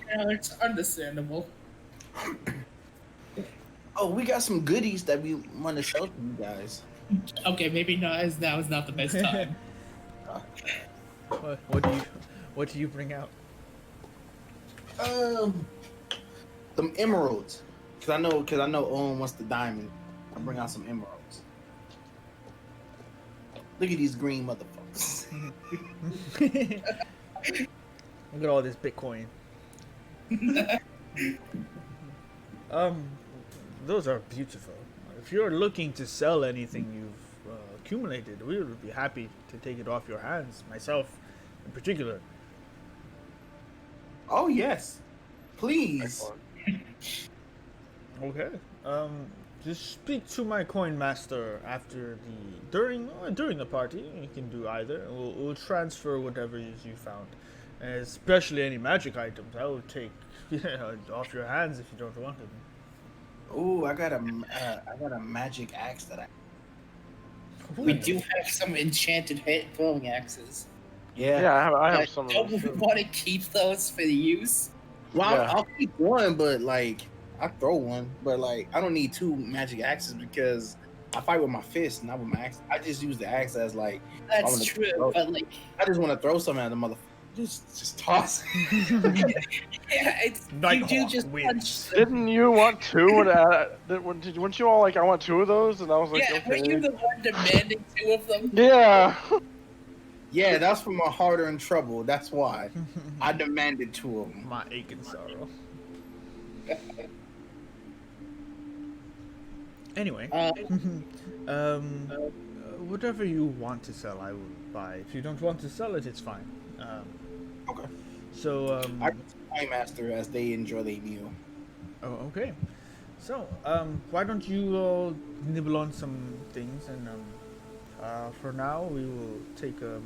Yeah, it's understandable. Oh, we got some goodies that we want to show to you guys. Okay, maybe now is not the best time. What do you bring out? Some emeralds. Cause I know Owen wants the diamond. I bring out some emeralds. Look at these green motherfuckers. Look at all this Bitcoin. Those are beautiful. If you're looking to sell anything you've accumulated, we would be happy to take it off your hands. Myself, in particular. Oh yes, please. Okay. Just speak to my coin master after during the party. You can do either. We'll transfer whatever you found, especially any magic items. I will take off your hands if you don't want them. Oh, I got a magic axe that I. We do have some enchanted throwing axes. Yeah. I have some. Don't we want to keep those for use? Well, Yeah. I'll keep one, but like I throw one, but like I don't need two magic axes because I fight with my fist, not with my axe. I just use the axe as like That's true, but like, I just want to throw something at the motherfucker. Just toss. yeah, it's you do Nighthawk just wins. punch. Didn't you want two? Weren't you all like, I want two of those? And I was like, Yeah, were you okay. the one demanding two of them? Yeah. Yeah, that's for my hard-earned trouble. That's why I demanded two of them. My ache and sorrow. Anyway, whatever you want to sell, I will buy. If you don't want to sell it, it's fine. Okay. So, I Time Master as they enjoy their meal. oh, okay. So, why don't you all nibble on some things, and for now we will take a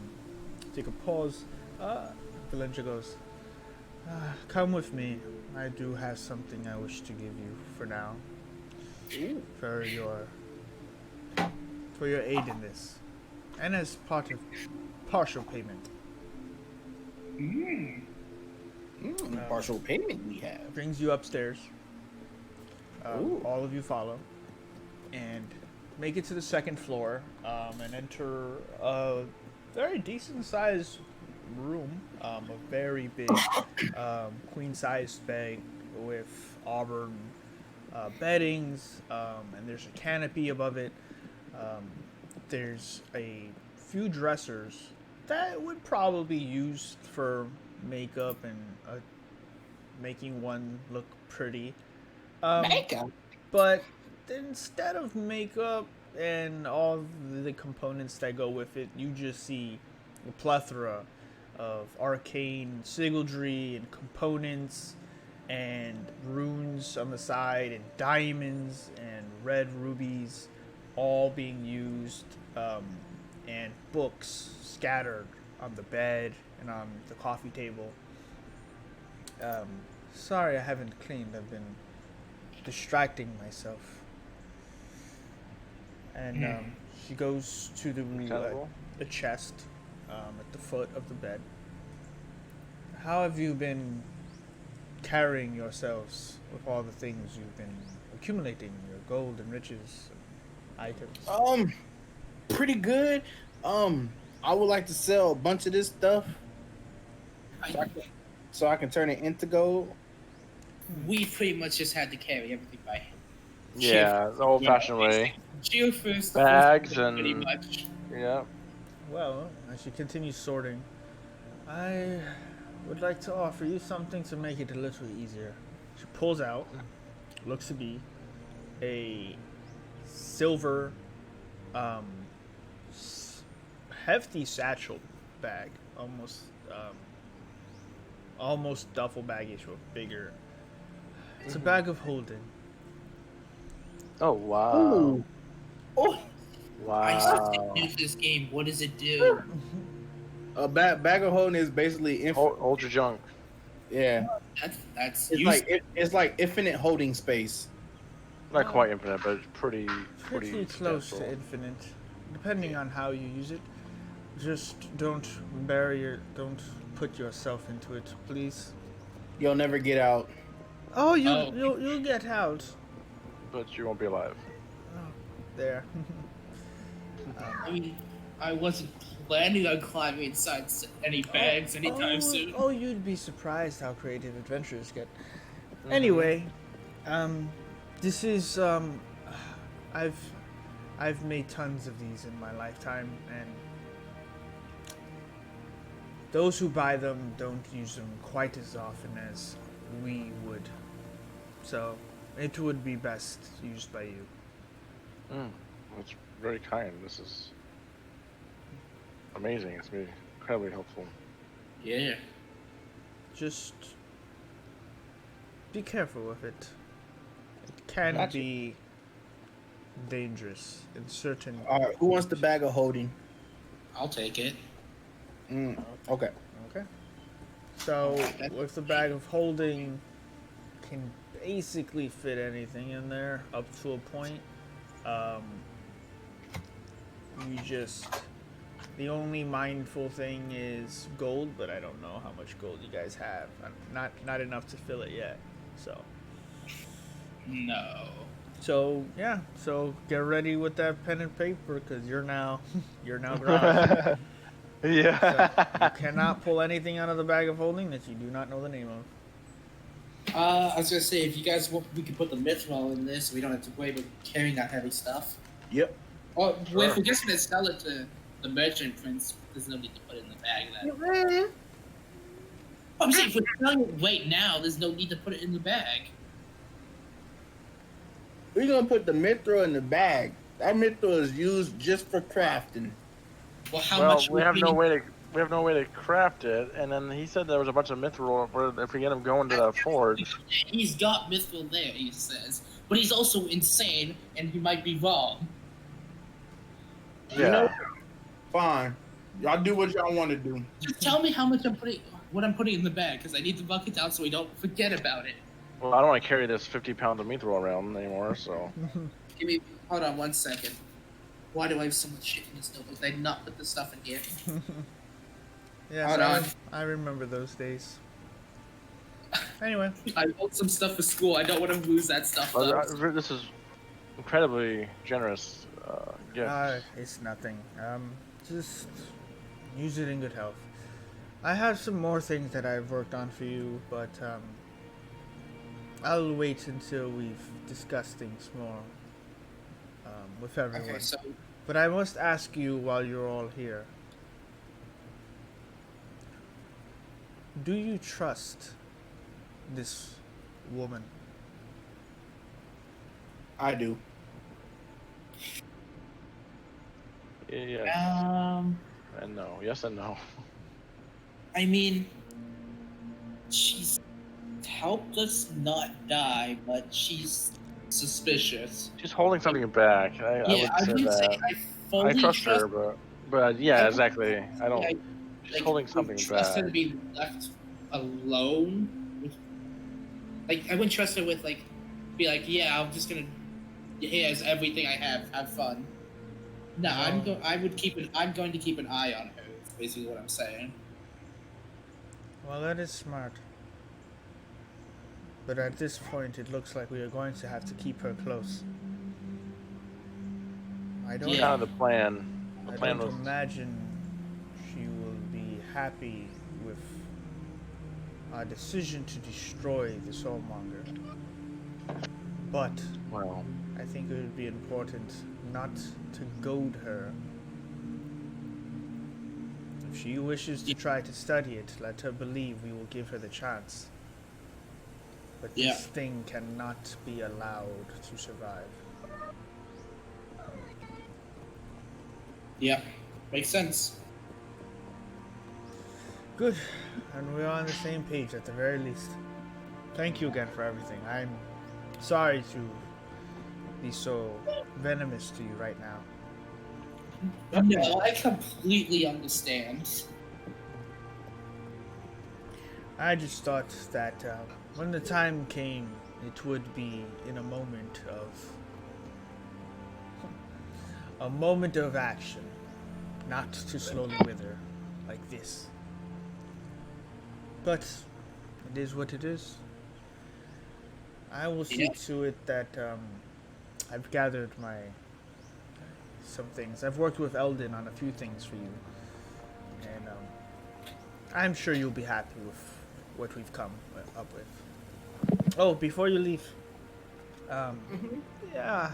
pause. Valencia goes, come with me. I do have something I wish to give you for now. Ooh. For your aid in this, and as part of partial payment. Partial payment we have. Brings you upstairs. Ooh. All of you follow, and make it to the second floor, and enter a very decent sized room, a very big queen-sized bed with auburn beddings, and there's a canopy above it. There's a few dressers that would probably be used for makeup and making one look pretty. Makeup. But instead of makeup and all the components that go with it, you just see a plethora of arcane sigildry and components and runes on the side and diamonds and red rubies all being used, and books scattered on the bed and on the coffee table. Sorry I haven't cleaned. I've been distracting myself. And she goes to the chest at the foot of the bed. How have you been carrying yourselves with all the things you've been accumulating, your gold and riches and items? Pretty good. I would like to sell a bunch of this stuff so I can turn it into gold. We pretty much just had to carry everything by hand. Yeah, the old-fashioned way. Geo first, Bags pretty and much. yeah. Well, as she continues sorting, I would like to offer you something to make it a little easier. She pulls out, looks to be a silver, hefty satchel bag, almost duffel baggish, but bigger. It's a bag of holding. Oh wow. Ooh. Oh, I suck Wow. at this game. What does it do? a bag of holding is basically Hold your junk. Yeah, That's it's useful. like it's like infinite holding space. Not quite infinite, but it's pretty Close substantial. to infinite, depending on how you use it. Just don't put yourself into it, please. You'll never get out. Oh, Oh. you'll get out. But you won't be alive. There. I mean, I wasn't planning on climbing inside any bags anytime soon. Oh, you'd be surprised how creative adventurers get. Anyway, this is I've made tons of these in my lifetime, and those who buy them don't use them quite as often as we would. So it would be best used by you. That's very kind. This is amazing. It's been incredibly helpful. Yeah. Just be careful with it. It can Gotcha. be dangerous in certain. All right, who wants the bag of holding? I'll take it. Okay. Okay. So with the bag of holding, can basically fit anything in there up to a point. You just The only mindful thing is gold, but I don't know how much gold you guys have. Not enough to fill it yet. No. So yeah. So get ready with that pen and paper, because you're now Grosh. Yeah. So you cannot pull anything out of the bag of holding that you do not know the name of. I was gonna say, if you guys want, we could put the mithril in this, so we don't have to worry about carrying that heavy stuff. Yep. Or Sure. if we're just gonna sell it to the merchant prince, there's no need to put it in the bag then. I'm saying, if we're selling it right now, there's no need to put it in the bag. We're gonna put the mithril in the bag. That mithril is used just for crafting. Well, how Well, much we have no way to craft it, and then he said there was a bunch of mithril if we get him going to the forge. He's got mithril there, he says, but he's also insane, and he might be wrong. Yeah. You know, fine. Y'all do what y'all want to do. Just tell me how much I'm putting in the bag, because I need to buck it down so we don't forget about it. Well, I don't want to carry this 50 pounds of mithril around anymore, so. Hold on 1 second. Why do I have so much shit in this notebook? Did I not put the stuff in here? Yes, Hold on. I remember those days. Anyway. I wrote some stuff for school. I don't want to lose that stuff. Though. This is incredibly generous gift. It's nothing. Just use it in good health. I have some more things that I've worked on for you, but I'll wait until we've discussed things more with everyone. Okay, so But I must ask you while you're all here. Do you trust this woman? I do. Yeah. And no. Yes and no. I mean, she's helped us not die, but she's suspicious. She's holding something back. I would say that. I fully I trust her, but yeah, exactly. I don't. She's holding something trust her to back. be left alone. Like, I wouldn't trust her with be like, yeah, I'm just gonna. Here's everything I have fun. No, I'm going to keep an eye on her. Is basically what I'm saying. Well, that is smart. But at this point, it looks like we are going to have to keep her close. I don't. Kind of the plan. The I plan don't was. imagine she will be happy with our decision to destroy the Soulmonger. But Well, I think it would be important not to goad her. If she wishes to try to study it, let her believe we will give her the chance. But this thing cannot be allowed to survive. Yeah, makes sense. Good. And we're on the same page at the very least. Thank you again for everything. I'm sorry to be so venomous to you right now. No, I completely understand. I just thought that when the time came, it would be in a moment of action, not to slowly wither like this. But it is what it is. I will see to it that I've gathered some things. I've worked with Eldon on a few things for you, and I'm sure you'll be happy with what we've come up with. Oh, before you leave, yeah,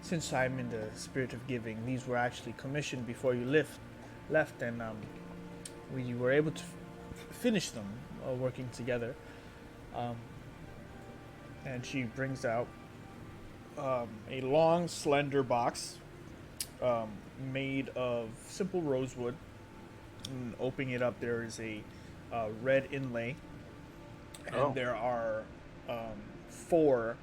since I'm in the spirit of giving, these were actually commissioned before you left, and we were able to finish them working together. And she brings out a long, slender box made of simple rosewood. And opening it up, there is a red inlay, and there are 4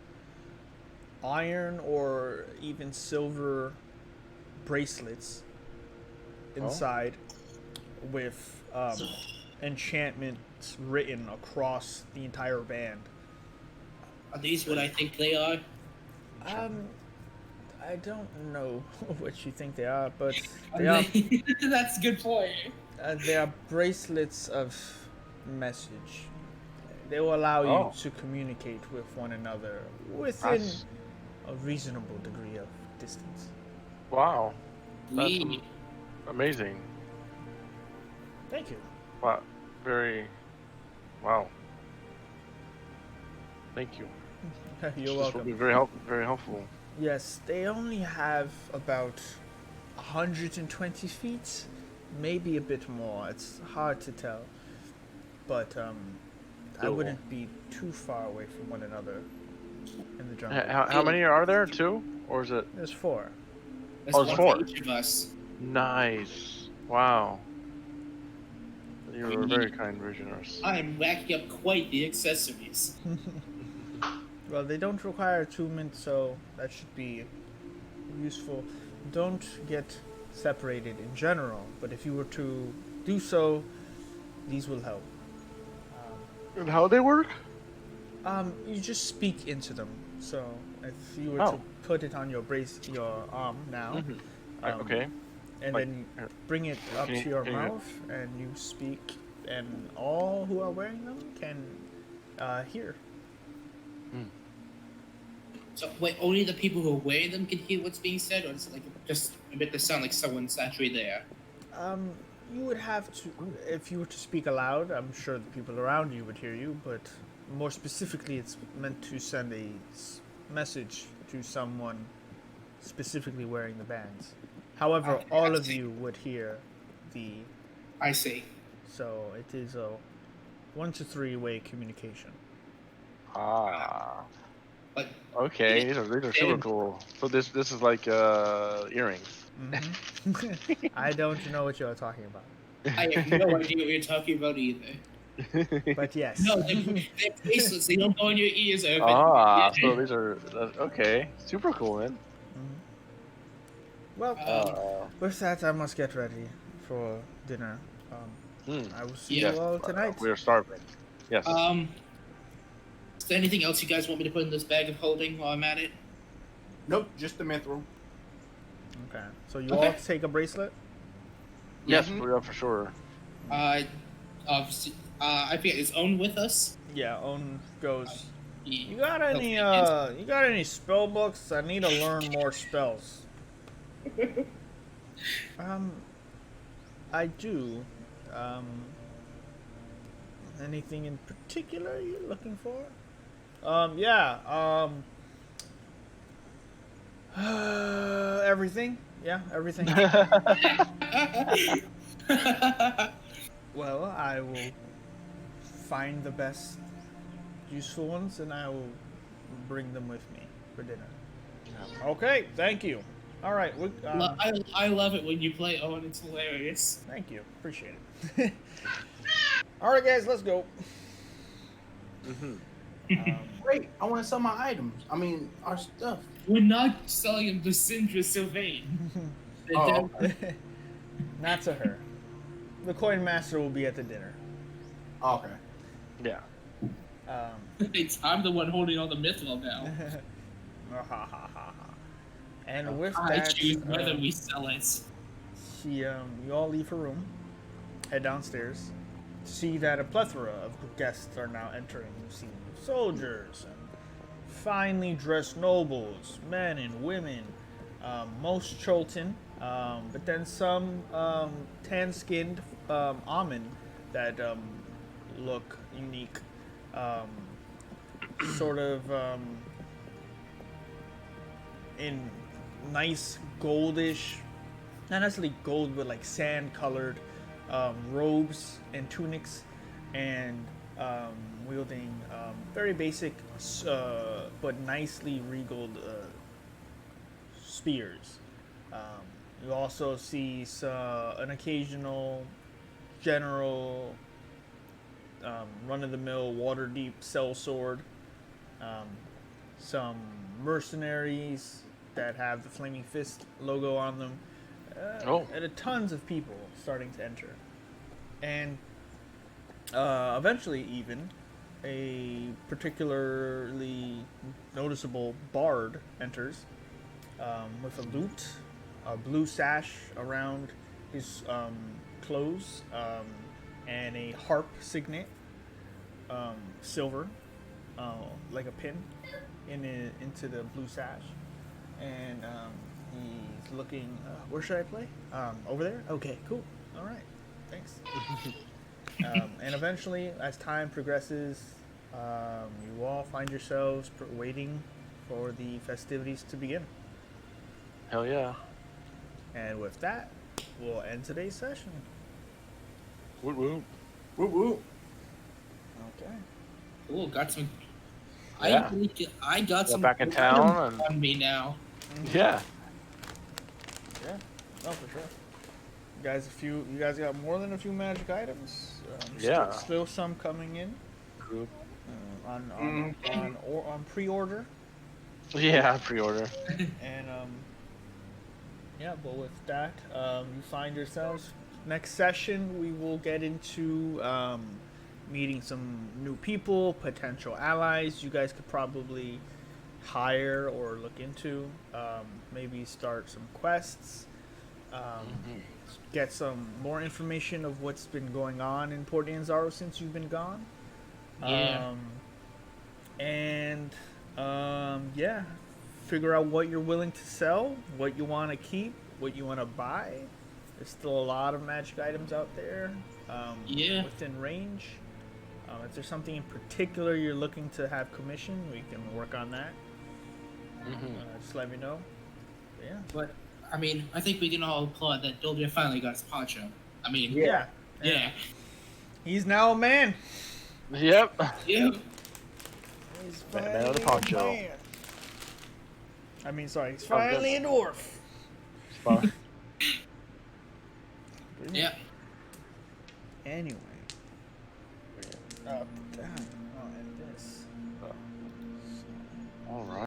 iron or even silver bracelets inside with enchantments written across the entire band. Are these what I think they are? I don't know what you think they are, but That's a good point. they are bracelets of message. They will allow you Oh, to communicate with one another within that's a reasonable degree of distance. wow. That's We amazing. Thank you. Wow, very wow. Thank you. You're This will be welcome. very helpful. Yes, they only have about 120 feet, maybe a bit more. It's hard to tell, but I Cool. wouldn't be too far away from one another in the jungle. How many are there? Two, or is it? There's four. That's Oh, it's one four. for each of us. Nice. Wow. You were very kind, very generous. I am racking up quite the accessories. Well, they don't require attunement, so that should be useful. Don't get separated in general, but if you were to do so, these will help. And how they work? You just speak into them. So if you were Oh. to put it on your your arm now, Okay. and Like, then bring it up can to you- your can you- mouth, and you speak, and all who are wearing them can hear. So wait, only the people who are wearing them can hear what's being said, or is it like just a bit to sound like someone's actually there? You would have to, if you were to speak aloud, I'm sure the people around you would hear you, but more specifically, it's meant to send a message to someone specifically wearing the bands. However, Okay, all I of see. you would hear the, I see. so it is a 1 to 3 way communication. Ah. But Okay. These are super cool. So this is like earrings. I don't know what you're talking about, I have no idea what you're talking about either. but yes. No, they're bracelets. They don't go in your ears. Or So these are okay. Super cool, man. Well, Uh, with that, I must get ready for dinner. I will see Yeah. you all tonight. We are starving. Yes. Is there anything else you guys want me to put in this bag of holding while I'm at it? Nope, just the mithril. Okay. So you Okay. all take a bracelet? Yes, we are for sure. Obviously, I forget, is Own with us? Yeah, Owen goes. He- You got any spell books? I need to learn more spells. I do. Anything in particular you're looking for? Everything. Yeah, everything. Well, I will find the best useful ones and I will bring them with me for dinner. Okay, thank you. All right, I love it when you play Owen. It's hilarious. thank you. Appreciate it. All right, guys, let's go. Great. I want to sell my items. I mean, our stuff. We're not selling him to Sindra Sylvain. Oh, Not to her. The coin master will be at the dinner. okay. Yeah. I'm the one holding all the mithril now. And with I that, choose whether we sell it. you all leave her room, head downstairs, see that a plethora of guests are now entering. You see soldiers and finely dressed nobles, men and women, most Cholton, but then some tan-skinned Amen that look unique, sort of in nice goldish, not necessarily gold, but like sand-colored robes and tunics, and wielding very basic but nicely regaled spears. You also see an occasional general run-of-the-mill water-deep sellsword, some mercenaries that have the Flaming Fist logo on them, and tons of people starting to enter. And eventually, even, a particularly noticeable bard enters, with a lute, a blue sash around his clothes, and a harp signet, silver, like a pin, into the blue sash. And he's looking. Where should I play? Over there. Okay, cool. All right, thanks. And eventually, as time progresses, you all find yourselves waiting for the festivities to begin. Hell yeah. And with that, we'll end today's session. Woo woo. Woo woo. Okay. Cool, got some. Yeah. I got some. Back in town on me now. Yeah. Yeah. Oh, for sure. You guys got more than a few magic items. Yeah. Still some coming in. Good. On pre-order. Yeah, pre-order. And yeah, but with that, you find yourselves next session. We will get into meeting some new people, potential allies. You guys could probably hire or look into. Maybe start some quests. Get some more information of what's been going on in Port Anzaro since you've been gone. Yeah. Yeah, figure out what you're willing to sell, what you want to keep, what you want to buy. There's still a lot of magic items out there within range. If there's something in particular you're looking to have commissioned, we can work on that. Just let me know. But yeah. But I mean, I think we can all applaud that Dolby finally got his poncho. I mean, Yeah. He's now a man. Yep. Yeah. He's Man of the finally a poncho. man. I mean, sorry, he's finally a dwarf. Fun. Yeah. Anyway. God.